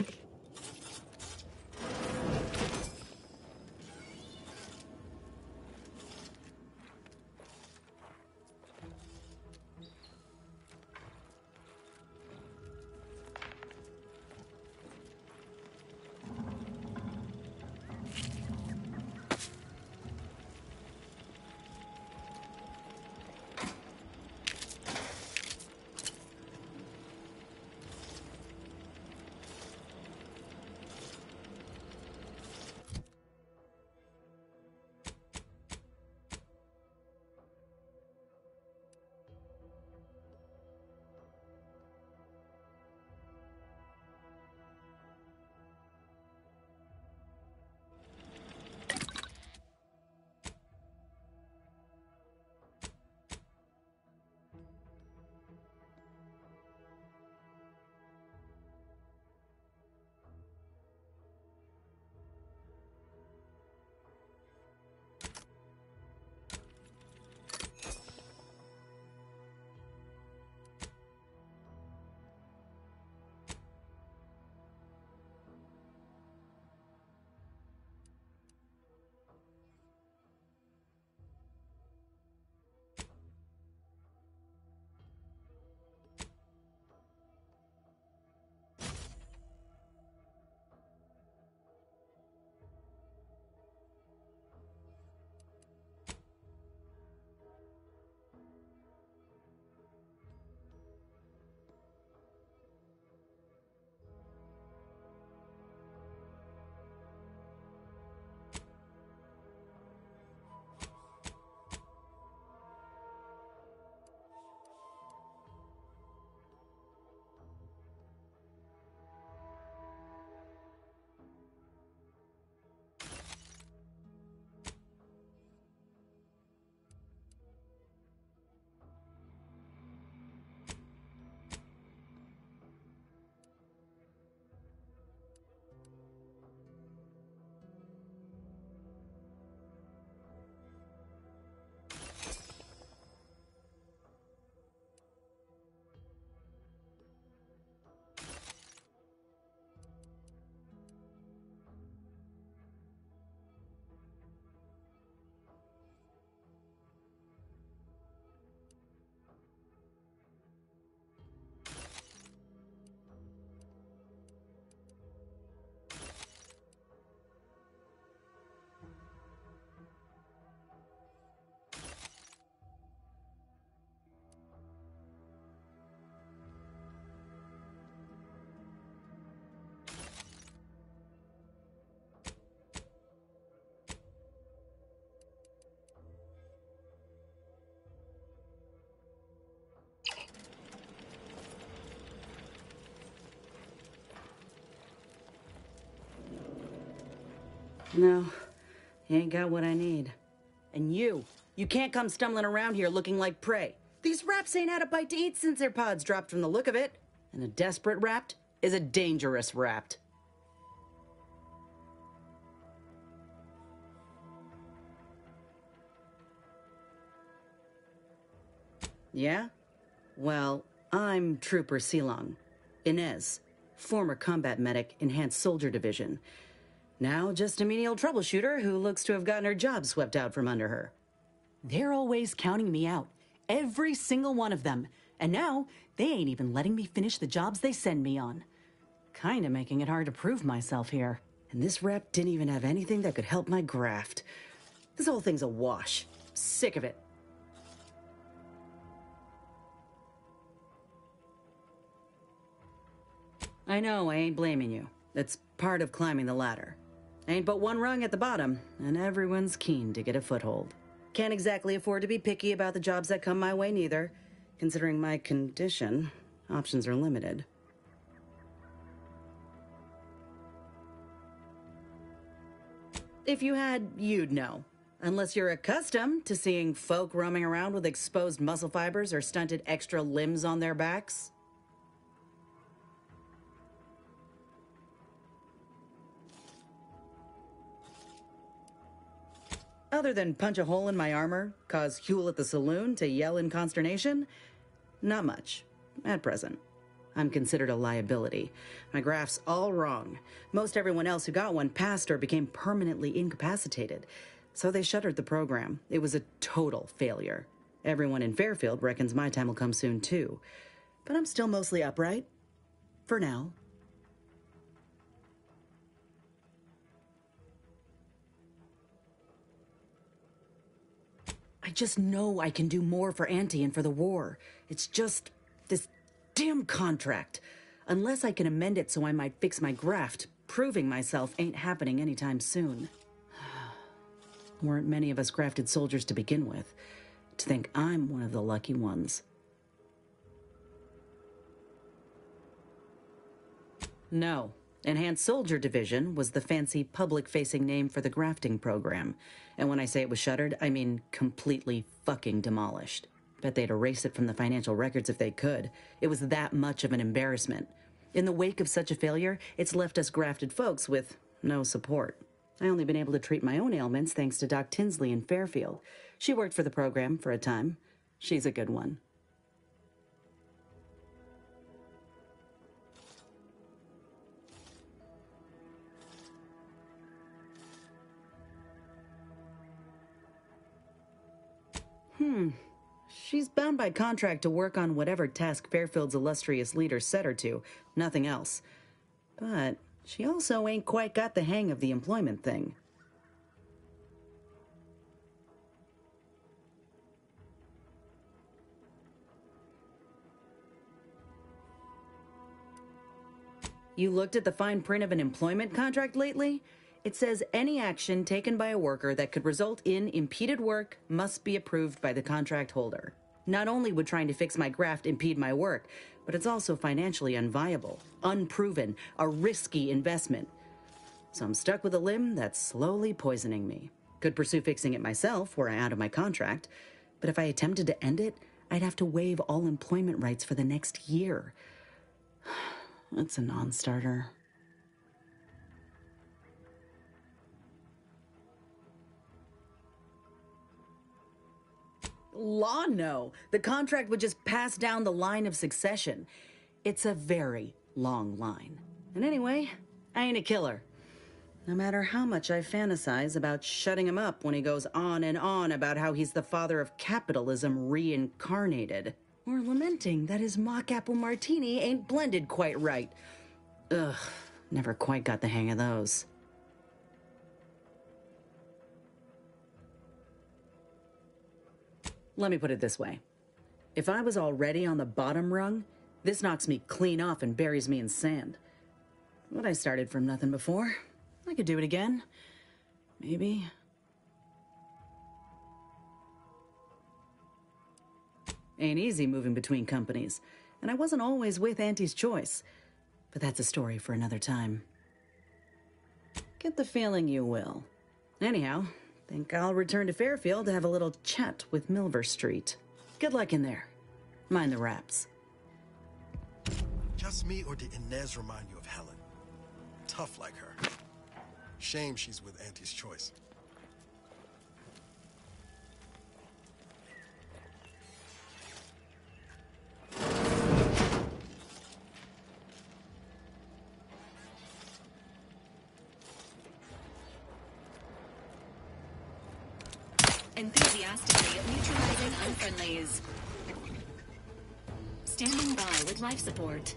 No, you ain't got what I need. And you can't come stumbling around here looking like prey. These raps ain't had a bite to eat since their pods dropped from the look of it. And a desperate rapt is a dangerous rapt. Yeah? Well, I'm Trooper Silong. Inez, former combat medic, Enhanced Soldier Division. Now just a menial troubleshooter who looks to have gotten her job swept out from under her. They're always counting me out. Every single one of them. And now, they ain't even letting me finish the jobs they send me on. Kinda making it hard to prove myself here. And this rep didn't even have anything that could help my graft. This whole thing's a wash. Sick of it. I know, I ain't blaming you. That's part of climbing the ladder. Ain't but one rung at the bottom, and everyone's keen to get a foothold. Can't exactly afford to be picky about the jobs that come my way neither. Considering my condition, options are limited. If you had, you'd know. Unless you're accustomed to seeing folk roaming around with exposed muscle fibers or stunted extra limbs on their backs. Other than punch a hole in my armor, cause Huel at the saloon to yell in consternation? Not much, at present. I'm considered a liability. My graph's all wrong. Most everyone else who got one passed or became permanently incapacitated. So they shuttered the program. It was a total failure. Everyone in Fairfield reckons my time will come soon, too. But I'm still mostly upright. For now. I just know I can do more for Auntie and for the war. It's just this damn contract. Unless I can amend it so I might fix my graft, proving myself ain't happening anytime soon. Weren't many of us grafted soldiers to begin with. To think I'm one of the lucky ones. No. Enhanced Soldier Division was the fancy public-facing name for the grafting program. And when I say it was shuttered, I mean completely fucking demolished. Bet they'd erase it from the financial records if they could. It was that much of an embarrassment. In the wake of such a failure, it's left us grafted folks with no support. I only been able to treat my own ailments thanks to Doc Tinsley in Fairfield. She worked for the program for a time. She's a good one. She's bound by contract to work on whatever task Fairfield's illustrious leader set her to, nothing else. But she also ain't quite got the hang of the employment thing. You looked at the fine print of an employment contract lately? It says any action taken by a worker that could result in impeded work must be approved by the contract holder. Not only would trying to fix my graft impede my work, but it's also financially unviable, unproven, a risky investment. So I'm stuck with a limb that's slowly poisoning me. Could pursue fixing it myself were I out of my contract, but if I attempted to end it, I'd have to waive all employment rights for the next year. That's a non-starter. Law, no. The contract would just pass down the line of succession. It's a very long line. And anyway, I ain't a killer. No matter how much I fantasize about shutting him up when he goes on and on about how he's the father of capitalism reincarnated. Or lamenting that his mock apple martini ain't blended quite right. Ugh, never quite got the hang of those. Let me put it this way. If I was already on the bottom rung, this knocks me clean off and buries me in sand. But I started from nothing before. I could do it again. Maybe. Ain't easy moving between companies, and I wasn't always with Auntie's choice. But that's a story for another time. Get the feeling you will. Anyhow, think I'll return to Fairfield to have a little chat with Milver Street. Good luck in there. Mind the wraps. Just me, or did Inez remind you of Helen? Tough like her. Shame she's with Auntie's choice. Enthusiastically neutralizing unfriendlies. Standing by with life support.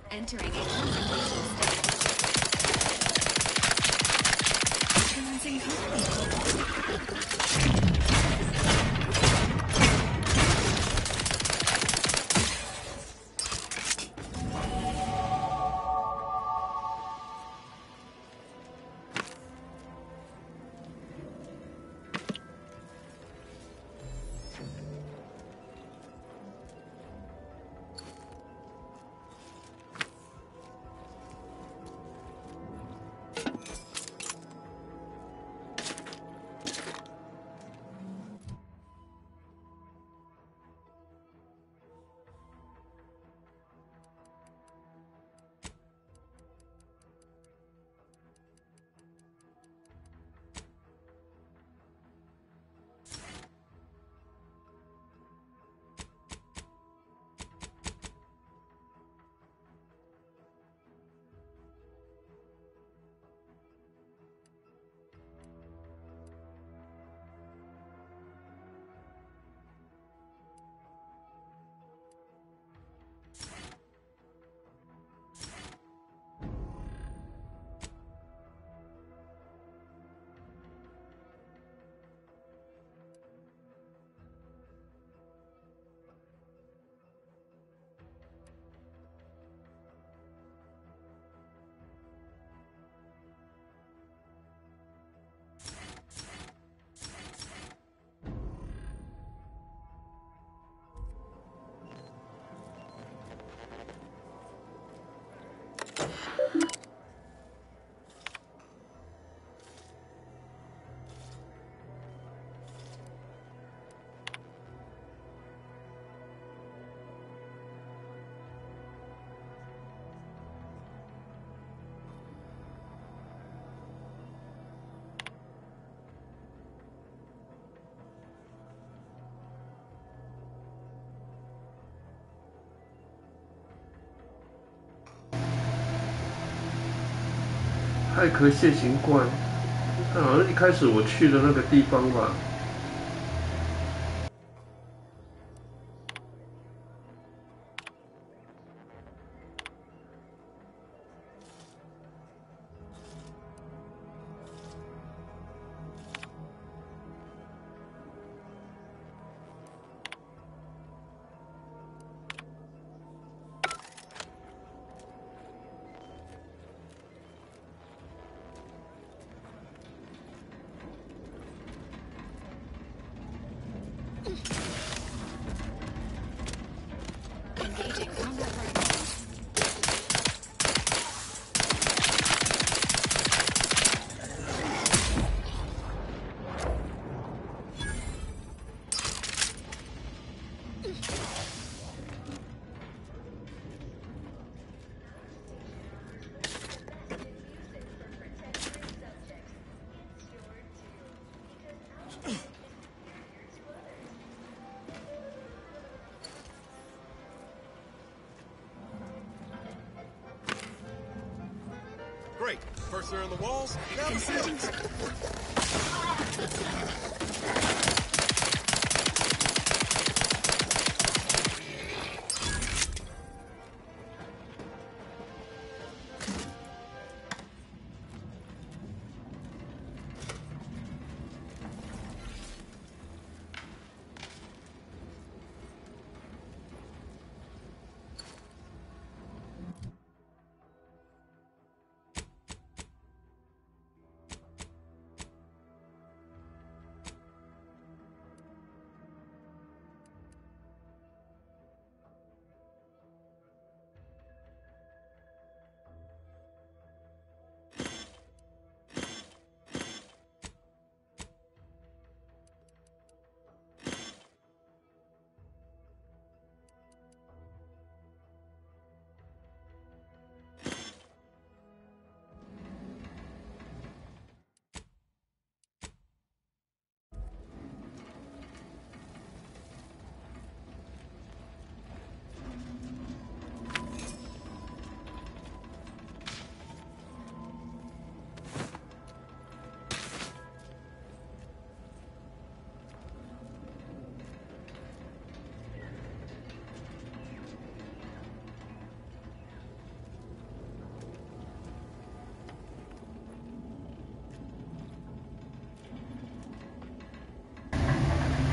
Entering a concentration state. Commencing 骇客楔形怪，但好像一开始我去的那个地方吧。Great. First they're in the walls, now the ceilings.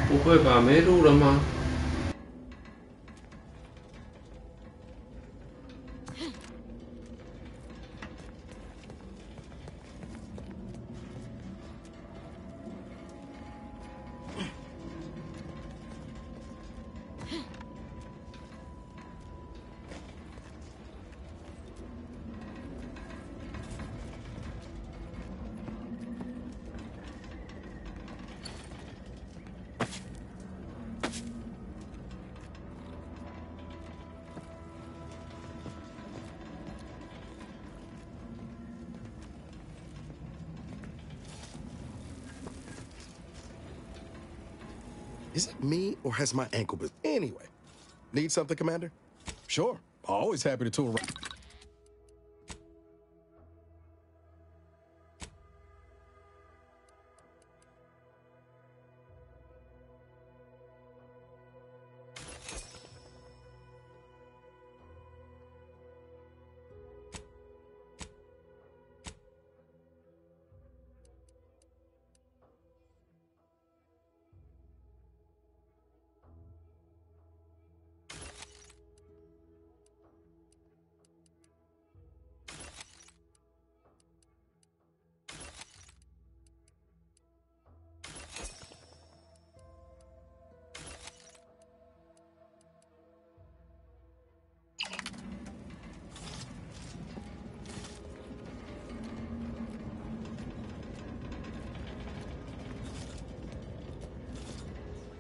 不会吧？没录了吗？Is it me, or has my ankle been... Anyway, need something, Commander? Sure, always happy to tool around.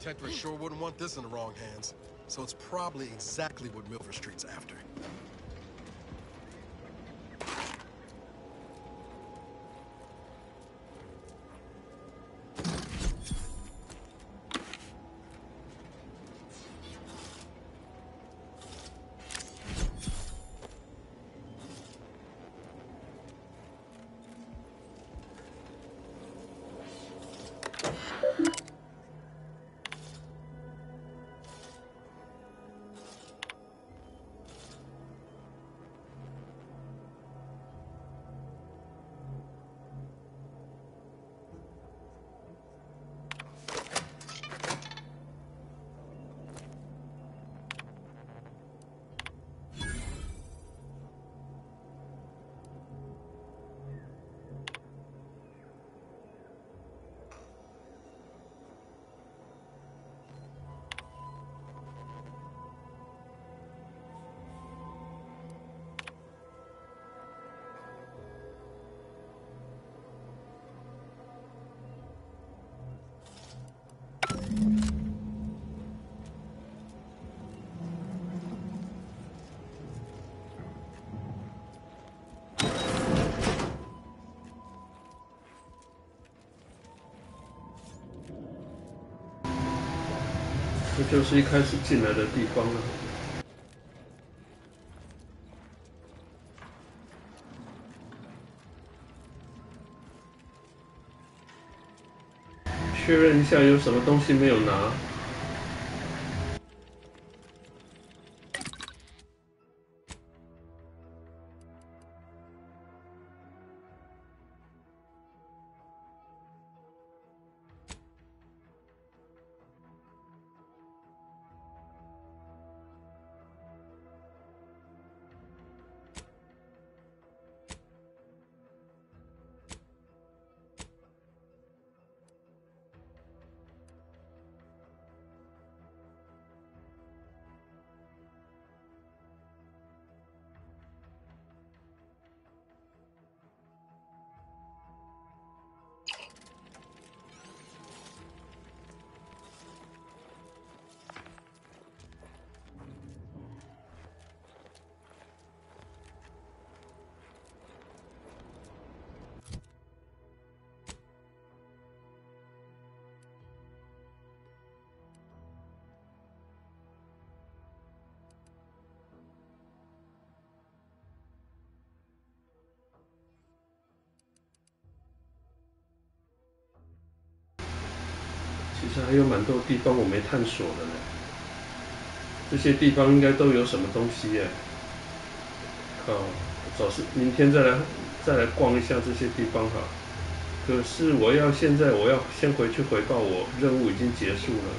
Protectorate sure wouldn't want this in the wrong hands, so it's probably exactly what Milford Street's after. 这就是一开始进来的地方了。确认一下有什么东西没有拿。其实还有蛮多地方我没探索的呢，这些地方应该都有什么东西耶？靠，找是明天再来逛一下这些地方哈。可是现在我要先回去回报我任务已经结束了。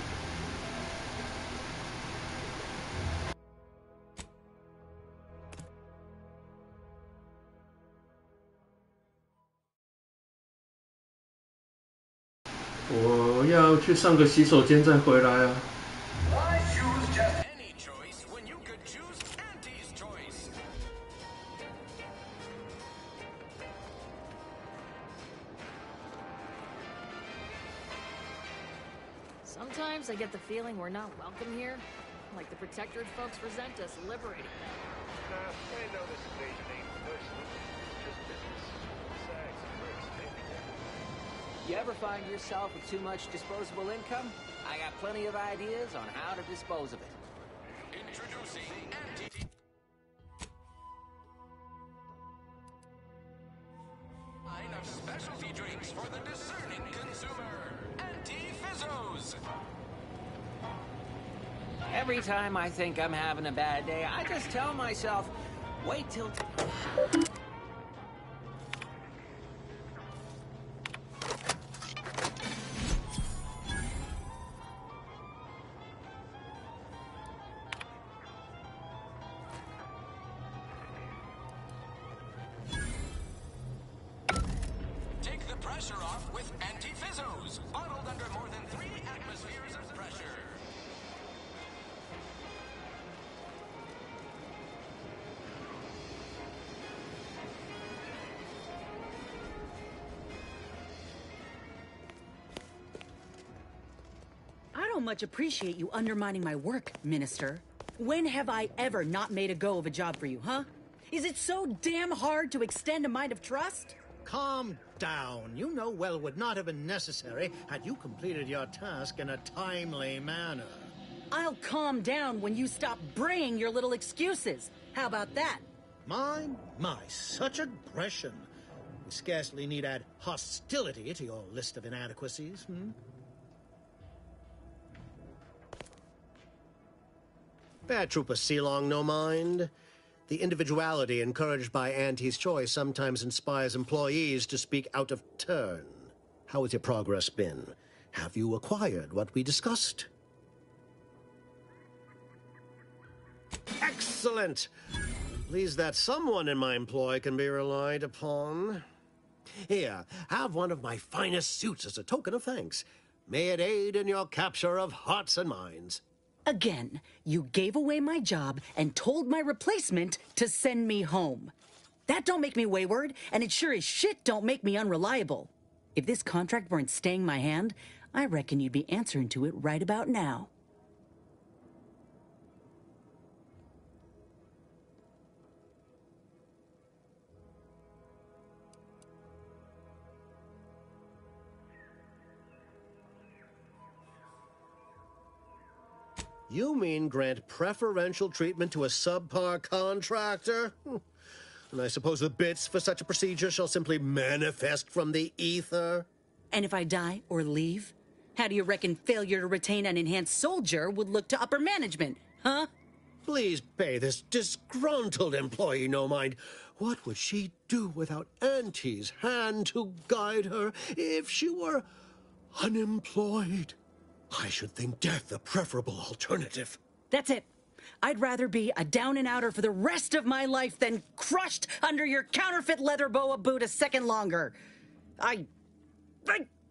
我要去上个洗手间再回来啊。Why choose just any choice when you could choose Auntie's choice? Sometimes I get the feeling we're not welcome here. Like the Protectorate folks resent us liberating them. They know this invasion ain't personal. It's just business. Besides, we're expanding it. You ever find yourself with too much disposable income? I got plenty of ideas on how to dispose of it. Introducing Auntie. Line of specialty drinks for the discerning consumer. Anti-Fizzos. Every time I think I'm having a bad day, I just tell myself, wait till... Take the pressure off with Anti-Fizzos. Bottled under more than 3 atmospheres of pressure. I don't much appreciate you undermining my work, Minister. When have I ever not made a go of a job for you, huh? Is it so damn hard to extend a mind of trust? Calm down. You know well would not have been necessary had you completed your task in a timely manner. I'll calm down when you stop braying your little excuses. How about that? My, such aggression. We scarcely need add hostility to your list of inadequacies, hmm? Trooper Sealong, no mind. The individuality encouraged by Auntie's choice sometimes inspires employees to speak out of turn. How has your progress been? Have you acquired what we discussed? Excellent! Pleased that someone in my employ can be relied upon. Here, have one of my finest suits as a token of thanks. May it aid in your capture of hearts and minds. Again, you gave away my job and told my replacement to send me home. That don't make me wayward, and it sure as shit don't make me unreliable. If this contract weren't staying my hand, I reckon you'd be answering to it right about now. You mean grant preferential treatment to a subpar contractor? And I suppose the bits for such a procedure shall simply manifest from the ether? And if I die or leave, how do you reckon failure to retain an enhanced soldier would look to upper management, huh? Please pay this disgruntled employee no mind. What would she do without Auntie's hand to guide her if she were unemployed? I should think death a preferable alternative. That's it. I'd rather be a down-and-outer for the rest of my life than crushed under your counterfeit leather boa boot a second longer. I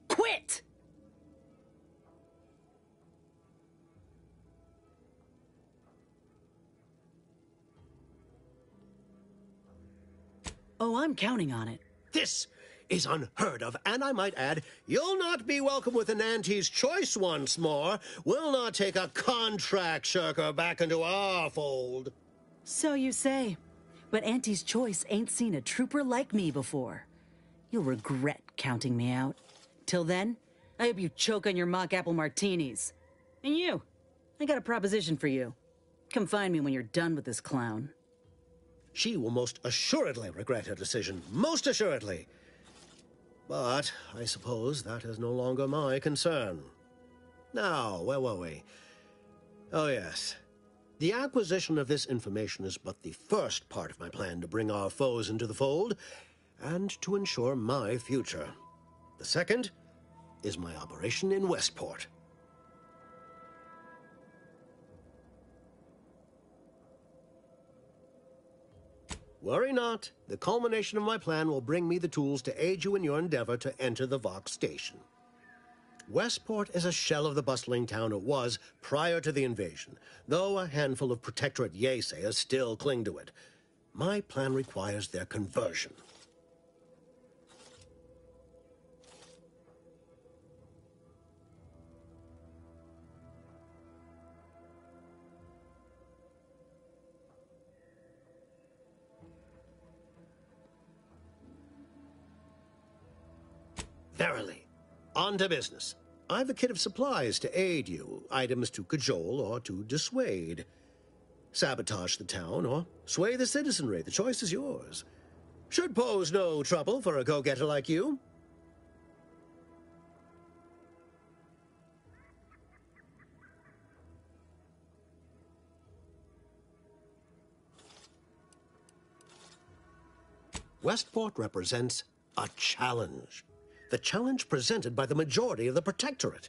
quit! Oh, I'm counting on it. This is unheard of, and I might add, you'll not be welcome with an Auntie's choice once more. We'll not take a contract shirker back into our fold. So you say. But Auntie's choice ain't seen a trooper like me before. You'll regret counting me out. Till then, I hope you choke on your mock apple martinis. And you, I got a proposition for you. Come find me when you're done with this clown. She will most assuredly regret her decision. Most assuredly. But I suppose that is no longer my concern. Now, where were we? Oh, yes. The acquisition of this information is but the first part of my plan to bring our foes into the fold and to ensure my future. The second is my operation in Westport. Worry not. The culmination of my plan will bring me the tools to aid you in your endeavor to enter the Vox station. Westport is a shell of the bustling town it was prior to the invasion, though a handful of Protectorate Yaysayers still cling to it. My plan requires their conversion. Verily. On to business. I've a kit of supplies to aid you, items to cajole or to dissuade. Sabotage the town or sway the citizenry. The choice is yours. Should pose no trouble for a go-getter like you. Westport represents a challenge. The challenge presented by the majority of the Protectorate.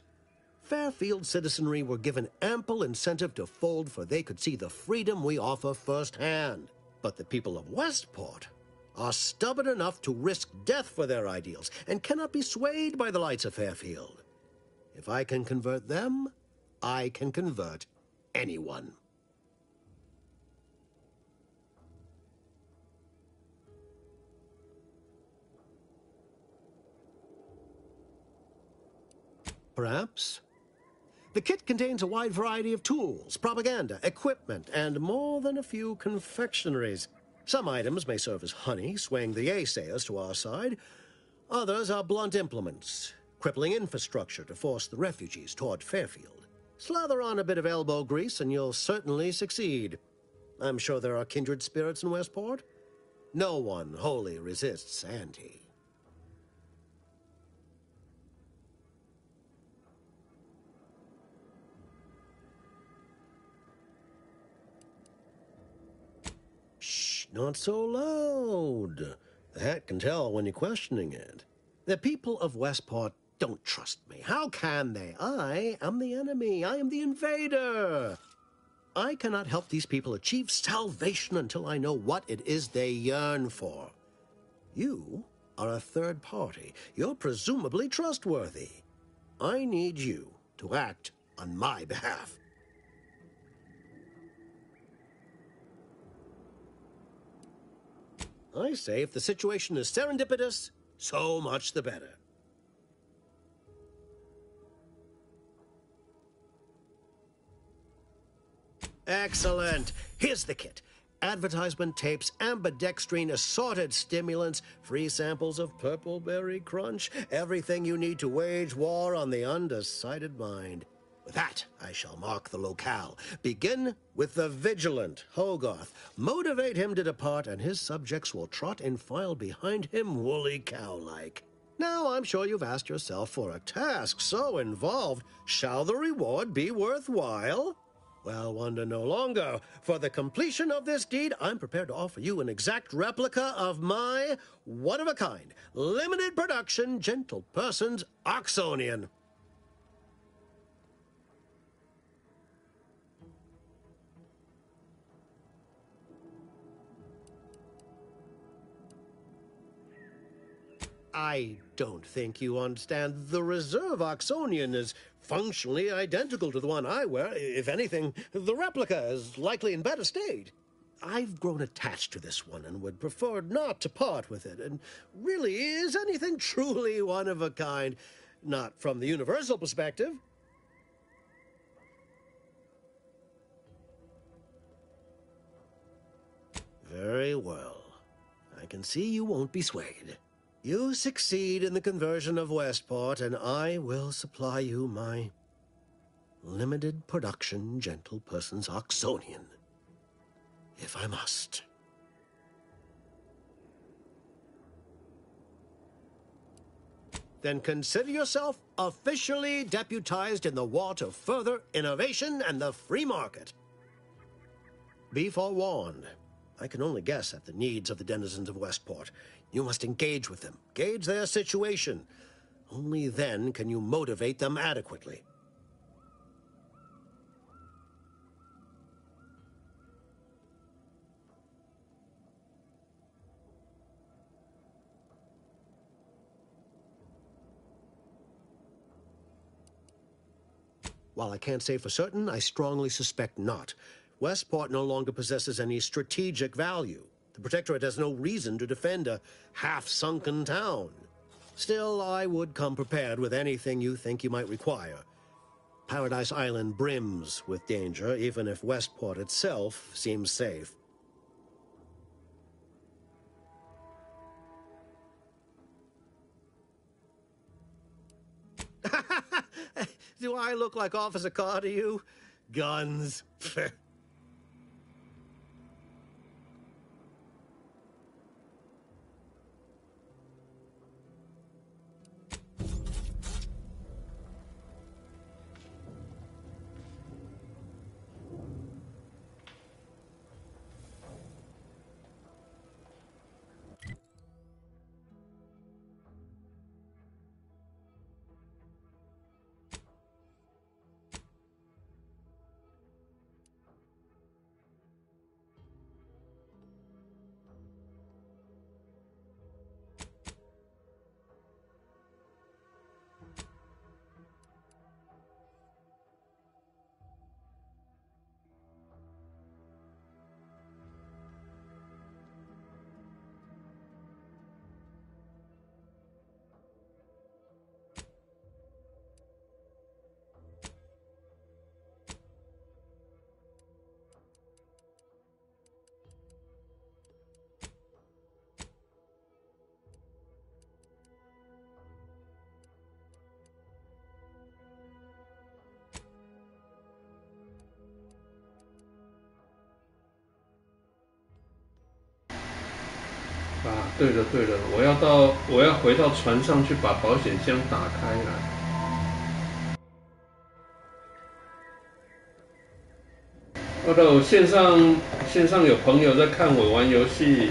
Fairfield citizenry were given ample incentive to fold, for they could see the freedom we offer firsthand. But the people of Westport are stubborn enough to risk death for their ideals and cannot be swayed by the lights of Fairfield. If I can convert them, I can convert anyone. Perhaps. The kit contains a wide variety of tools, propaganda, equipment, and more than a few confectionaries. Some items may serve as honey, swaying the Yaysayers to our side. Others are blunt implements, crippling infrastructure to force the refugees toward Fairfield. Slather on a bit of elbow grease and you'll certainly succeed. I'm sure there are kindred spirits in Westport. No one wholly resists Auntie. Not so loud. The hat can tell when you're questioning it. The people of Westport don't trust me. How can they? I am the enemy. I am the invader. I cannot help these people achieve salvation until I know what it is they yearn for. You are a third party. You're presumably trustworthy. I need you to act on my behalf. I say if the situation is serendipitous, so much the better. Excellent. Here's the kit. Advertisement tapes, ambidextrine, assorted stimulants, free samples of Purple Berry Crunch, everything you need to wage war on the undecided mind. With that, I shall mark the locale. Begin with the vigilant Hogarth. Motivate him to depart, and his subjects will trot in file behind him woolly cow-like. Now, I'm sure you've asked yourself, for a task so involved, shall the reward be worthwhile? Well, wonder no longer. For the completion of this deed, I'm prepared to offer you an exact replica of my one-of-a-kind, limited production, gentle person's Oxonian. I don't think you understand. The reserve Oxonian is functionally identical to the one I wear. If anything, the replica is likely in better state. I've grown attached to this one and would prefer not to part with it. And really, is anything truly one of a kind? Not from the universal perspective. Very well. I can see you won't be swayed. You succeed in the conversion of Westport, and I will supply you my limited production gentle person's Oxonian, if I must. Then consider yourself officially deputized in the war to further innovation and the free market. Be forewarned. I can only guess at the needs of the denizens of Westport. You must engage with them, gauge their situation. Only then can you motivate them adequately. While I can't say for certain, I strongly suspect not. Westport no longer possesses any strategic value. The Protectorate has no reason to defend a half-sunken town. Still, I would come prepared with anything you think you might require. Paradise Island brims with danger, even if Westport itself seems safe. Do I look like Officer Carr to you? Guns.啊，对了，我要回到船上去把保险箱打开来。Hello， 线上有朋友在看我玩游戏，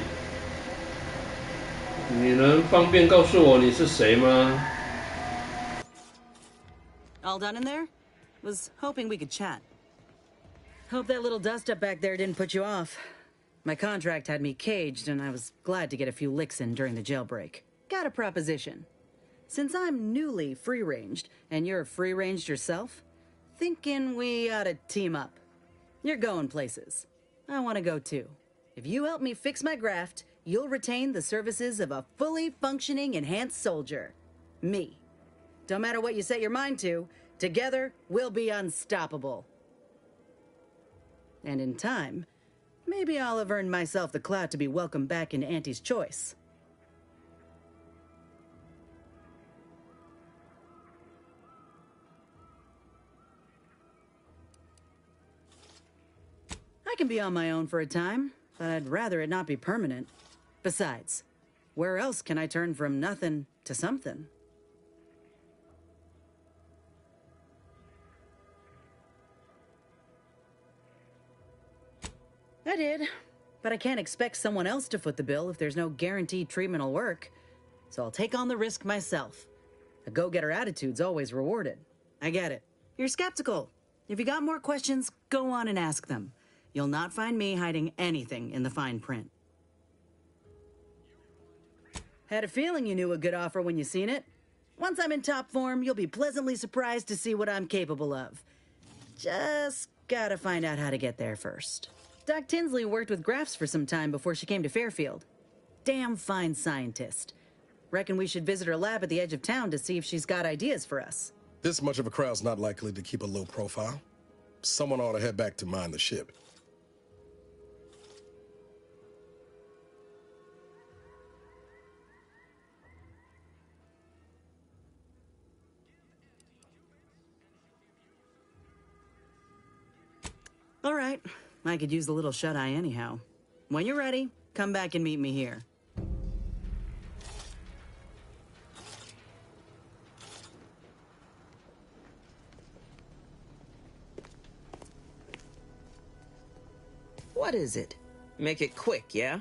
你能方便告诉我你是谁吗？ All done in there? Was hoping we could chat. Hope that little dust-up back there didn't put you off. My contract had me caged, and I was glad to get a few licks in during the jailbreak. Got a proposition. Since I'm newly free-ranged, and you're free-ranged yourself, thinking we ought to team up. You're going places. I want to go too. If you help me fix my graft, you'll retain the services of a fully functioning enhanced soldier. Me. Don't matter what you set your mind to, together we'll be unstoppable. And in time, maybe I'll have earned myself the clout to be welcomed back in Auntie's choice. I can be on my own for a time, but I'd rather it not be permanent. Besides, where else can I turn from nothing to something? I did, but I can't expect someone else to foot the bill if there's no guaranteed treatment will work. So I'll take on the risk myself. A go-getter attitude's always rewarded. I get it. You're skeptical. If you got more questions, go on and ask them. You'll not find me hiding anything in the fine print. Had a feeling you knew a good offer when you seen it. Once I'm in top form, you'll be pleasantly surprised to see what I'm capable of. Just gotta find out how to get there first. Doc Tinsley worked with Graffs for some time before she came to Fairfield. Damn fine scientist. Reckon we should visit her lab at the edge of town to see if she's got ideas for us. This much of a crowd's not likely to keep a low profile. Someone ought to head back to mind the ship. All right. I could use a little shut-eye anyhow. When you're ready, come back and meet me here. What is it? Make it quick, yeah?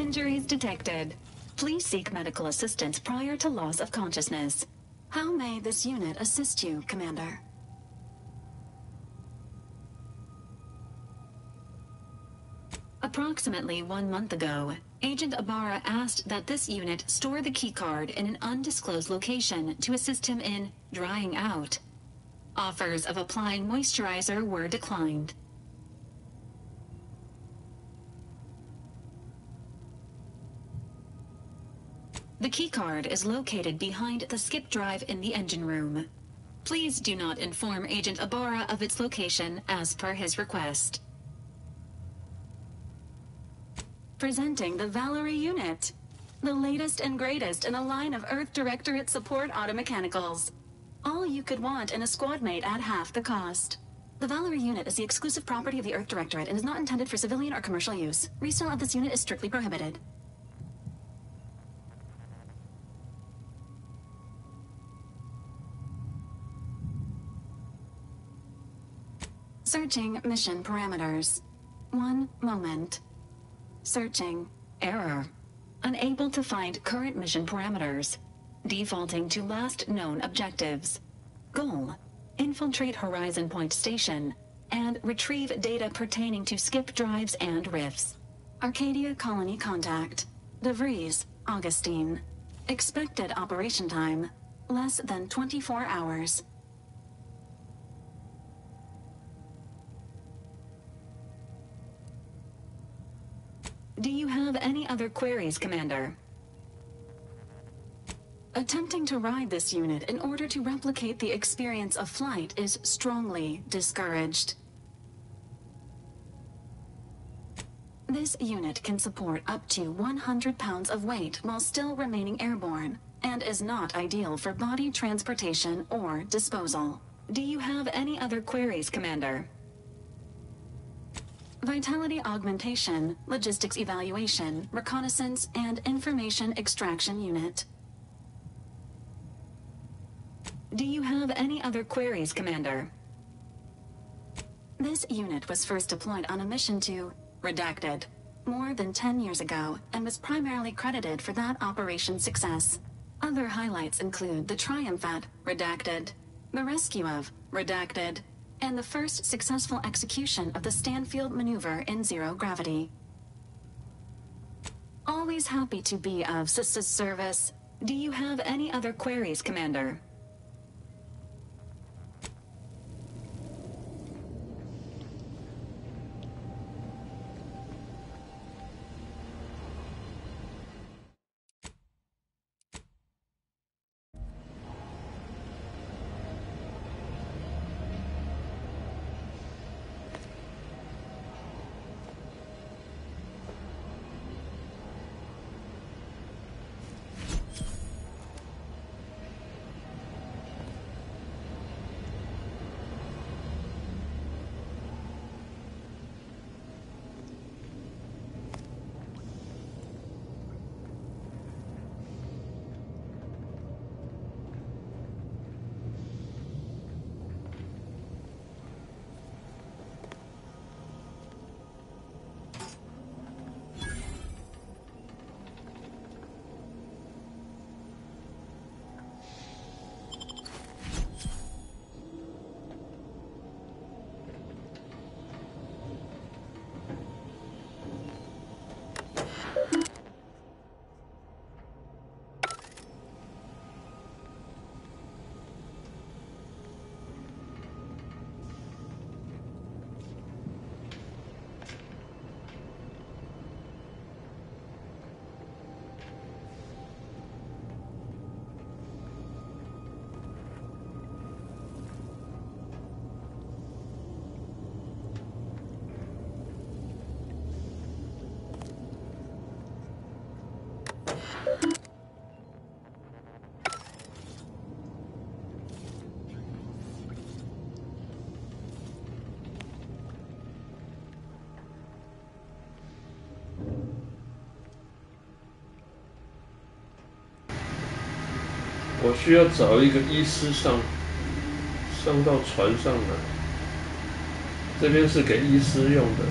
Injuries detected. Please seek medical assistance prior to loss of consciousness. How may this unit assist you, Commander? Approximately 1 month ago, Agent Ibarra asked that this unit store the keycard in an undisclosed location to assist him in drying out. Offers of applying moisturizer were declined. The keycard is located behind the skip drive in the engine room. Please do not inform Agent Ibarra of its location as per his request. Presenting the Valerie unit, the latest and greatest in a line of Earth Directorate support automechanicals. All you could want in a squad mate at half the cost. The Valerie unit is the exclusive property of the Earth Directorate and is not intended for civilian or commercial use. Resale of this unit is strictly prohibited. Searching mission parameters. 1 moment. Searching. Error. Unable to find current mission parameters. Defaulting to last known objectives. Goal. Infiltrate Horizon Point Station and retrieve data pertaining to skip drives and rifts. Arcadia Colony Contact. DeVries, Augustine. Expected operation time. Less than 24 hours. Do you have any other queries, Commander? Attempting to ride this unit in order to replicate the experience of flight is strongly discouraged. This unit can support up to 100 pounds of weight while still remaining airborne, and is not ideal for body transportation or disposal. Do you have any other queries, Commander? Vitality augmentation, logistics evaluation, reconnaissance, and information extraction unit. Do you have any other queries, Commander? This unit was first deployed on a mission to Redacted more than 10 years ago and was primarily credited for that operation's success. Other highlights include the triumph at Redacted, the rescue of Redacted, and the first successful execution of the Stanfield maneuver in zero gravity. Always happy to be of service. Do you have any other queries, Commander?我需要找一个医师上到船上来，这边是给医师用的。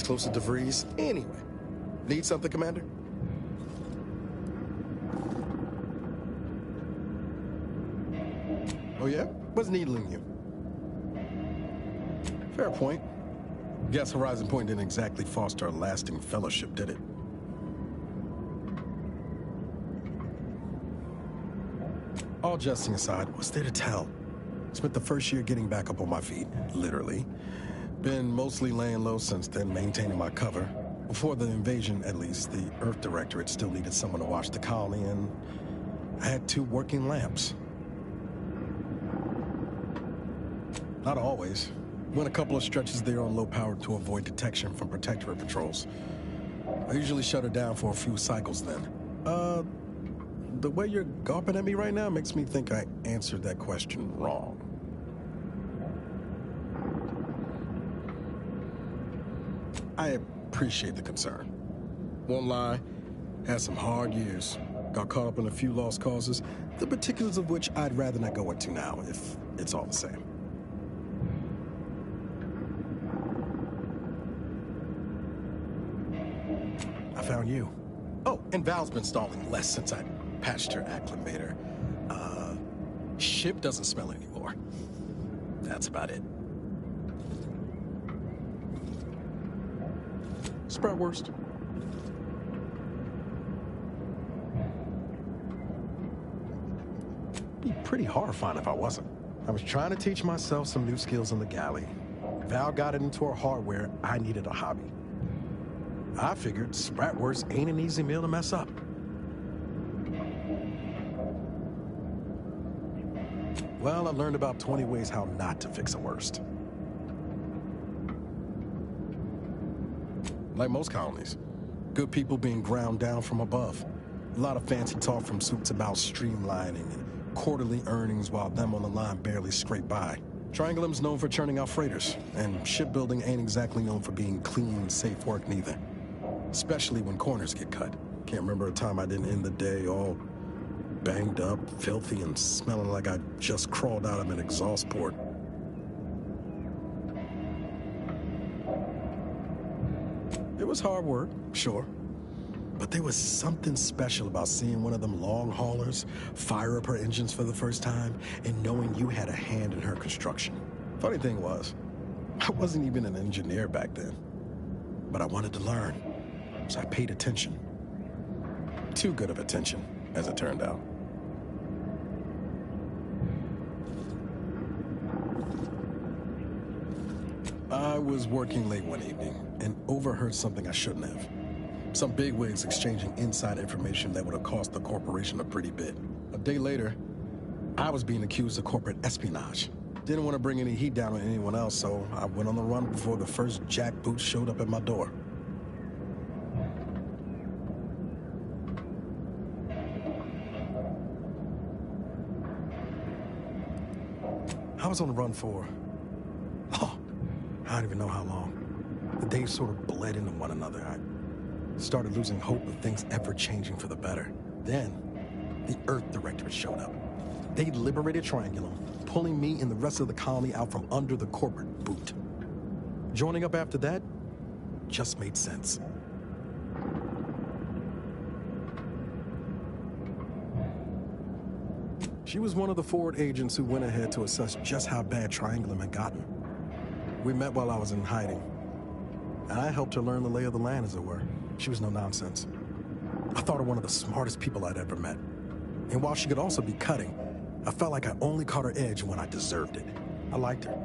this close to DeVries anyway. Need something, Commander? Oh yeah? What's needling you? Fair point. Guess Horizon Point didn't exactly foster a lasting fellowship, did it? All jesting aside, what's there to tell? Spent the first year getting back up on my feet, literally. Been mostly laying low since then, maintaining my cover. Before the invasion, at least, the Earth Directorate still needed someone to watch the colony, and I had 2 working lamps. Not always. Went a couple of stretches there on low power to avoid detection from Protectorate patrols. I usually shut it down for a few cycles then. The way you're gawping at me right now makes me think I answered that question wrong. I appreciate the concern. Won't lie, had some hard years. Got caught up in a few lost causes, the particulars of which I'd rather not go into now, if it's all the same. I found you. Oh, and Val's been stalling less since I patched her acclimator. Ship doesn't smell anymore. That's about it. Spratwurst. Be pretty horrifying if I wasn't. I was trying to teach myself some new skills in the galley. Val got it into her hardware. I needed a hobby. I figured Spratwurst ain't an easy meal to mess up. Well, I learned about 20 ways how not to fix a worst. Like most colonies, good people being ground down from above. A lot of fancy talk from suits about streamlining and quarterly earnings while them on the line barely scrape by. Triangulum's known for churning out freighters, and shipbuilding ain't exactly known for being clean, safe work neither. Especially when corners get cut. Can't remember a time I didn't end the day all banged up, filthy, and smelling like I just crawled out of an exhaust port. It was hard work, sure. But there was something special about seeing one of them long haulers fire up her engines for the first time and knowing you had a hand in her construction. Funny thing was, I wasn't even an engineer back then. But I wanted to learn, so I paid attention. Too good of attention, as it turned out. I was working late one evening and overheard something I shouldn't have. Some bigwigs exchanging inside information that would have cost the corporation a pretty bit. A day later, I was being accused of corporate espionage. Didn't want to bring any heat down on anyone else, so I went on the run before the first jackboot showed up at my door. I was on the run for, I don't even know how long. The days sort of bled into one another. I started losing hope of things ever changing for the better. Then, the Earth Directorate showed up. They liberated Triangulum, pulling me and the rest of the colony out from under the corporate boot. Joining up after that just made sense. She was one of the forward agents who went ahead to assess just how bad Triangulum had gotten. We met while I was in hiding, and I helped her learn the lay of the land, as it were. She was no nonsense. I thought her one of the smartest people I'd ever met. And while she could also be cutting, I felt like I only caught her edge when I deserved it. I liked her.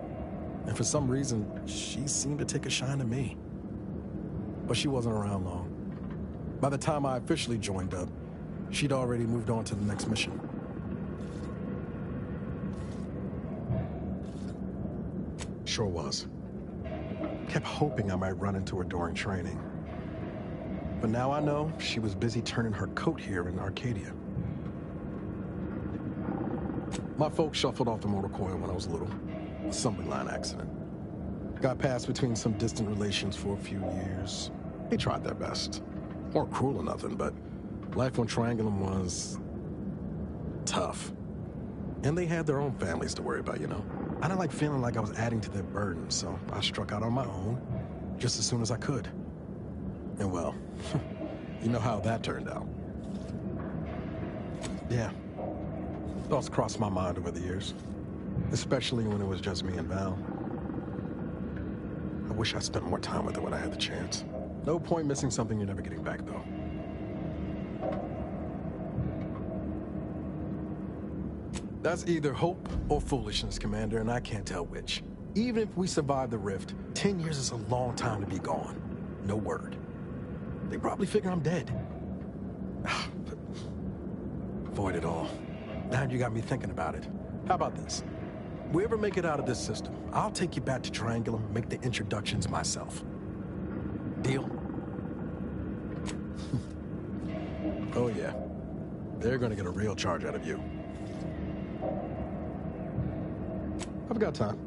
And for some reason, she seemed to take a shine to me. But she wasn't around long. By the time I officially joined up, she'd already moved on to the next mission. Sure was. Kept hoping I might run into her during training. But now I know she was busy turning her coat here in Arcadia. My folks shuffled off the motor coil when I was little. Assembly line accident. Got passed between some distant relations for a few years. They tried their best. Weren't cruel or nothing, but life on Triangulum was tough. And they had their own families to worry about, you know. I didn't like feeling like I was adding to their burden, so I struck out on my own. just as soon as I could. And well, you know how that turned out. Yeah. Thoughts crossed my mind over the years, especially when it was just me and Val. I wish I spent more time with her when I had the chance. No point missing something you're never getting back, though. That's either hope or foolishness, Commander, and I can't tell which. Even if we survive the rift, 10 years is a long time to be gone. No word. They probably figure I'm dead. But avoid it all. Now you got me thinking about it. How about this? If we ever make it out of this system, I'll take you back to Triangulum and make the introductions myself. Deal? Oh yeah. They're gonna get a real charge out of you. I've got time.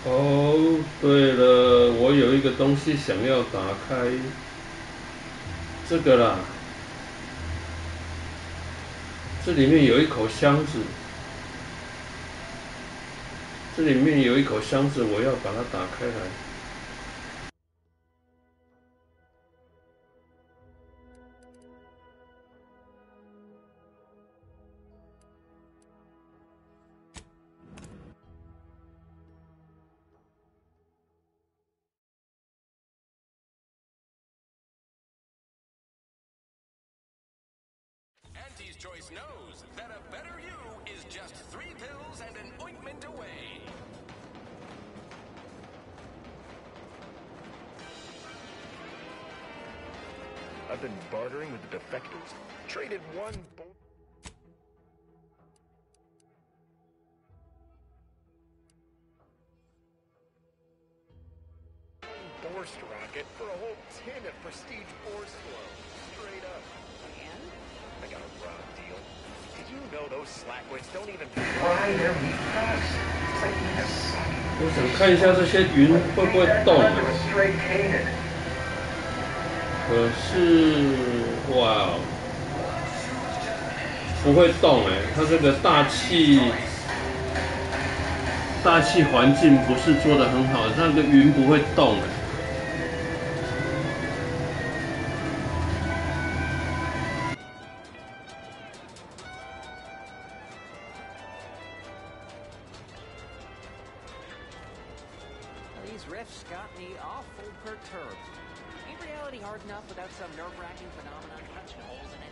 哦，对了，我有一个东西想要打开，这个啦，这里面有一口箱子，这里面有一口箱子，我要把它打开来。Auntie's Choice knows that a better you is just 3 pills and an ointment away. I've been bartering with the defectors. Traded one Borst rocket for a whole tin of prestige Borst flow. Straight up. And? I got a raw deal. Did you know those slackwits don't even fly their meat fast? It's like eating a sack. 我想看一下这些云会不会动。可是，哇，不会动哎，它这个大气环境不是做得很好，那个云不会动哎。These rifts got me awful perturbed. Ain't reality hard enough without some nerve-wracking phenomenon punching holes in it?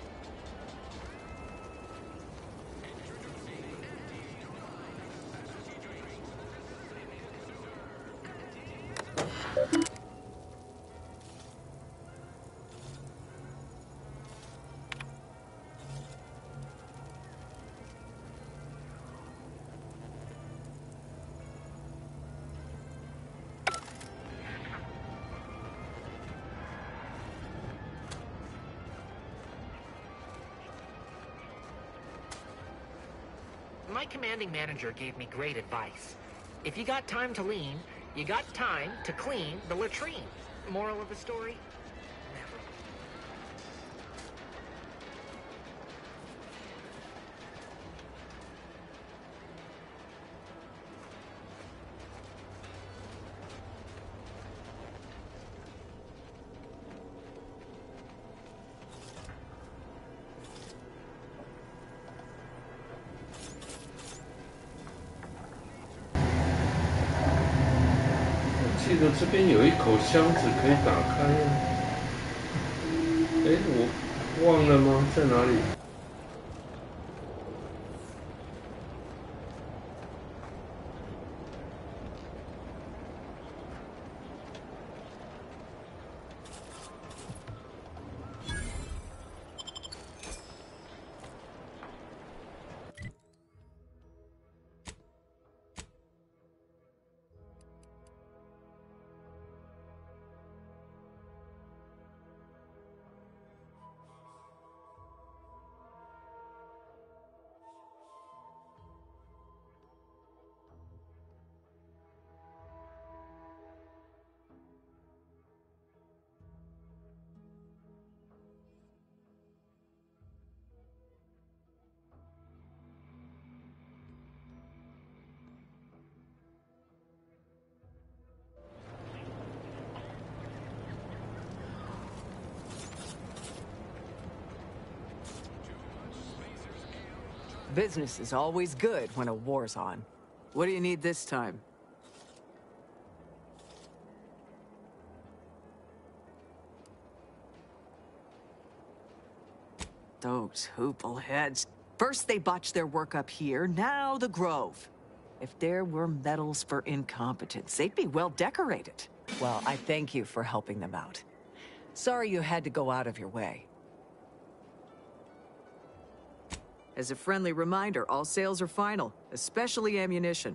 My commanding manager gave me great advice. If you got time to lean, you got time to clean the latrine. Moral of the story? Never.记得这边有一口箱子可以打开啊！哎，我忘了吗？在哪里？ Business is always good when a war's on. What do you need this time? Those hoople heads. First they botched their work up here, now the Grove. If there were medals for incompetence, they'd be well decorated. Well, I thank you for helping them out. Sorry you had to go out of your way. As a friendly reminder, all sales are final, especially ammunition.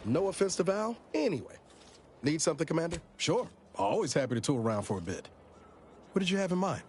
No offense to Val, anyway. Need something, Commander? Sure. Always happy to tool around for a bit. What did you have in mind?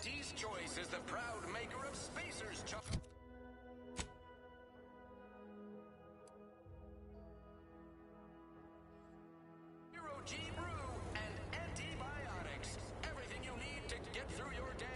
Auntie's Choice is the proud maker of Spacer's Choice. Zero G Brew and antibiotics. Everything you need to get through your day.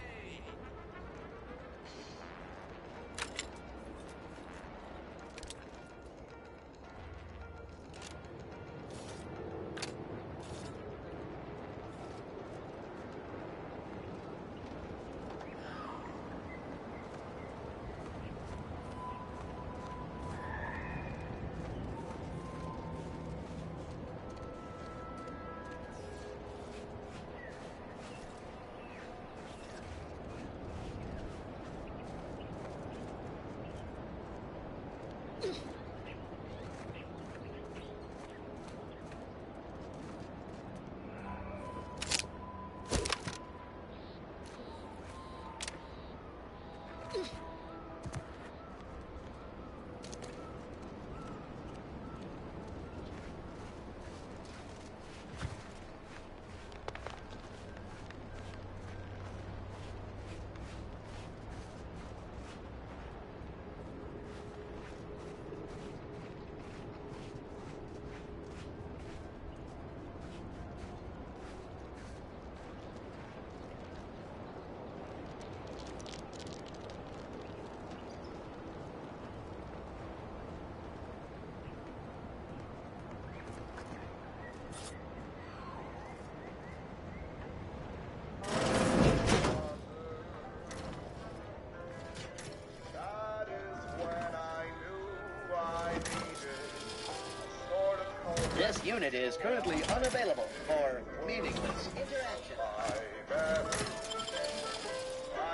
This unit is currently unavailable for meaningless interaction. I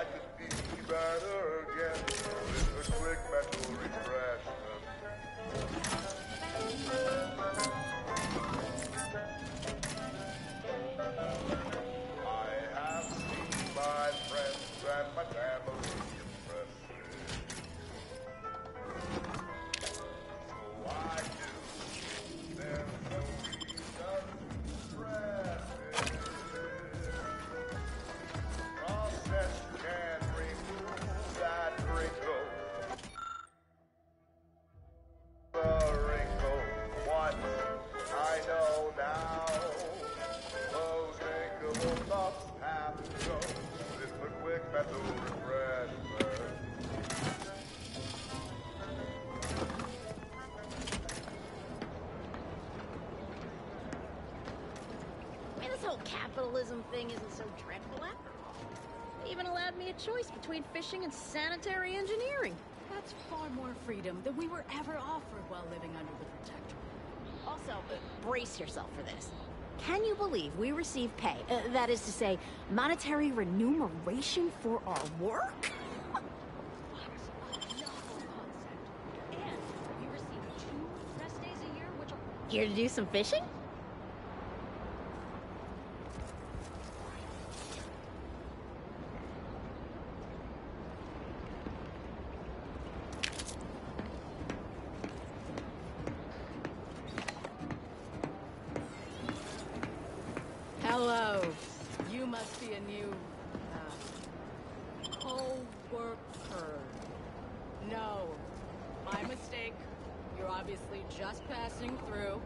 could be better again with a quick mental refreshment. I have seen my friends and my family impressed. So I do. There's no reason to stress it. Process can remove that wrinkle. The wrinkle, what I know now. Those wrinkle thoughts have to go. It's a quick mental refreshment. I mean, this whole capitalism thing isn't so dreadful after all. They even allowed me a choice between fishing and sanitary engineering. That's far more freedom than we were ever offered while living under the Protectorate. Also, brace yourself for this. Can you believe we receive pay, that is to say, monetary remuneration for our work? Here to do some fishing? Hello. You must be a new, co-worker. No. My mistake. You're obviously just passing through.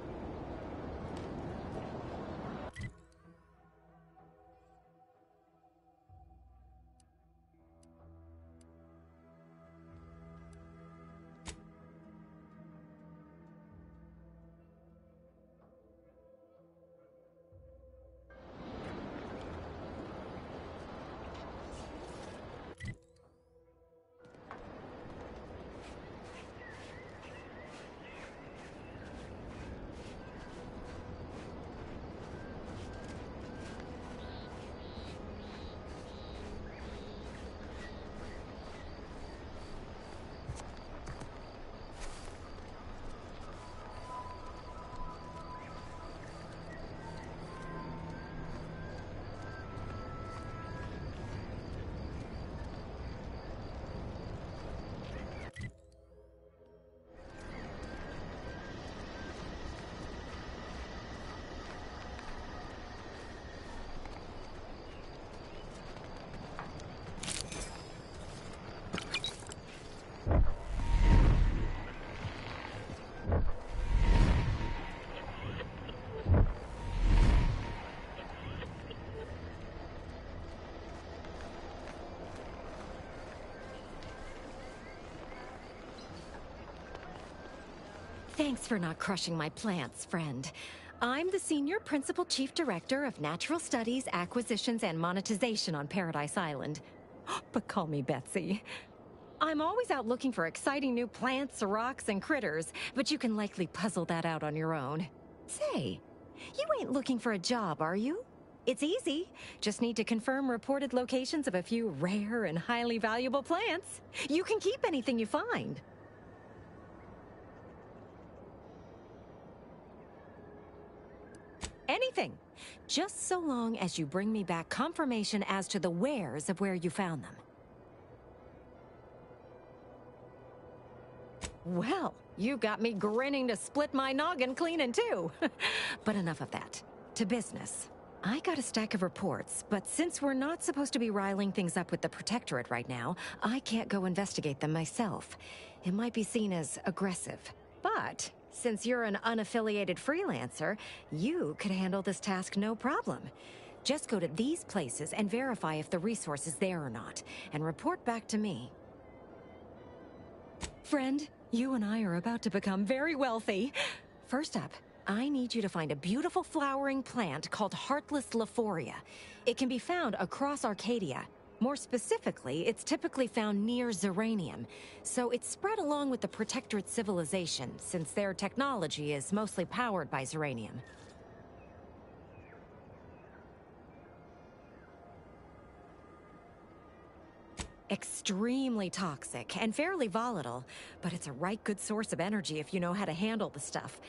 Thanks for not crushing my plants, friend. I'm the Senior Principal Chief Director of Natural Studies, Acquisitions, and Monetization on Paradise Island. But call me Betsy. I'm always out looking for exciting new plants, rocks, and critters, but you can likely puzzle that out on your own. Say, you ain't looking for a job, are you? It's easy. Just need to confirm reported locations of a few rare and highly valuable plants. You can keep anything you find. Anything. Just so long as you bring me back confirmation as to the wheres of where you found them. Well, you got me grinning to split my noggin clean in two. But enough of that. To business. I got a stack of reports, but since we're not supposed to be riling things up with the Protectorate right now, I can't go investigate them myself. It might be seen as aggressive. But since you're an unaffiliated freelancer, you could handle this task no problem. Just go to these places and verify if the resource is there or not, and report back to me. Friend, you and I are about to become very wealthy. First up, I need you to find a beautiful flowering plant called Heartless Lephoria. It can be found across Arcadia. More specifically, it's typically found near Zeranium, so it's spread along with the Protectorate civilization, since their technology is mostly powered by Zeranium. Extremely toxic and fairly volatile, but it's a right good source of energy if you know how to handle the stuff.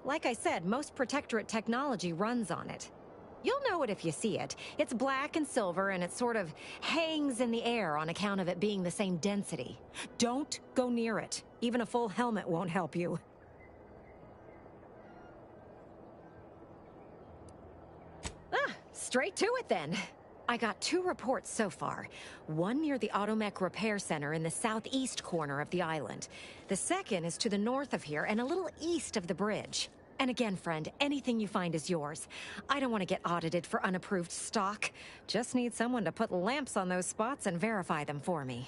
Like I said, most Protectorate technology runs on it. You'll know it if you see it. It's black and silver, and it sort of hangs in the air on account of it being the same density. Don't go near it. Even a full helmet won't help you. Straight to it then. I got 2 reports so far. One near the Automech Repair Center in the southeast corner of the island. The second is to the north of here and a little east of the bridge. And again, friend, anything you find is yours. I don't want to get audited for unapproved stock. Just need someone to put lamps on those spots and verify them for me.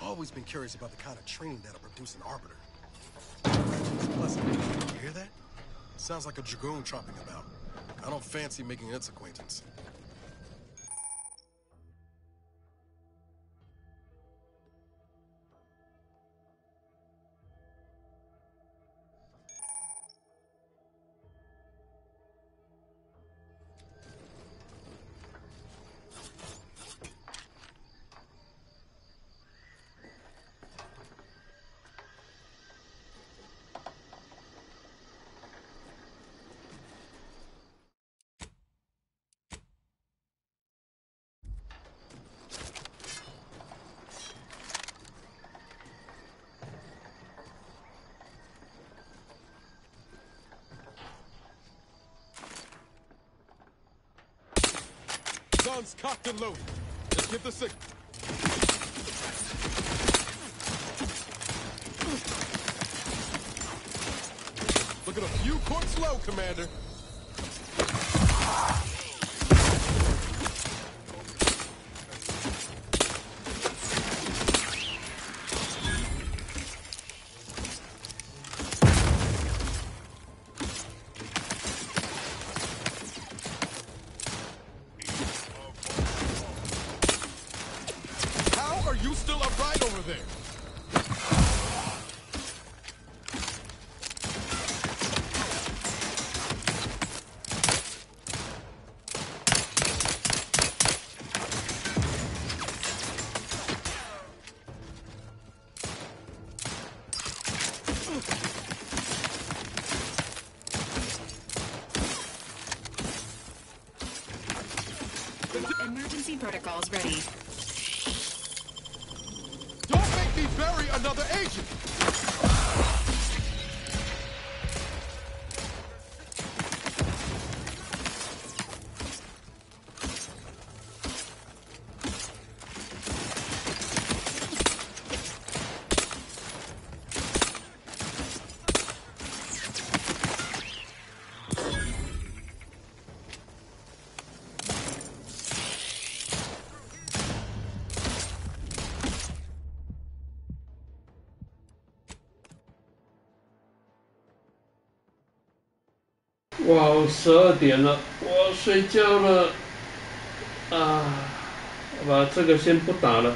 Always been curious about the kind of training that'll produce an arbiter. Listen, you hear that? Sounds like a dragoon tromping about. I don't fancy making its acquaintance. Guns cocked and loaded. Just give the signal. Look at a few corks low, Commander. Emergency protocols ready. Don't make me bury another agent! 哇，12点了，我要睡觉了啊！好吧，这个先不打了。